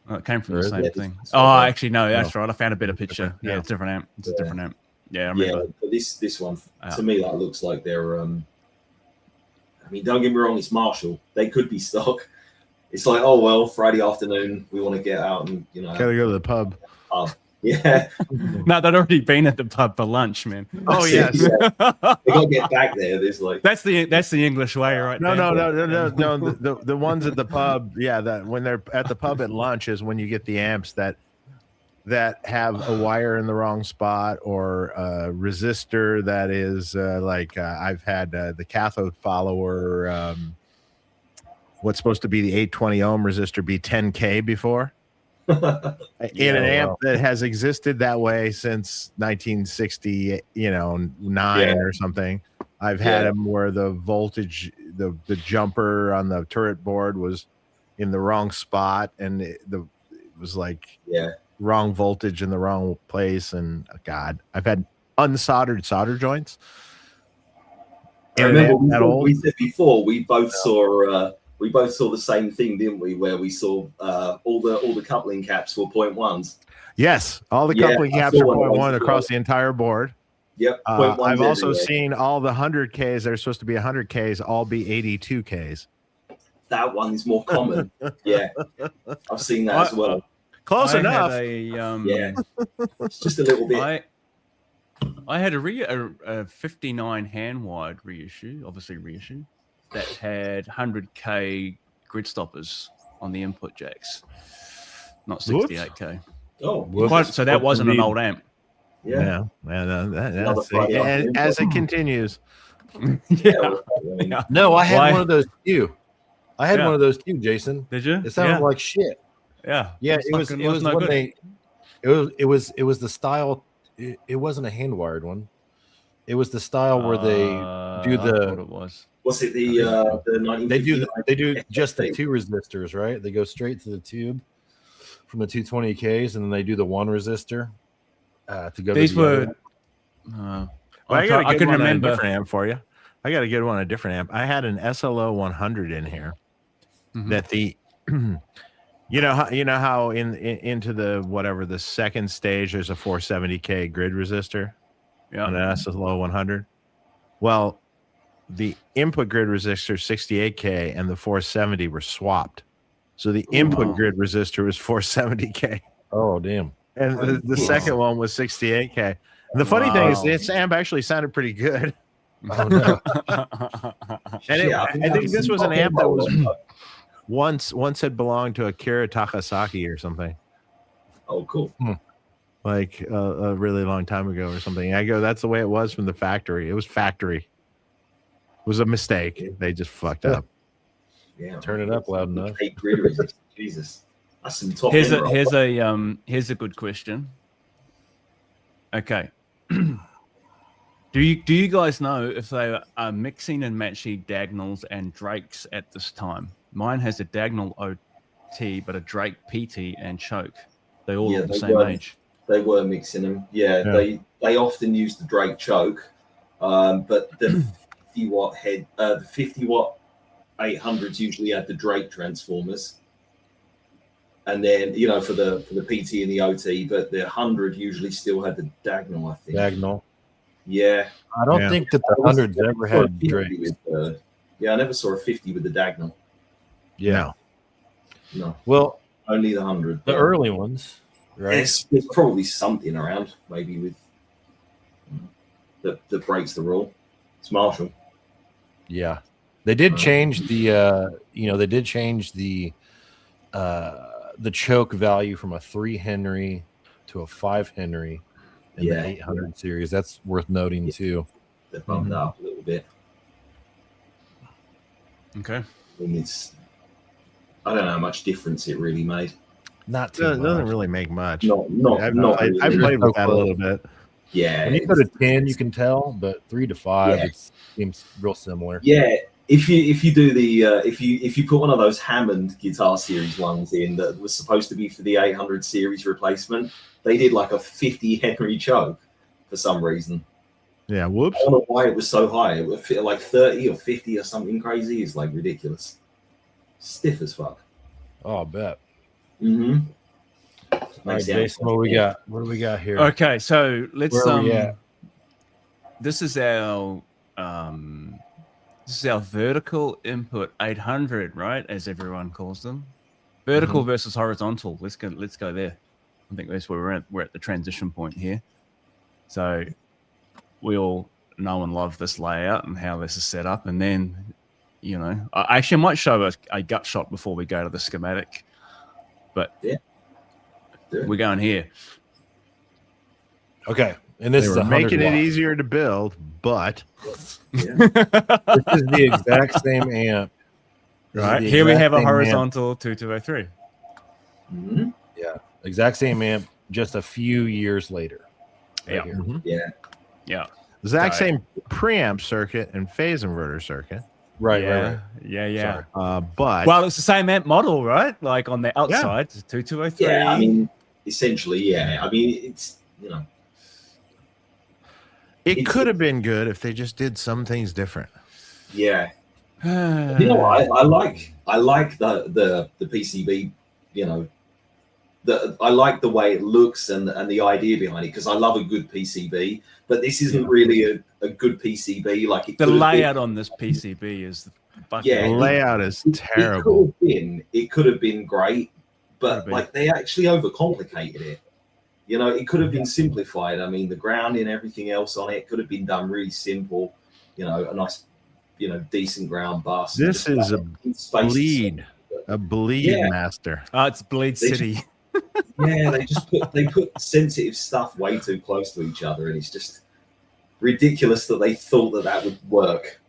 It came from the same thing. Actually, no, that's right. I found a better picture. Yeah, it's a different amp. It's a different amp. Yeah, I remember. Yeah, but this one to me that looks like they're. I mean, don't get me wrong. It's Marshall. They could be stock. It's like, oh well, Friday afternoon, we want to get out and gotta go to the pub. Yeah. No, they'd already been at the pub for lunch, man. Oh yes. They got to get back there. There's like that's the English way, right? No. The ones at the pub, that when they're at the pub at lunch is when you get the amps that have a wire in the wrong spot or a resistor that is I've had the cathode follower. What's supposed to be the 820 ohm resistor be 10K before? In an amp that has existed that way since 1960, 9 or something. I've had them where the voltage, the jumper on the turret board was in the wrong spot, and it was like wrong voltage in the wrong place. And God, I've had unsoldered solder joints. I remember we said before we both saw. We both saw the same thing, didn't we? Where we saw all the coupling caps were 0.1s. Yes, all the coupling caps are 0.1 across the entire board. Yep. I've also seen all the 100Ks that are supposed to be 100Ks all be 82Ks. That one is more common. Yeah, I've seen that as well. Close enough. It's just a little bit. I had a 59 hand wired reissue, obviously reissue, that had 100K grid stoppers on the input jacks, not 68K. So that wasn't an old amp. Yeah. That's as it continues. No, I had one of those too. I had one of those too, Jason. Did you? It sounded like shit. Yeah. Yeah, it was the style. It wasn't a hand wired one. It was the style where they do the. It was. Was it the 1950? They do just the two resistors, right? They go straight to the tube. from the 220Ks, and then they do the 1 resistor to go These to the were. other. Well, I could remember. a different amp for you. I got a good one, a different amp. I had an SLO 100 in here that the, you know how into the whatever the second stage there's a 470K grid resistor on an SLO 100. Well, the input grid resistor 68K and the 470 were swapped, so the input grid resistor was 470K. Oh damn! And the second one was 68K. And the funny thing is, this amp actually sounded pretty good. Oh no! And I think this was an amp that was once had belonged to Akira Takasaki or something. Oh, cool. Like a really long time ago or something. I go, that's the way it was from the factory. It was factory. It was a mistake. They just fucked up. Yeah, Turn it up loud enough. Jesus, that's some top. Here's a good question. Okay. Do you guys know if they are mixing and matching Dagnalls and Drakes at this time? Mine has a Dagnall OT, but a Drake PT and choke. They all look the same age. They were mixing them. Yeah. They often use the Drake choke, but the 50-watt head, the 50-watt 800s usually had the Drake transformers, and then for the PT and the OT, but the 100 usually still had the Dagnall. I think Dagnall. Yeah, I don't think that the 100s ever had Drake. I never saw a 50 with the Dagnall. Yeah. No. Well, only the 100. The early ones, right? There's probably something around, maybe with that breaks the rule. It's Marshall. Yeah, they did change the. They did change the choke value from a 3 Henry to a 5 Henry in the 800 series. That's worth noting too. They bumped that up a little bit. Okay. I don't know how much difference it really made. Not too much. It doesn't really make much. I've played with that a little bit. Yeah. When you go to 10, you can tell, but 3 to 5, it seems real similar. Yeah. If you do the if you put one of those Hammond Guitar Series ones in that was supposed to be for the 800 series replacement, they did like a 50 Henry choke for some reason. Yeah, whoops. I don't know why it was so high. It would fit like 30 or 50 or something crazy. It's like ridiculous. Stiff as fuck. Oh, I bet. Mm-hmm. All right, Jason, what do we got? What do we got here? Okay, so let's Where are we at? This is our vertical input 800, right? As everyone calls them. Vertical versus horizontal. Let's go there. I think that's where we're at. We're at the transition point here. So we all know and love this layout and how this is set up. And then, I actually might show a gut shot before we go to the schematic. But we're going here. Okay. And this is making it easier to build, but this is the exact same amp. Right. Here we have a horizontal 2203. Mm-hmm. Yeah. Exact same amp, just a few years later. Right here. Yeah. Exact same preamp circuit and phase inverter circuit. Right. Yeah. But it's the same amp model, right? Like on the outside, it's 2203. Yeah, I mean, essentially, yeah. I mean, it's it could have been good if they just did some things different. Yeah. I like the PCB. I like the way it looks and the idea behind it because I love a good PCB. But this isn't really a good PCB. Like the layout on this PCB is the layout is terrible. It could have been great, but like they actually overcomplicated it. It could have been simplified. I mean, the grounding and everything else on it could have been done really simple. A nice, decent ground bus. This is a bleed master. Oh, it's Bleed City. Yeah, they put sensitive stuff way too close to each other, and it's just ridiculous that they thought that would work.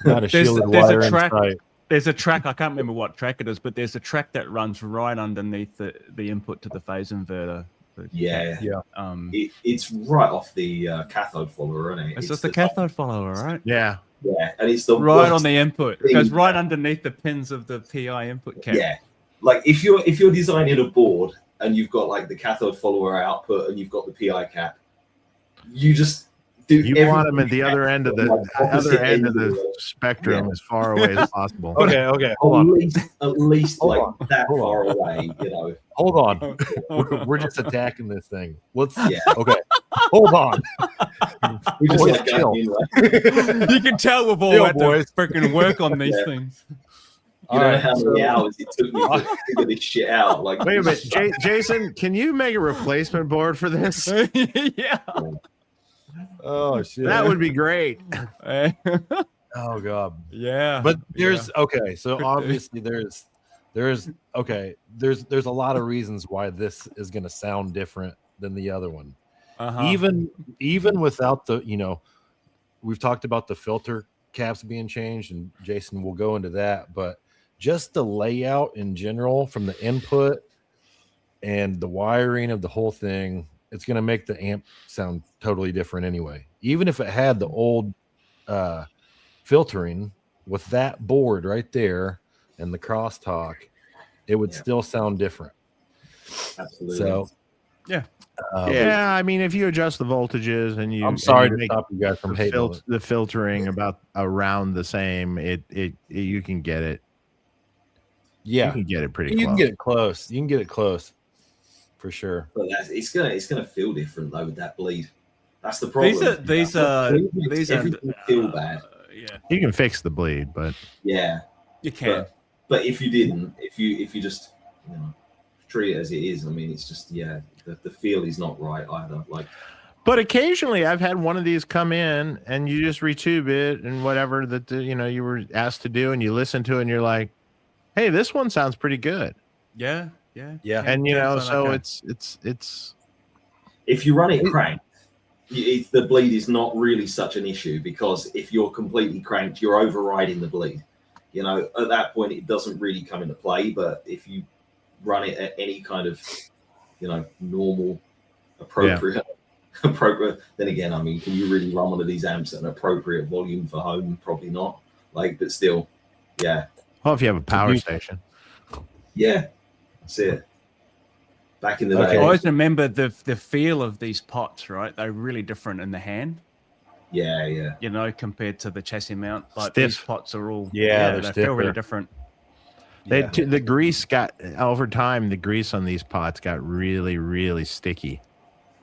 Not a shielded wire inside. There's a track, I can't remember what track it is, but there's a track that runs right underneath the input to the phase inverter. Yeah. It's right off the cathode follower, isn't it? It's just the cathode follower, right? Yeah. Yeah, and it's the right on the input. It goes right underneath the pins of the PI input cap. Yeah, like if you're designing a board and you've got like the cathode follower output, and you've got the PI cap. You just do. You want them at the other end of the spectrum, as far away as possible. Okay. Hold on. At least Hold like on. that Hold far away, you know. Hold on. We're just attacking this thing. Let's. Yeah. Okay. Hold on. We just Boys, like chill. going in, like, You can tell we've all Yo, had boys. to freaking work on these Yeah. things. you know Alright, how many hours it took me to figure this shit out. Like, Wait a minute, Jason, can you make a replacement board for this? Yeah. Oh shit. That would be great. Oh god. Yeah. But there's okay. So obviously there's okay. There's a lot of reasons why this is going to sound different than the other one. Even without the, you know, we've talked about the filter caps being changed, and Jason will go into that, but just the layout in general from the input and the wiring of the whole thing, it's going to make the amp sound totally different anyway. Even if it had the old filtering with that board right there and the crosstalk, it would still sound different. absolutely. So yeah. Yeah, I mean, if you adjust the voltages and you, I'm sorry and you to make stop you guys from hating on it. the filtering about around the same, it you can get it. You Yeah, can get it pretty you close. can get it close. You can get it close for sure. But it's gonna feel different though with that bleed. That's the problem. These are everything feel bad. Yeah, You can fix the bleed, but Yeah, you can. but if you didn't, if you just, you know, treat it as it is, I mean, it's just the feel is not right either. Like, But occasionally I've had one of these come in and you just retube it and whatever that you know you were asked to do, and you listen to it and you're like, hey, this one sounds pretty good. Yeah. And you know, so okay. it's if you run it cranked, the bleed is not really such an issue, because if you're completely cranked, you're overriding the bleed. You know, at that point, it doesn't really come into play. But if you run it at any kind of, you know, normal, appropriate, then again, I mean, can you really run one of these amps at an appropriate volume for home? Probably not. Like, but still, yeah. well, if you have a power station. Yeah, that's it. Back in the I day, always remember the feel of these pots, right? They're really different in the hand, yeah. you know, compared to the chassis mount. Like Stiff. these pots are all Yeah, they feel really different. The grease got over time. The grease on these pots got really, really sticky,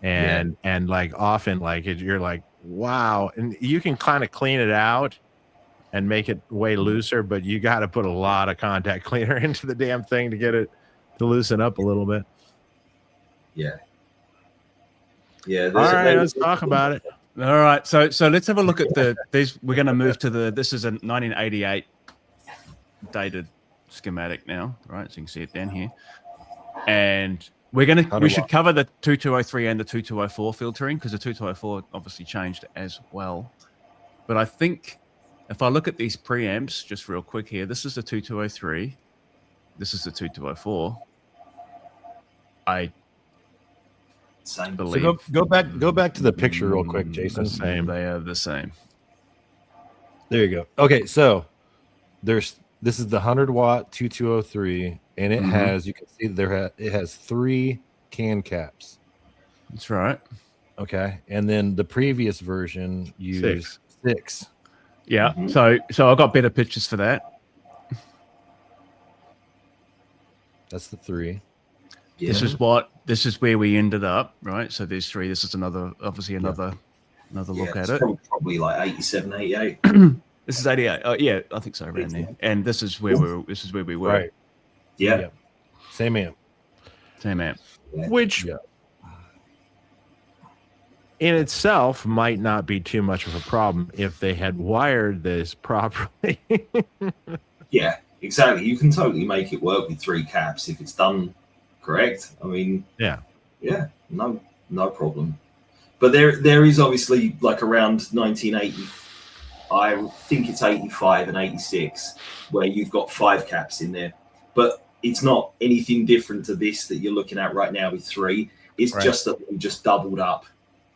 and like often, like you're like, wow. And you can kind of clean it out and make it way looser, but you got to put a lot of contact cleaner into the damn thing to get it to loosen up a little bit. Yeah. All right, let's talk about it. All right, so let's have a look at these. We're going to move to this is a 1988 dated schematic now, right? So you can see it down here, and we should cover the 2203 and the 2204 filtering, because the 2204 obviously changed as well. But I think if I look at these preamps just real quick here, this is the 2203, this is the 2204. I Same. believe So go back to the picture real quick, Jason. The same. they are the same. There you go. Okay, so this is the 100-watt 2203, and it has, you can see it has 3 can caps. That's right. Okay, and then the previous version used 6. Yeah. So I got better pictures for that. That's the 3. Yeah. This is where we ended up, right? So there's 3. This is another look at it. Probably like 87, 88. This is 88. Oh yeah, I think so, around there. And this is where we were. Right. Yeah. Same amp. Same amp. Which in itself might not be too much of a problem if they had wired this properly. Yeah, exactly. You can totally make it work with 3 caps if it's done correct. I mean, yeah, no problem. But there is obviously, like, around 1980, I think it's 85 and 86, where you've got 5 caps in there. But it's not anything different to this that you're looking at right now with 3. It's just that we just doubled up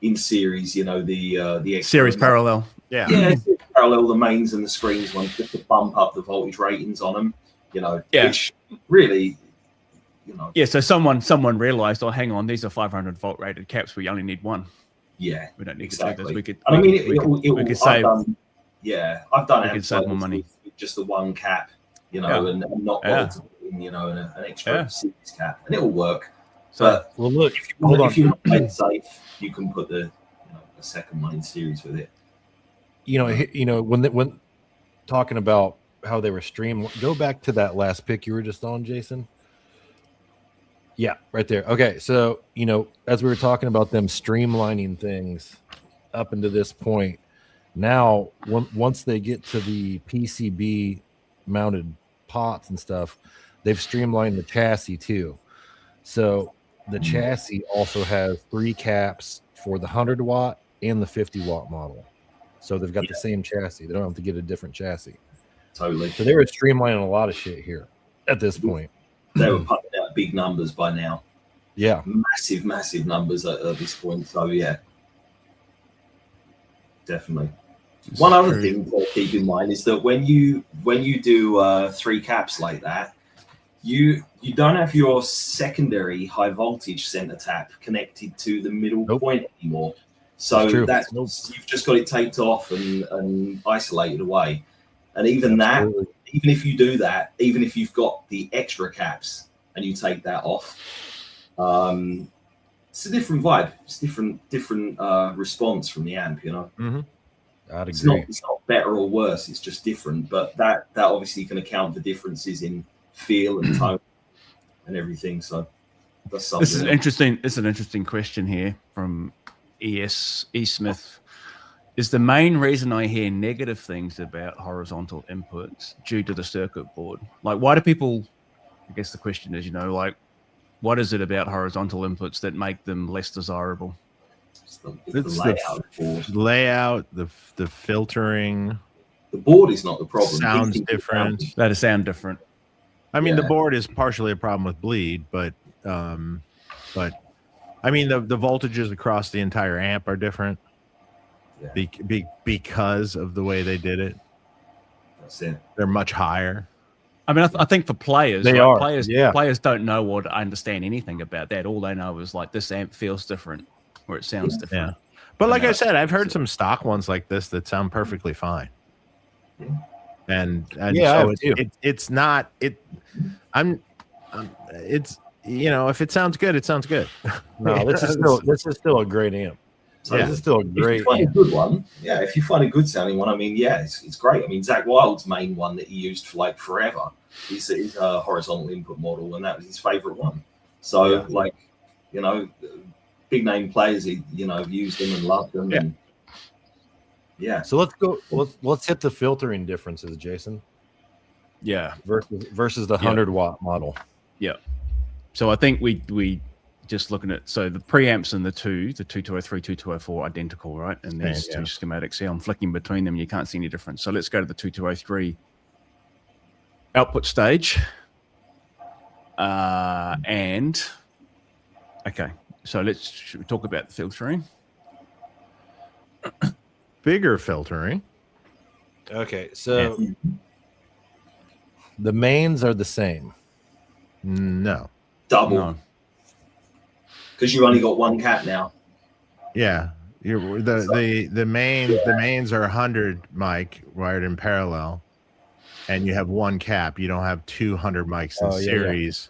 in series, you know, the Series parallel. Yeah, parallel the mains and the screens ones, just to bump up the voltage ratings on them, you know, which really you know. Yeah, so someone realized, oh, hang on, these are 500 volt rated caps. We only need one. Yeah, We don't need exactly. to do this. And I mean, we could save. I've done We could save more money. with just the one cap, you know, and not bothered to put in, you know, an extra series cap, and it'll work. So, but well, look, if you're not playing safe, you can put the a second one in series with it. When talking about how they were streamed, go back to that last pick you were just on, Jason. Yeah, right there. Okay, so as we were talking about them streamlining things up into this point, now once they get to the PCB mounted pots and stuff, they've streamlined the chassis too. So the chassis also has 3 caps for the 100 watt and the 50 watt model. So they've got the same chassis. They don't have to get a different chassis. Totally. So they were streamlining a lot of shit here at this point. They were pumping out big numbers by now. Yeah. Massive numbers at this point. So yeah. Definitely. One other thing to keep in mind is that when you do 3 caps like that, you don't have your secondary high voltage center tap connected to the middle point anymore. So you've just got it taped off and isolated away. And even even if you do that, even if you've got the extra caps and you take that off, it's a different vibe. It's different response from the amp, you know. Mm-hmm. I'd agree. It's not better or worse. It's just different. But that obviously can account for differences in feel and tone and everything. So that's something. This is interesting. It's an interesting question here from E. Smith. Is the main reason I hear negative things about horizontal inputs due to the circuit board? Like, why do people? I guess the question is, like, what is it about horizontal inputs that make them less desirable? It's the layout, the filtering. The board is not the problem. Sounds different. That sound different. I mean, the board is partially a problem with bleed, but I mean, the voltages across the entire amp are different. Because of the way they did it. That's it. They're much higher. I mean, I think for players, players don't know or understand anything about that. All they know is like this amp feels different or it sounds different. Yeah. But like I said, I've heard some stock ones like this that sound perfectly fine. And so it's not if it sounds good, it sounds good. No, this is still a great amp. So this is still a great. If you find a good one, if you find a good sounding one, I mean, it's great. I mean, Zach Wilde's main one that he used for like forever is a horizontal input model, and that was his favorite one. So, big name players, used them and loved them. Yeah. And, so let's go. Let's hit the filtering differences, Jason. Yeah. Versus the 100 watt model. Yeah. So I think we. Just looking at the preamps and the 2203, 2204 identical, right? And these two schematics here, I'm flicking between them. You can't see any difference. So let's go to the 2203 output stage. So should we talk about the filtering? Bigger filtering. Okay, so the mains are the same. No. Double. No. Because you only got one cap now. Yeah, the mains are 100 mic wired in parallel, and you have one cap. You don't have 200 mics in series,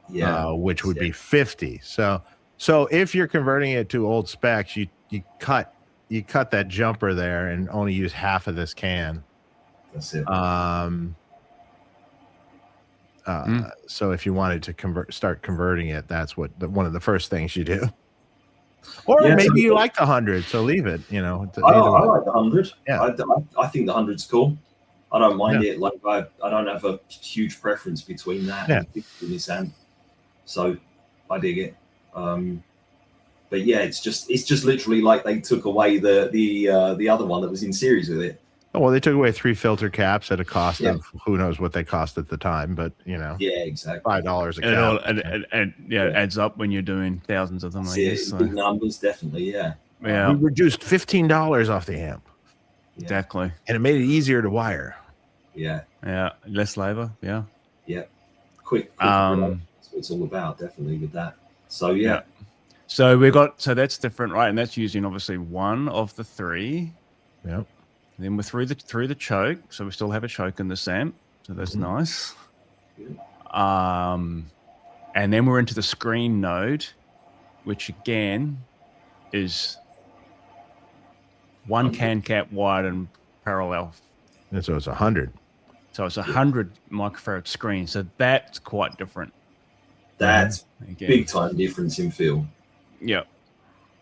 which would be 50. So if you're converting it to old specs, you cut that jumper there and only use half of this can. That's it. So if you wanted to start converting it, that's one of the first things you do. Or maybe you like the 100, so leave it. I like the 100. Yeah, I think the 100's cool. I don't mind it. Like I don't have a huge preference between that and this amp, so I dig it. But it's just literally like they took away the other one that was in series with it. Oh, well, they took away 3 filter caps at a cost of who knows what they cost at the time, but exactly $5 a cap. And it adds up when you're doing thousands of them. I guess big numbers, definitely. Yeah. We reduced $15 off the amp. Exactly, and it made it easier to wire. Yeah. Less labor. Yeah. Quick. That's what it's all about, definitely with that. So yeah. So that's different, right? And that's using obviously one of the three. Yeah. Then we're through the choke, so we still have a choke in this amp, so that's nice. And then we're into the screen node, which again is one can cap wide and parallel. And so it's 100. So it's 100 microfarad screen. So that's quite different. That's again, big time difference in feel. Yeah.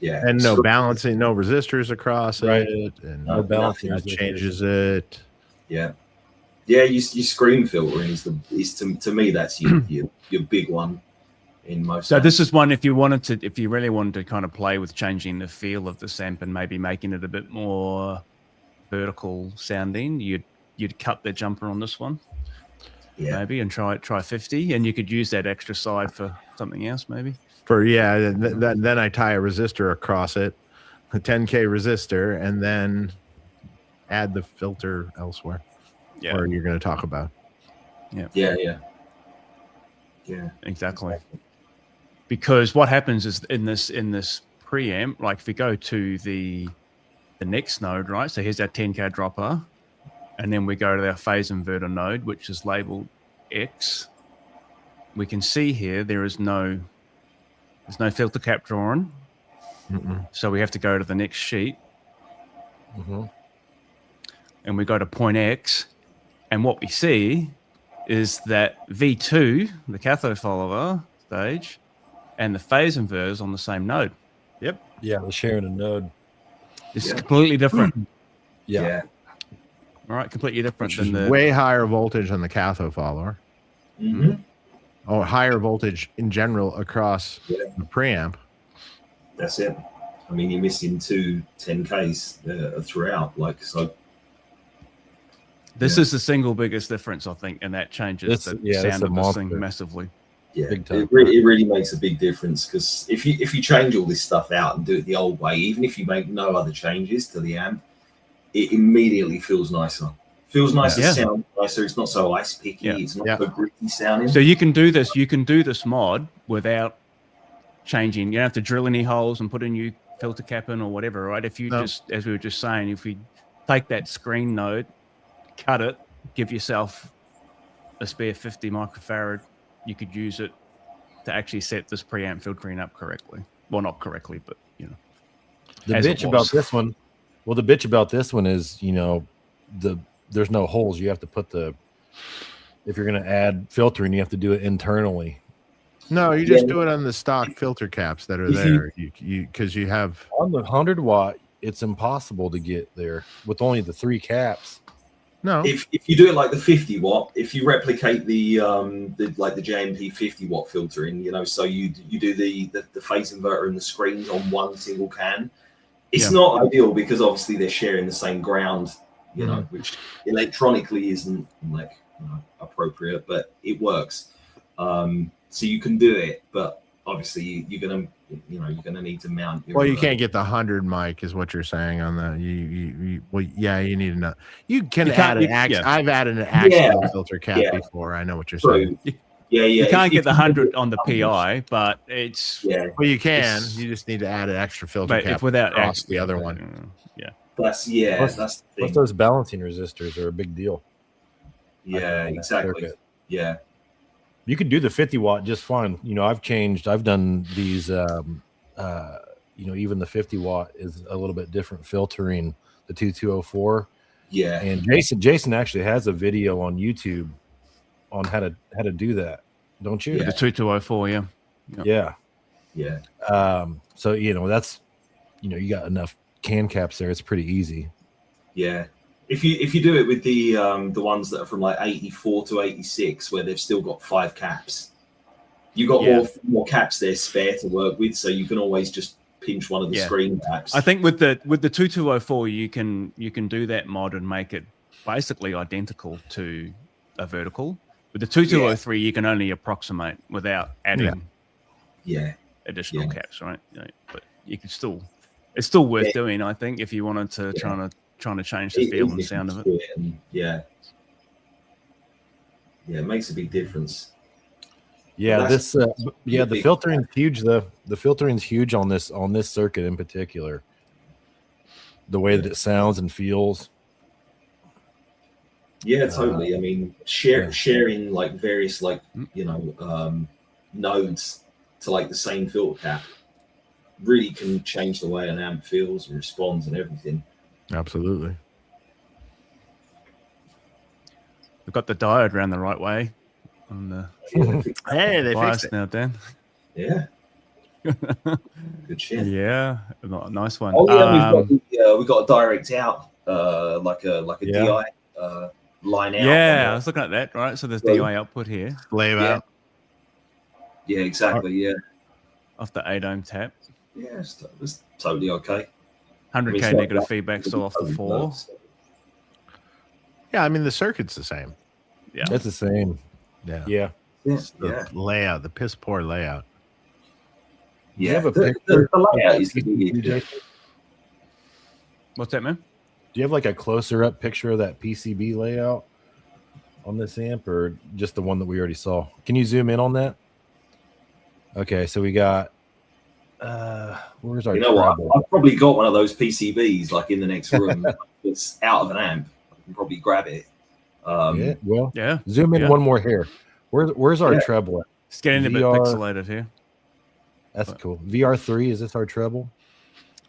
Yeah. And no balancing, no resistors across it, and No balancing that changes it. Yeah. Yeah, your screen filtering is to me that's your big one in most. So this is one if you really wanted to kind of play with changing the feel of the amp and maybe making it a bit more vertical sounding, you'd cut the jumper on this one. Yeah. Maybe and try 50, and you could use that extra side for something else maybe. Then I tie a resistor across it, a 10K resistor, and then add the filter elsewhere. Yeah. Or you're going to talk about. Yeah. Exactly. Because what happens is in this preamp, like if we go to the next node, right? So here's our 10K dropper, and then we go to our phase inverter node, which is labeled X. We can see here there's no filter cap drawn. So we have to go to the next sheet. And we go to point X. And what we see is that V2, the cathode follower stage, and the phase inverters on the same node. Yep. Yeah, they're sharing a node. It's completely different. Yeah. All right, completely different Which than is the way higher voltage on the cathode follower. Or higher voltage in general across the preamp. That's it. I mean, you're missing 2 10Ks throughout, like so. This is the single biggest difference, I think, and that changes the sound of this thing massively. Yeah, Big time. it really makes a big difference because if you change all this stuff out and do it the old way, even if you make no other changes to the amp, it immediately feels nicer. Feels nicer, sounds nicer. It's not so ice picky. It's not so gritty sounding. So you can do this. You can do this mod without changing. You don't have to drill any holes and put a new filter cap in or whatever, right? If you just, as we were just saying, if we take that screen node, cut it, give yourself a spare 50 microfarad, you could use it to actually set this preamp filtering up correctly. Well, not correctly, but you know. The bitch about this one. Well, the bitch about this one is, there's no holes. You have to put if you're going to add filtering, you have to do it internally. No, you just do it on the stock filter caps that are there. Because you have on the 100 watt, it's impossible to get there with only the 3 caps. No, if you do it like the 50 watt, if you replicate the JMP 50 watt filtering, so you do the phase inverter and the screens on one single can. It's not ideal because obviously they're sharing the same ground, which electronically isn't appropriate, but it works. So you can do it, but obviously you're gonna need to mount. Well, you can't get the 100 mic, is what you're saying on the. You need to. You can add an I've added an actual filter cap before. I know what you're saying. You can't get the 100 on the PI, but it's well, you can. You just need to add an extra filter cap without across the other one. That's the thing. Those balancing resistors are a big deal. Yeah, exactly. Yeah. You could do the 50 watt just fine. I've done these, even the 50 watt is a little bit different filtering, the 2204. Yeah. And Jason actually has a video on YouTube on how to do that. Don't you? The 2204, Yeah. So, that's, you got enough can caps there. It's pretty easy. Yeah. If you do it with the ones that are from like 84 to 86, where they've still got 5 caps, you got more caps there spare to work with, so you can always just pinch one of the screen caps. I think with the 2204, you can do that mod and make it basically identical to a vertical. With the 2203, you can only approximate without adding additional caps, right? But you can still, it's still worth doing, I think, if you wanted to trying to change the feel and sound of it. It makes a big difference. Yeah, Well, this the filtering's huge. The filtering's huge on this circuit in particular. The way that it sounds and feels. Yeah, totally. I mean, sharing like various like nodes to like the same filter cap really can change the way an amp feels and responds and everything. Absolutely. We've got the diode around the right way on the Hey, they bias fixed it. now, Dan. Yeah. Good shit. Yeah, nice one. Oh yeah, we got a direct out, like a Yeah. DI line out. Yeah, I was looking at that. Right, so there's DI output here Slave Yeah. out. Yeah, exactly. Yeah, off the 8 ohm tap. yeah, it's totally okay. 100k it's not negative that- feedback still off the 4. Yeah, I mean the circuit's the same. Yeah, It's the same. Yeah. Yeah. Yeah, It's the layout, the piss poor layout. You yeah. have a The picture layout is PCB, good. Jason? what's that, man? Do you have like a closer up picture of that PCB layout on this amp, or just the one that we already saw? Can you zoom in on that? Okay, so we got where's our You know what? treble? I've probably got one of those PCBs like in the next room. It's out of an amp. I can probably grab it. Yeah, well, Yeah, zoom in yeah. one more here. Where's our Yeah. treble at? It's getting a bit VR. pixelated here. That's cool. VR3, is this our treble?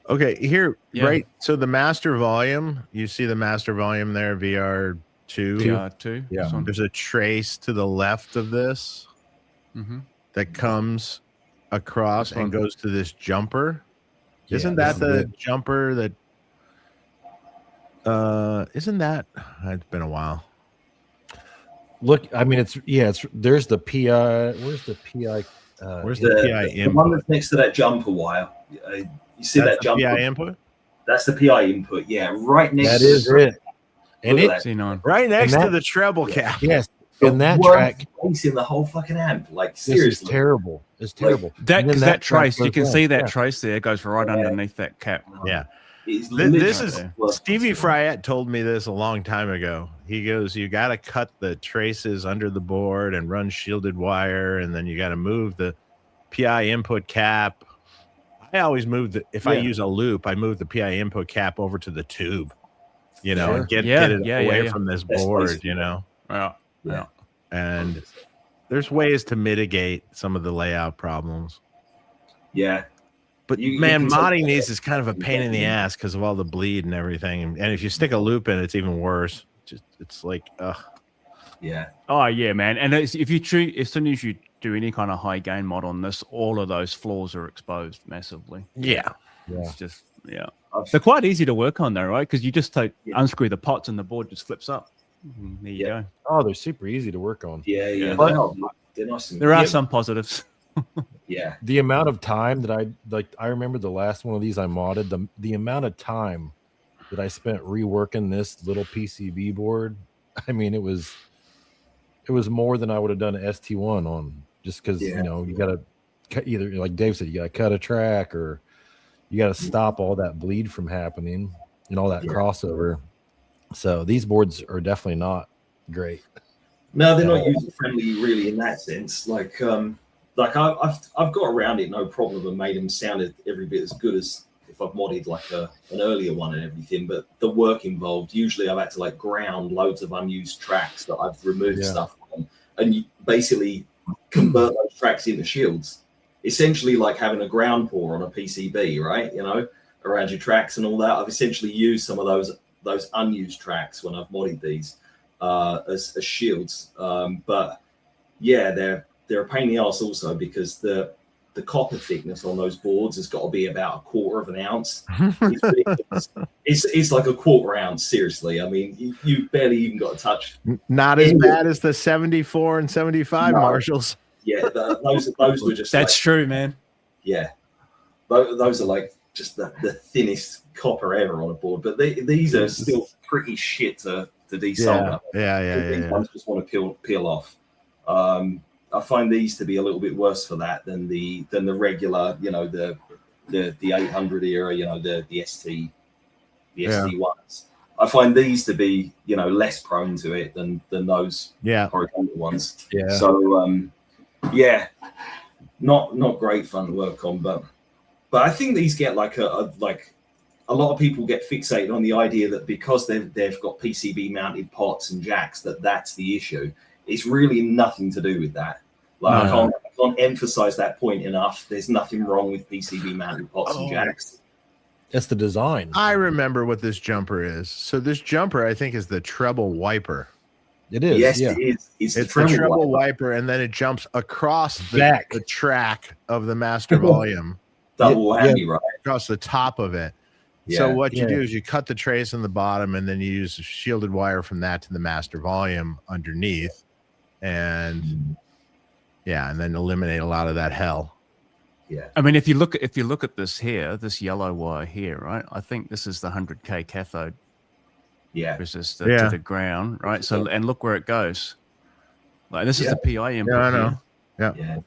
Okay, here, Yeah. right. So the master volume, you see the master volume there, VR2. VR2. Yeah. This one. There's a trace to the left of this Mhm. that comes across This one. and goes to this jumper. Yeah, Isn't this that is the it. jumper that isn't that it's been a while. Look, I mean, there's the PI. Where's the PI? Where's The, the PI the one input? that's next to that jumper wire. You see That's that the jumper? PI input? That's the PI input. Yeah, right next. That to is the, it. And Look it, at that. C9. Right next that- to the treble cap. yes, The in that worst track, place in the whole fucking amp. Like this is seriously. terrible. It's terrible. That And then because that track trace, you goes can down. see that Yeah. trace there goes right Yeah. underneath that cap. Yeah. It's This literally is the worst Stevie possible. Fryette told me this a long time ago. He goes, you got to cut the traces under the board and run shielded wire, and then you got to move the PI input cap. I always move if I Yeah. use a loop, I move the PI input cap over to the tube, and Yeah, get it yeah, away yeah. from this Best board, place to you know. Yeah. And there's ways to mitigate some of the layout problems. Yeah. But You man, can take modding that these is kind of a pain in the ass because of all the bleed and everything. And if you stick a loop in, it's even worse. It's like, Yeah. Oh yeah, man. And if you as soon as you do any kind of high gain mod on this, all of those flaws are exposed massively. yeah. Yeah. It's just I've- they're quite easy to work on though, right? Because you just Yeah. unscrew the pots and the board just flips up. And there you Yeah. go. Oh, they're super easy to work on. Yeah. Yeah. They are. They're nice and There are yeah, some positives. Yeah. The amount of time that I remember the last one of these I modded, the amount of time that I spent reworking this little PCB board. I mean, it was more than I would have done an ST1 on, just because Yeah. you know you got to cut, either like Dave said, you got to cut a track or you got to stop all that bleed from happening and all that Yeah. crossover. So these boards are definitely not great. No, they're not user friendly really in that sense. Like I've got around it no problem and made them sound every bit as good as if I've modded like an earlier one and everything. But the work involved, usually I've had to like ground loads of unused tracks that I've removed Yeah. stuff from, and you basically convert those tracks into shields. Essentially, like having a ground pour on a PCB, right? You know, around your tracks and all that. I've essentially used some of those unused tracks when I've modded these as shields. But yeah, they're a pain in the ass also because the copper thickness on those boards has got to be about 1/4 of an ounce. It's ridiculous. It's like 1/4 ounce, seriously. I mean, you barely even got to touch. Not as bad as the 74 and 75 No. Marshalls. Yeah, those were just That's like, true, man. yeah. Those are like just the thinnest copper ever on a board. But these are still pretty shit to desolder. Yeah. These ones just want to peel off. I find these to be a little bit worse for that than the regular, you know, the 800 era, you know, the ST ones. I find these to be, you know, less prone to it than those Yeah. horizontal ones. Yeah. So Yeah, not great fun to work on, but I think these get like a lot of people get fixated on the idea that because they've got PCB mounted pots and jacks that's the issue. It's really nothing to do with that. Like I can't emphasize that point enough. There's nothing wrong with PCB mounted pots and jacks. It's the design. I remember what this jumper is. So this jumper, I think, is the treble wiper. It is. Yes, yeah. it is. It's the treble wiper, and then it jumps across the track of the master volume. Double whammy, right? Across the top of it. Yeah. So what you do is you cut the trace in the bottom, and then you use shielded wire from that to the master volume underneath, and and then eliminate a lot of that hell. Yeah. I mean, if you look at this here, this yellow wire here, right? I think this is the 100K cathode. Yeah. Resistor to the ground, right? So and look where it goes. Like this is the PI input. Yeah, I know. Yeah.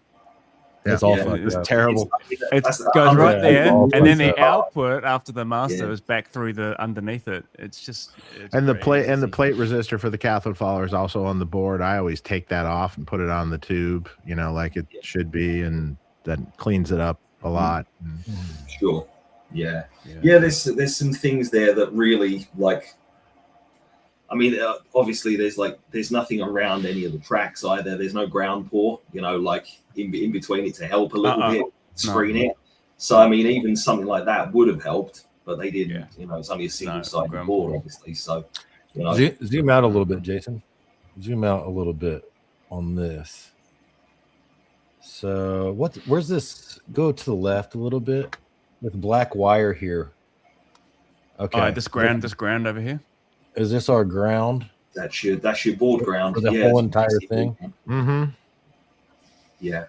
It's all fucked up. Terrible. It goes right there, and then the output after the master is back through the underneath it. It's just the plate resistor for the cathode follower is also on the board. I always take that off and put it on the tube, like it should be, and that cleans it up a lot. Sure. Yeah. There's some things there that really like. I mean, obviously, there's nothing around any of the tracks either. There's no ground pour, like in between it to help a little bit, screen it. So, I mean, even something like that would have helped, but they didn't. It's only a single-sided board, obviously. So, Zoom out a little bit, Jason. Zoom out a little bit on this. So, where's this? Go to the left a little bit with black wire here. Okay. This ground over here. Is this our ground? That's your board ground for the whole entire thing. Mm-hmm. Yeah.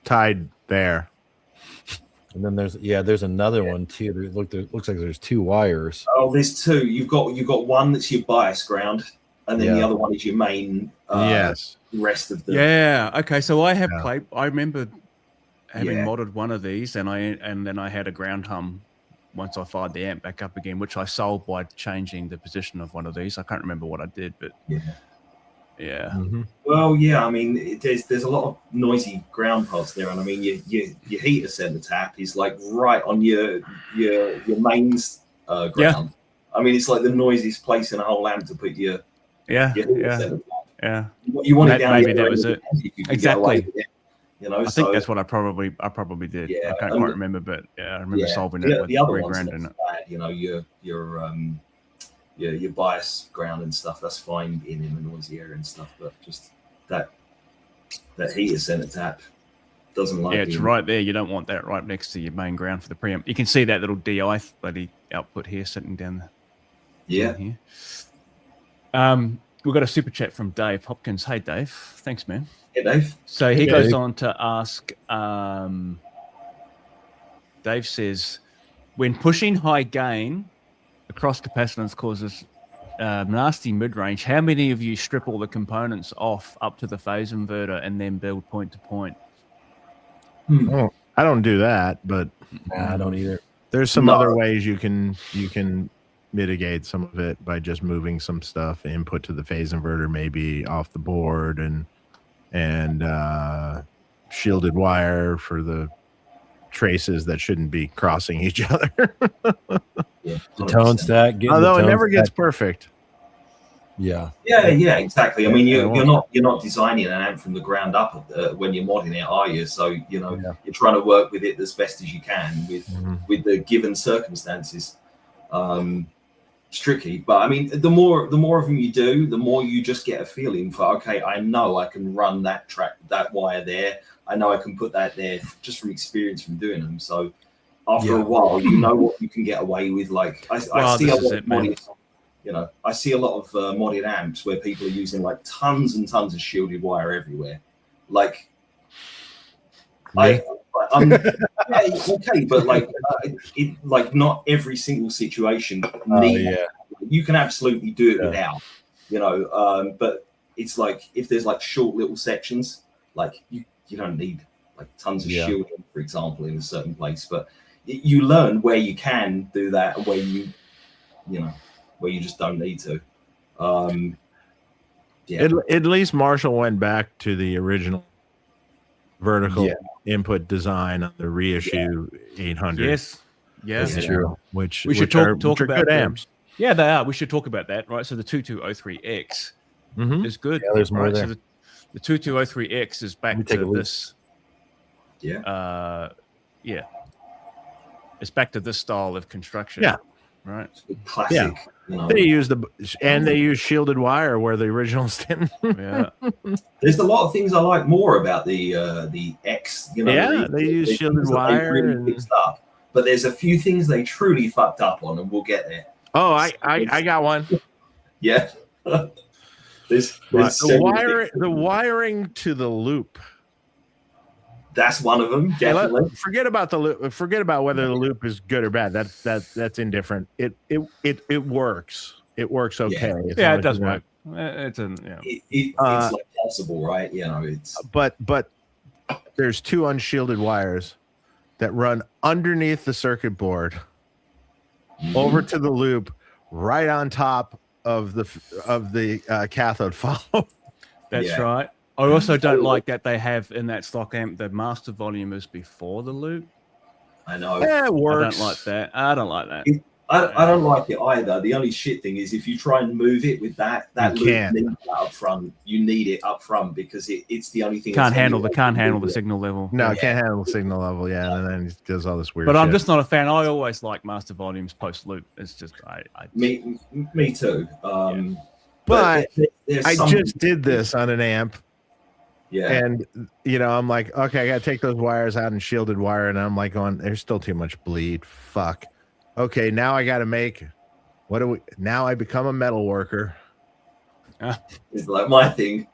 Tied there. And then there's another one too. Looks like there's two wires. Oh, there's two. You've got one that's your bias ground, and then the other one is your main. Rest of the. Yeah. Okay. So I have played. I remember having modded one of these, and then I had a ground hum. Once I fired the amp back up again, which I solved by changing the position of one of these. I can't remember what I did, but yeah. Mm-hmm. Well, yeah. I mean, there's a lot of noisy ground parts there, and I mean, your heater center tap is like right on your mains ground. Yeah. I mean, it's like the noisiest place in a whole amp to put your heater center tap. Yeah. You want it down. Maybe that was it. Exactly. I so, think that's what I probably did. Yeah, I can't quite remember, but I remember solving it with the other ground in it. Bad, your bias ground and stuff. That's fine being in the noisy area and stuff, but just that heater center tap doesn't like. Yeah, it's right there. You don't want that right next to your main ground for the preamp. You can see that little DI bloody output here sitting down there. Yeah. Here. We've got a super chat from Dave Hopkins. Hey, Dave. Thanks, man. Hey, Dave. So he goes on to ask, Dave says, when pushing high gain across capacitance causes nasty mid-range, how many of you strip all the components off up to the phase inverter and then build point to point? Oh, I don't do that, but I don't either. There's some other ways you can mitigate some of it by just moving some stuff input to the phase inverter, maybe off the board, and shielded wire for the traces that shouldn't be crossing each other. The tone stack. Although it never gets perfect. Yeah, exactly. I mean, you're not designing an amp from the ground up when you're modding it, are you? So you're trying to work with it as best as you can with the given circumstances. It's tricky, but I mean, the more of them you do, the more you just get a feeling for, okay, I know I can run that wire there. I know I can put that there just from experience from doing them. So after a while, you know what you can get away with. Like I see a lot of modded, I see a lot of modded amps where people are using like tons and tons of shielded wire everywhere. Like I'm okay, but like not every single situation you can absolutely do it without, but it's like if there's like short little sections, like you don't need like tons of shielding, for example, in a certain place, but you learn where you can do that and where you just don't need to. At least Marshall went back to the original vertical input design on the Reissue 800. Yes. Yeah. That's true. Which We should are talk about good them. amps. Yeah, they are. We should talk about that, right? So the 2203X is good. Yeah, there's more right? there. So the 2203X is back to this. Yeah. Yeah. It's back to this style of construction. Yeah. Right. Classic. Yeah. You know. They use shielded wire where the originals didn't. Yeah. There's a lot of things I like more about the X. You know, Yeah, they use shielded wire really fixed up. But there's a few things they truly fucked up on, and we'll get there. Oh, I got one. Yeah. there's the wiring to the loop. That's one of them. Definitely. Forget about the loop. Forget about whether the loop is good or bad. That's indifferent. It works. It works okay. Yeah, it does work. It's it's like possible, right? You know, it's but there's two unshielded wires that run underneath the circuit board over to the loop, right on top of the cathode follow. That's right. I also don't like that they have in that stock amp the master volume is before the loop. I know. Yeah, it works. I don't like that. I don't like it either. The only shit thing is if you try and move it with that loop needs that up front. You need it up front because it's the only thing. Can't handle the signal level. No, it can't handle the signal level. Yeah, and then it does all this weird. But shit. I'm just not a fan. I always like master volumes post loop. It's just me too. But I some, just did this on an amp. Yeah. And I'm like, okay, I gotta take those wires out and shielded wire, and I'm like going, there's still too much bleed. Fuck. Okay, now I gotta make now I become a metal worker. It's like my thing.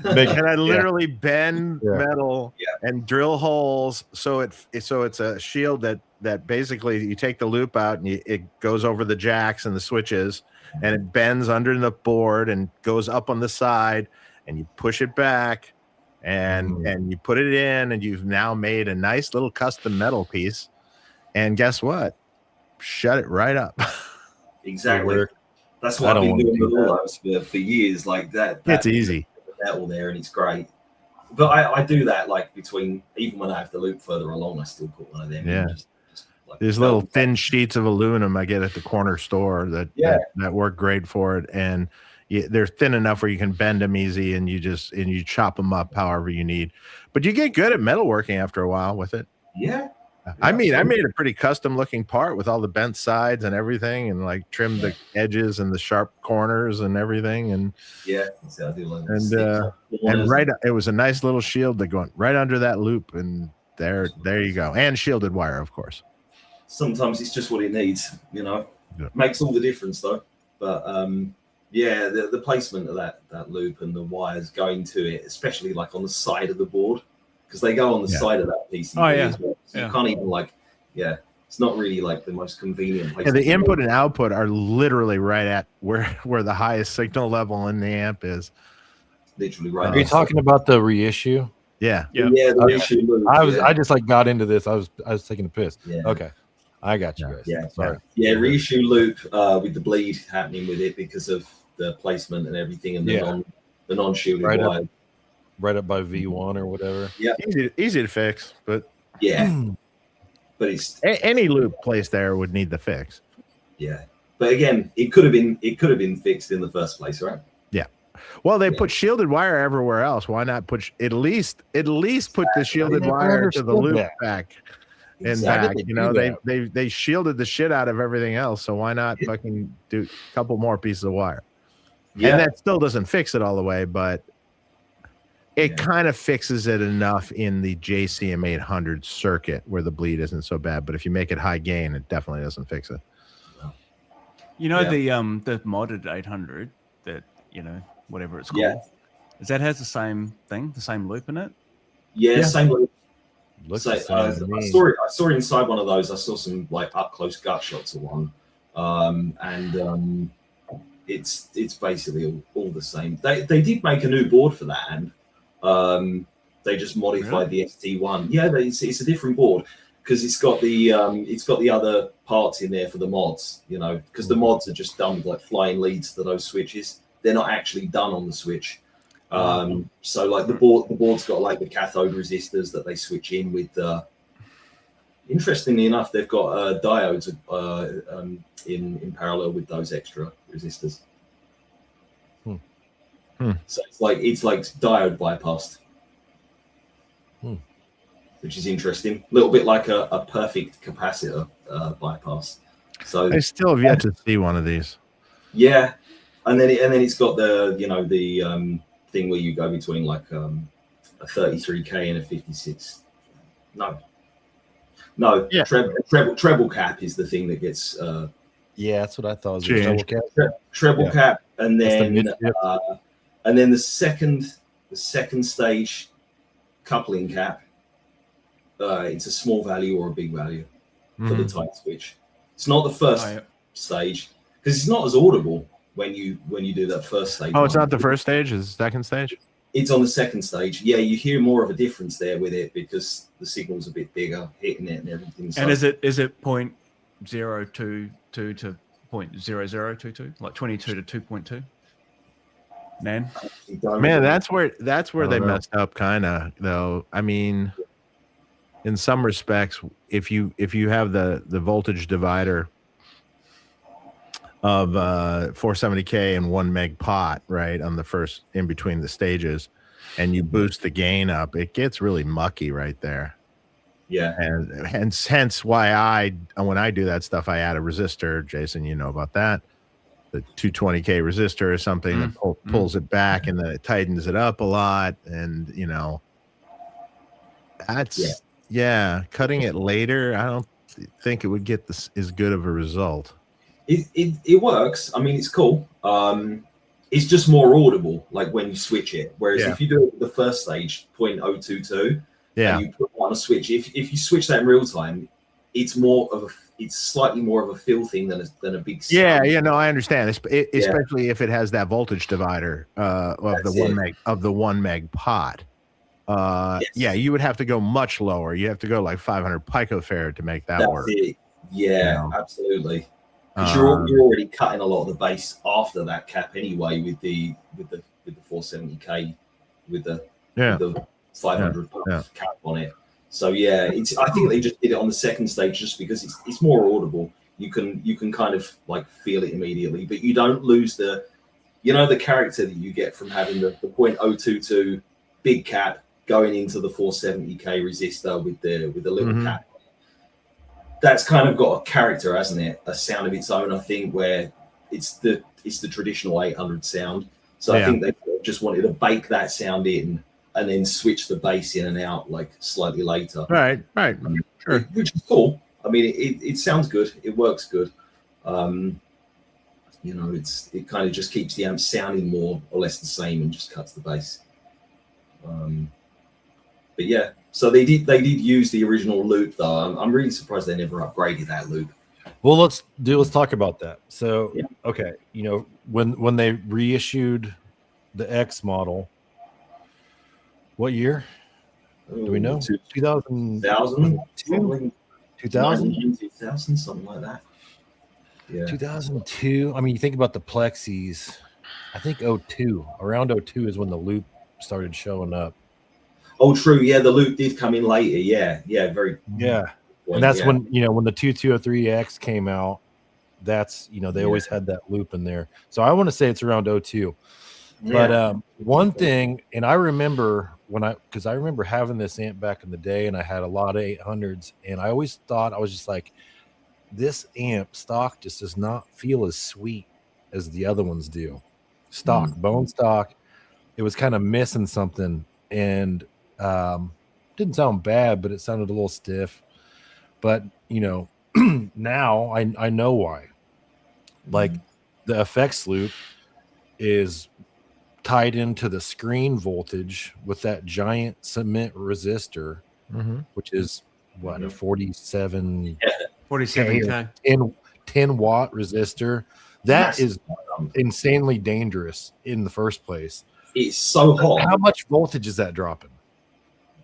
And I literally bend metal and drill holes so it's a shield that basically you take the loop out and it goes over the jacks and the switches and it bends under the board and goes up on the side and you push it back and you put it in and you've now made a nice little custom metal piece. And guess what? Shut it right up. Exactly. That's what I've been doing with all those for years. Like that. It's easy. Metal there, and it's great. But I do that like between even when I have the loop further along, I still put one of them. Yeah. Just like there's little thin sheets of aluminum I get at the corner store that work great for it, and they're thin enough where you can bend them easy, and you chop them up however you need. But you get good at metalworking after a while with it. Yeah. I made a pretty custom looking part with all the bent sides and everything, and like trimmed the edges and the sharp corners and everything. And I do like it was a nice little shield that going right under that loop, and there you go, and shielded wire, of course. Sometimes it's just what it needs, Makes all the difference though. But the placement of that loop and the wires going to it, especially like on the side of the board. Because they go on the side of that PCB as well. So you can't even it's not really like the most convenient place. And the input and output are literally right at where the highest signal level in the amp is. Literally right. Are you talking about the Reissue? Yeah. The Reissue loop. I just got into this. I was taking a piss. Yeah. Okay. I got you guys. Yeah. Sorry. Yeah, Reissue loop with the bleed happening with it because of the placement and everything and the non-shielded wire. Right up by V1 or whatever. Yeah, easy to fix, but but it's any loop placed there would need the fix. Yeah, but again, it could have been fixed in the first place, right? Yeah. Well, they put shielded wire everywhere else. Why not put at least put the shielded wire to the loop back and back? They shielded the shit out of everything else, so why not fucking do a couple more pieces of wire? Yeah. And that still doesn't fix it all the way, but it kind of fixes it enough in the JCM 800 circuit where the bleed isn't so bad. But if you make it high gain, it definitely doesn't fix it. The modded 800 that whatever it's called, has the same thing, the same loop in it. Yeah. Same loop. Looks I saw inside one of those. I saw some like up close gut shots of one, and it's basically all the same. They did make a new board for that amp. They just modified the ST1. Yeah, it's a different board because it's got the other parts in there for the mods. Because the mods are just done with like flying leads to those switches. They're not actually done on the switch. So like the board's got like the cathode resistors that they switch in with. Interestingly enough, they've got diodes in parallel with those extra resistors. So it's like diode bypassed, which is interesting. A little bit like a perfect capacitor bypass. So I still have yet to see one of these. Yeah, and then it's got the thing where you go between like a 33K and a 56. No, Yeah. treble cap is the thing that gets. Yeah, that's what I thought. Was Change. treble cap? Treble cap, and then the the second stage coupling cap. It's a small value or a big value for the tight switch. It's not the first stage because it's not as audible when you do that first stage. Oh, it's not the first stage; it's the second stage. It's on the second stage. Yeah, you hear more of a difference there with it because the signal's a bit bigger, hitting it and everything. And is it 0.022 to 0.0022, like 22 to 2.2? Man, that's where they messed up, kind of though. I mean, in some respects, if you have the voltage divider of 470K and 1 meg pot, right, on the first in between the stages, and you boost the gain up, it gets really mucky right there. Yeah, and hence why when I do that stuff, I add a resistor. Jason, you know about that, the 220K resistor or something that pulls it back and then it tightens it up a lot, and that's cutting it later, I don't think it would get this as good of a result. It works. I mean, it's cool. It's just more audible, like when you switch it. Whereas if you do it the first stage, 0.022, and you put on a switch, if you switch that in real time, it's slightly more of a feel thing than a big sound. I understand, especially if it has that voltage divider of the 1 meg pot. You would have to go much lower. You have to go like 500 picofarad to make that work. It. Yeah, absolutely. Because you're already cutting a lot of the bass after that cap anyway with the 470K with the 500 cap on it. So I think they just did it on the second stage just because it's more audible. You can kind of like feel it immediately, but you don't lose the character that you get from having the 0.022 big cap going into the 470K resistor with the little cap. That's kind of got a character, hasn't it? A sound of its own, I think, where it's the traditional 800 sound. So I think they just wanted to bake that sound in and then switch the bass in and out like slightly later. Right. Sure. Which is cool. I mean, it sounds good. It works good. It kind of just keeps the amp sounding more or less the same and just cuts the bass. But yeah. So they did use the original loop though. I'm really surprised they never upgraded that loop. Well, let's talk about that. So okay, when they reissued the X model, what year? Do we know? 2000, 2000, something like that. Yeah. 2002. I mean, you think about the plexis. I think 02. Around 02 is when the loop started showing up. Oh, true. Yeah, the loop did come in later. Yeah, very. Yeah, and that's when when the 2203X came out. That's they always had that loop in there. So I want to say it's around 02. But one thing, and I remember because I remember having this amp back in the day, and I had a lot of 800s, and I always thought, I was just like, this amp stock just does not feel as sweet as the other ones do. Bone stock, it was kind of missing something, and didn't sound bad, but it sounded a little stiff. But now I know why. Like the effects loop is tied into the screen voltage with that giant cement resistor, which is what a 47K 10 watt resistor. That is insanely dangerous in the first place. It's so hot. How much voltage is that dropping?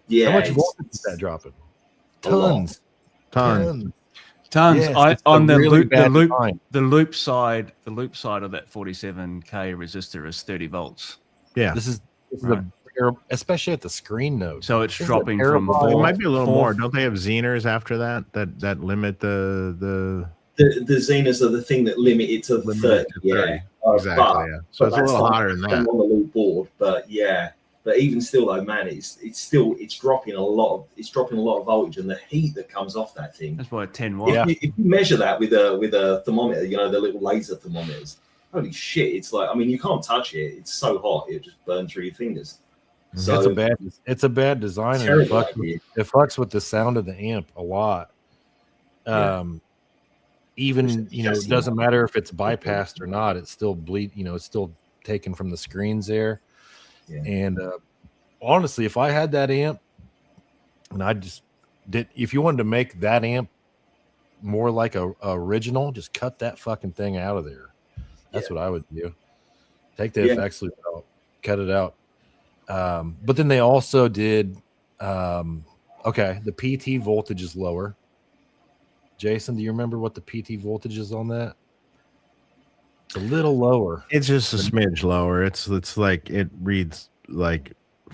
Yeah, how much voltage is that dropping? Tons. Yes, on the really loop side of that 47K resistor is 30 volts. Yeah, this is This is especially at the screen note. So it's This is a dropping from terrible- It four, might be a little four- more. Don't they have Zeners after that limit the The Xenas are the thing that limit it to limit 30. it to 30. Yeah, Exactly. But, Yeah. So it's a that's little like hotter than that. on the loop board, but yeah. But even still, though, man, it's dropping a lot of voltage, and the heat that comes off that thing. That's why 10 watt. Yeah. If you measure that with a thermometer, you know, the little laser thermometers. Holy shit! It's like, I mean, you can't touch it. It's so hot, it just burns through your fingers. So it's a bad design, and terrible it idea. fucks with the sound of the amp a lot. Even it doesn't matter if it's bypassed or not, it's still it's still taken from the screens there. Yeah. And honestly, if I had that amp, and if you wanted to make that amp more like a original, just cut that fucking thing out of there. That's what I would do. Take the effects loop out, cut it out. But then they also did the PT voltage is lower. Jason, do you remember what the PT voltage is on that? It's a little lower. It's just a smidge lower. It's like it reads like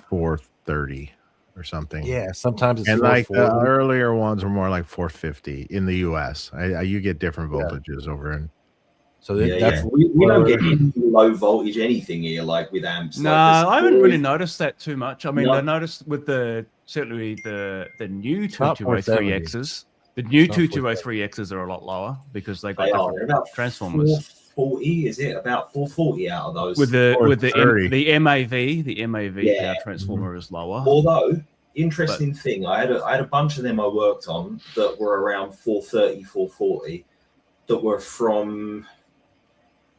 430 or something. Yeah, sometimes it's and like the 440. earlier ones were more like 450 in the US. You get different voltages over in. So that's we don't get any low voltage anything here, like with amps. No, like I haven't really noticed that too much. I mean, No. I noticed with certainly the new not 2203Xs. The new It's not 2203Xs are a lot lower because they got They are. different They're about transformers. 440, is it? About 440 out of those. With the MAV, the MAV Yeah. power transformer is lower. Although, interesting thing, I had a bunch of them I worked on that were around 430, 440, that were from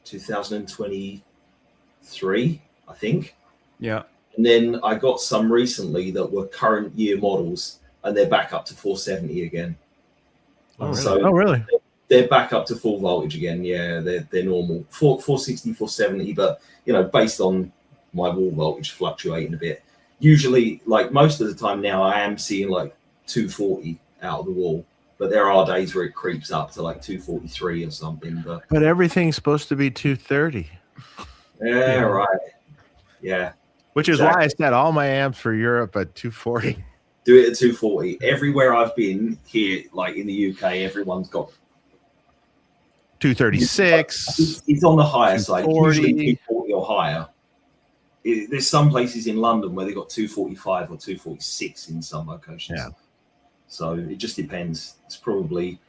2023, I think. Yeah. And then I got some recently that were current year models, and they're back up to 470 again. Oh, really? So Oh, really? they're back up to full voltage again. Yeah, they're normal 460, 470, but based on my wall voltage fluctuating a bit. Usually, like most of the time now, I am seeing like 240 out of the wall, but there are days where it creeps up to like 243 or something. But everything's supposed to be 230. Yeah, right. Yeah, Which is why I set all my amps for Europe at 240. do it at 240. Everywhere I've been here, like in the UK, everyone's got 236. It's on the higher side, 240. usually 240 or higher. There's some places in London where they got 245 or 246 in some locations. Yeah. So it just depends. It's probably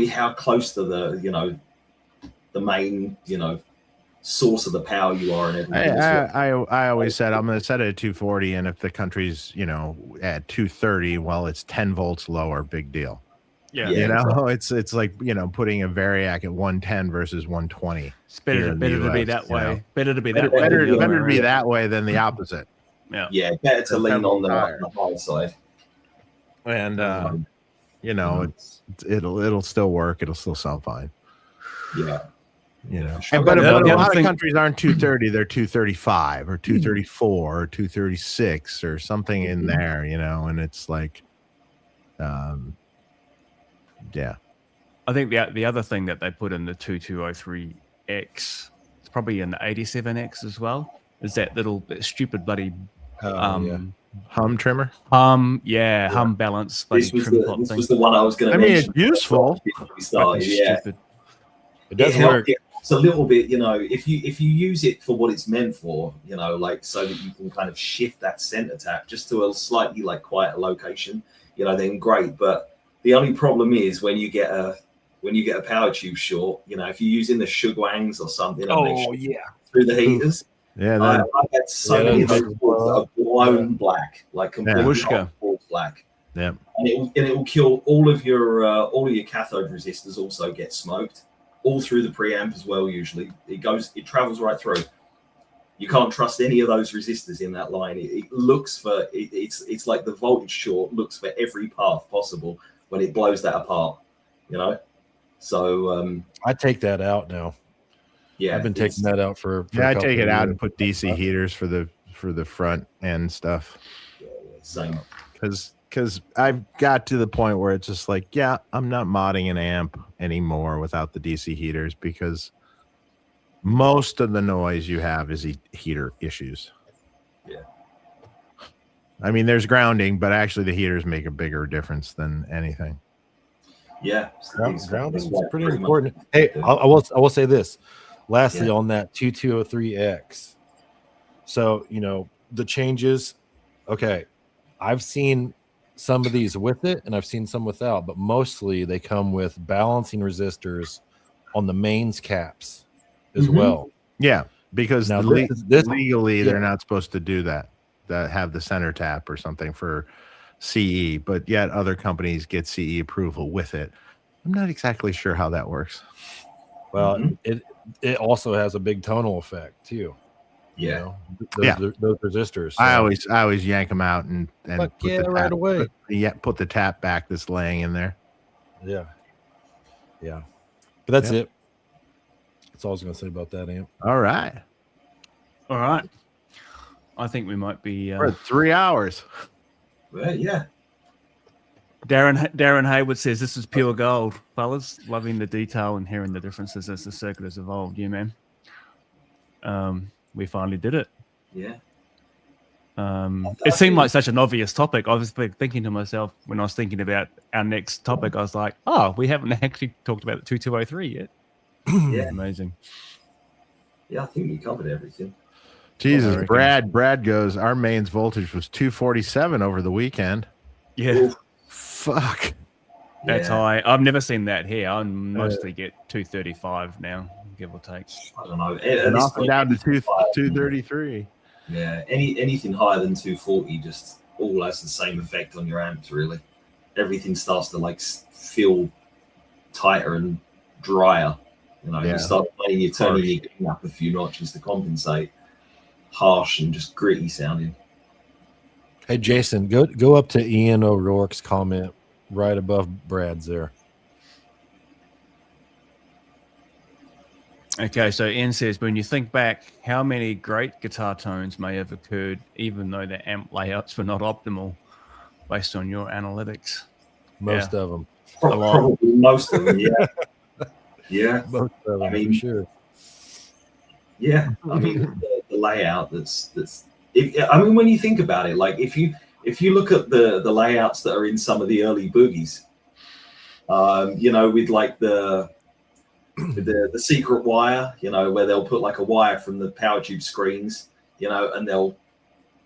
how close to the main source of the power you are and everything. I always said I'm going to set it at 240, and if the country's at 230, well, it's 10 volts lower. Big deal. Yeah. It's like putting a variac at 110 versus 120. It's better to be that way. Better to be that way. Better than the other to way be around. that way than the opposite. Yeah, better to lean on the high side. And it'll still work. It'll still sound fine. Yeah. But a the lot other of thing- countries aren't 230, they're 235 or 234 or 236 or something in there, and it's like, yeah. I think the other thing that they put in the 2203X, it's probably in the 87X as well, is that little stupid bloody Hum trimmer. hum balance. This was the one I was going to mention. It's useful. Stupid. It does work. It's a little bit, if you use it for what it's meant for, like so that you can kind of shift that center tap just to a slightly like quieter location, then great. But the only problem is when you get a power tube short, if you're using the shugwangs or something, through the heaters. Yeah, I had so many of those boards that are blown black, like completely black. Yeah, and it will kill all of your cathode resistors. Also get smoked all through the preamp as well. Usually it travels right through. You can't trust any of those resistors in that line. It looks for it's like the voltage short looks for every path possible when it blows that apart. So I take that out now. Yeah, I've been taking that out for I take it out and put DC heaters for the front end stuff. Same. Because I've got to the point where it's just like, I'm not modding an amp anymore without the DC heaters, because most of the noise you have is heater issues. Yeah. I mean, there's grounding, but actually the heaters make a bigger difference than anything. Yeah, grounding is pretty important. Hey, I will say this. Lastly, on that 2203X. So, you know, the changes. Okay, I've seen some of these with it, and I've seen some without, but mostly they come with balancing resistors on the mains caps as well. Yeah, because now legally they're not supposed to do that. That have the center tap or something for CE, but yet other companies get CE approval with it. I'm not exactly sure how that works. Well, it also has a big tonal effect too. Yeah, you know, those resistors. So. I always yank them out and put the tap, right away. Put the tap back that's laying in there. Yeah. But that's it. That's all I was going to say about that amp. All right. I think we might be. We're at 3 hours. Well, yeah. Darren Hayward says this is pure gold, fellas. Loving the detail and hearing the differences as the circuit has evolved. Yeah, man. We finally did it. Yeah. It seemed like such an obvious topic. I was thinking to myself when I was thinking about our next topic, I was like, oh, we haven't actually talked about the 2203 yet. Yeah. Amazing. Yeah, I think we covered everything. Jesus, Brad goes, our mains voltage was 247 over the weekend. Yeah. Ooh. Fuck. That's high. I've never seen that here. I mostly get 235 now, give or take. I don't know. And off and down to 233. Yeah, anything higher than 240 just all has the same effect on your amps, really. Everything starts to like feel tighter and drier. You know, you start playing, you're turning your gain up a few notches to compensate. Harsh and just gritty sounding. Hey, Jason, go up to Ian O'Rourke's comment right above Brad's there. Okay, so Ian says, when you think back, how many great guitar tones may have occurred even though the amp layouts were not optimal based on your analytics? Most of them. Probably most of them, yeah. Yeah. Most of them, I mean, for sure. Yeah, I mean, the layout I mean, when you think about it, like if you look at the layouts that are in some of the early boogies, you know, with like the secret wire, you know, where they'll put like a wire from the power tube screens, you know, and they'll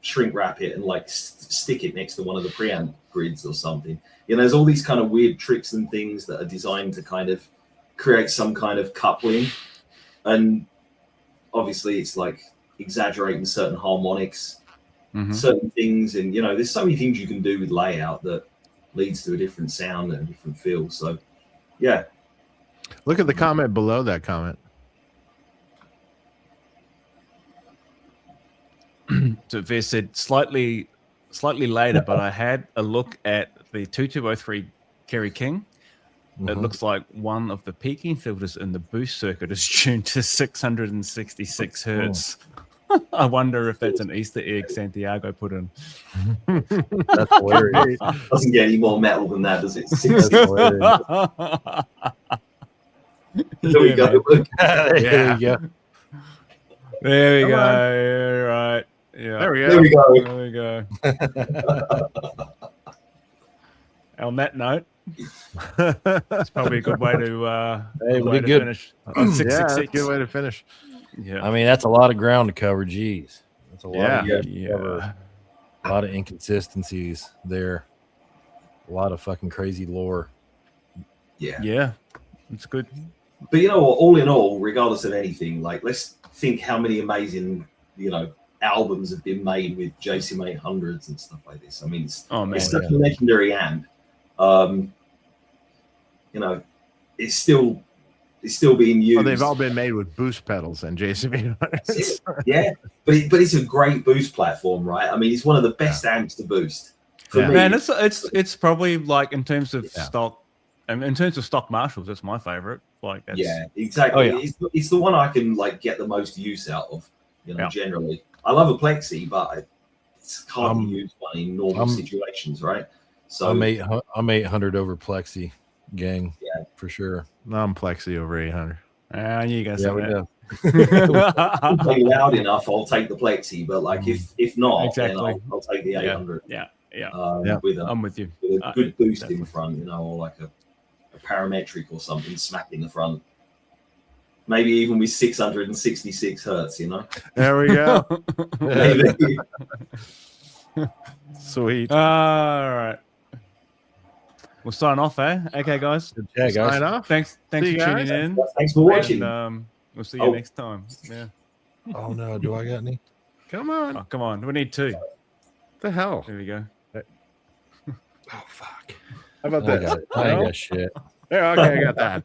shrink wrap it and like stick it next to one of the preamp grids or something. You know, there's all these kind of weird tricks and things that are designed to kind of create some kind of coupling, and obviously it's like exaggerating certain harmonics, certain things, and you know, there's so many things you can do with layout that leads to a different sound and a different feel. So yeah. Look at the comment below that comment. So Veer said slightly later, but I had a look at the 2203 Kerry King. It looks like one of the peaking filters in the boost circuit is tuned to 666 hertz. I wonder if that's an Easter egg Santiago put in. That's hilarious. Doesn't get any more metal than that, does it? There we go. There you go. There we go. Yeah, right. Yeah. There we go. There we go. There we go. On that note, it's probably a good way to finish. Yeah, good way to finish. Yeah. I mean, that's a lot of ground to cover. Jeez. That's a lot Yeah. of ground to cover. A lot of inconsistencies there. A lot of fucking crazy lore. Yeah. Yeah. It's good. But you know what, all in all, regardless of anything, like let's think how many amazing, you know, albums have been made with JCM 800s and stuff like this. I mean, it's such a legendary amp. You know, it's still being used. Well, they've all been made with boost pedals and JCM 800s. Yeah, but it's a great boost platform, right? I mean, it's one of the best amps to boost. For me, man, it's probably like in terms of stock. In terms of stock Marshalls, that's my favorite. Like, that's... yeah, exactly. Oh, yeah. It's the one I can like get the most use out of. You know, generally, I love a Plexi, but it's hardly used one in normal situations, right? So I'm 800 over Plexi, gang. Yeah, for sure. I'm Plexi over 800. You guys, yeah, we know. If they loud enough, I'll take the plexi. But like if not, Exactly. then I'll take the 800. Yeah. With a, I'm with you. with a good boost Definitely. in front, you know, or like a parametric or something smack in the front. Maybe even with 666 hertz, you know. There we go. Maybe. Sweet. All right. We'll sign off, eh? Okay, guys. Yeah, guys. Sign off. Thanks See for you tuning guys. in. Thanks for watching. And we'll see you next time. Yeah. Oh no, do I got any? Come on. Oh, come on. We need 2. The hell? There we go. Oh fuck. How about I that? got it. I ain't got shit. Yeah, okay, I got that.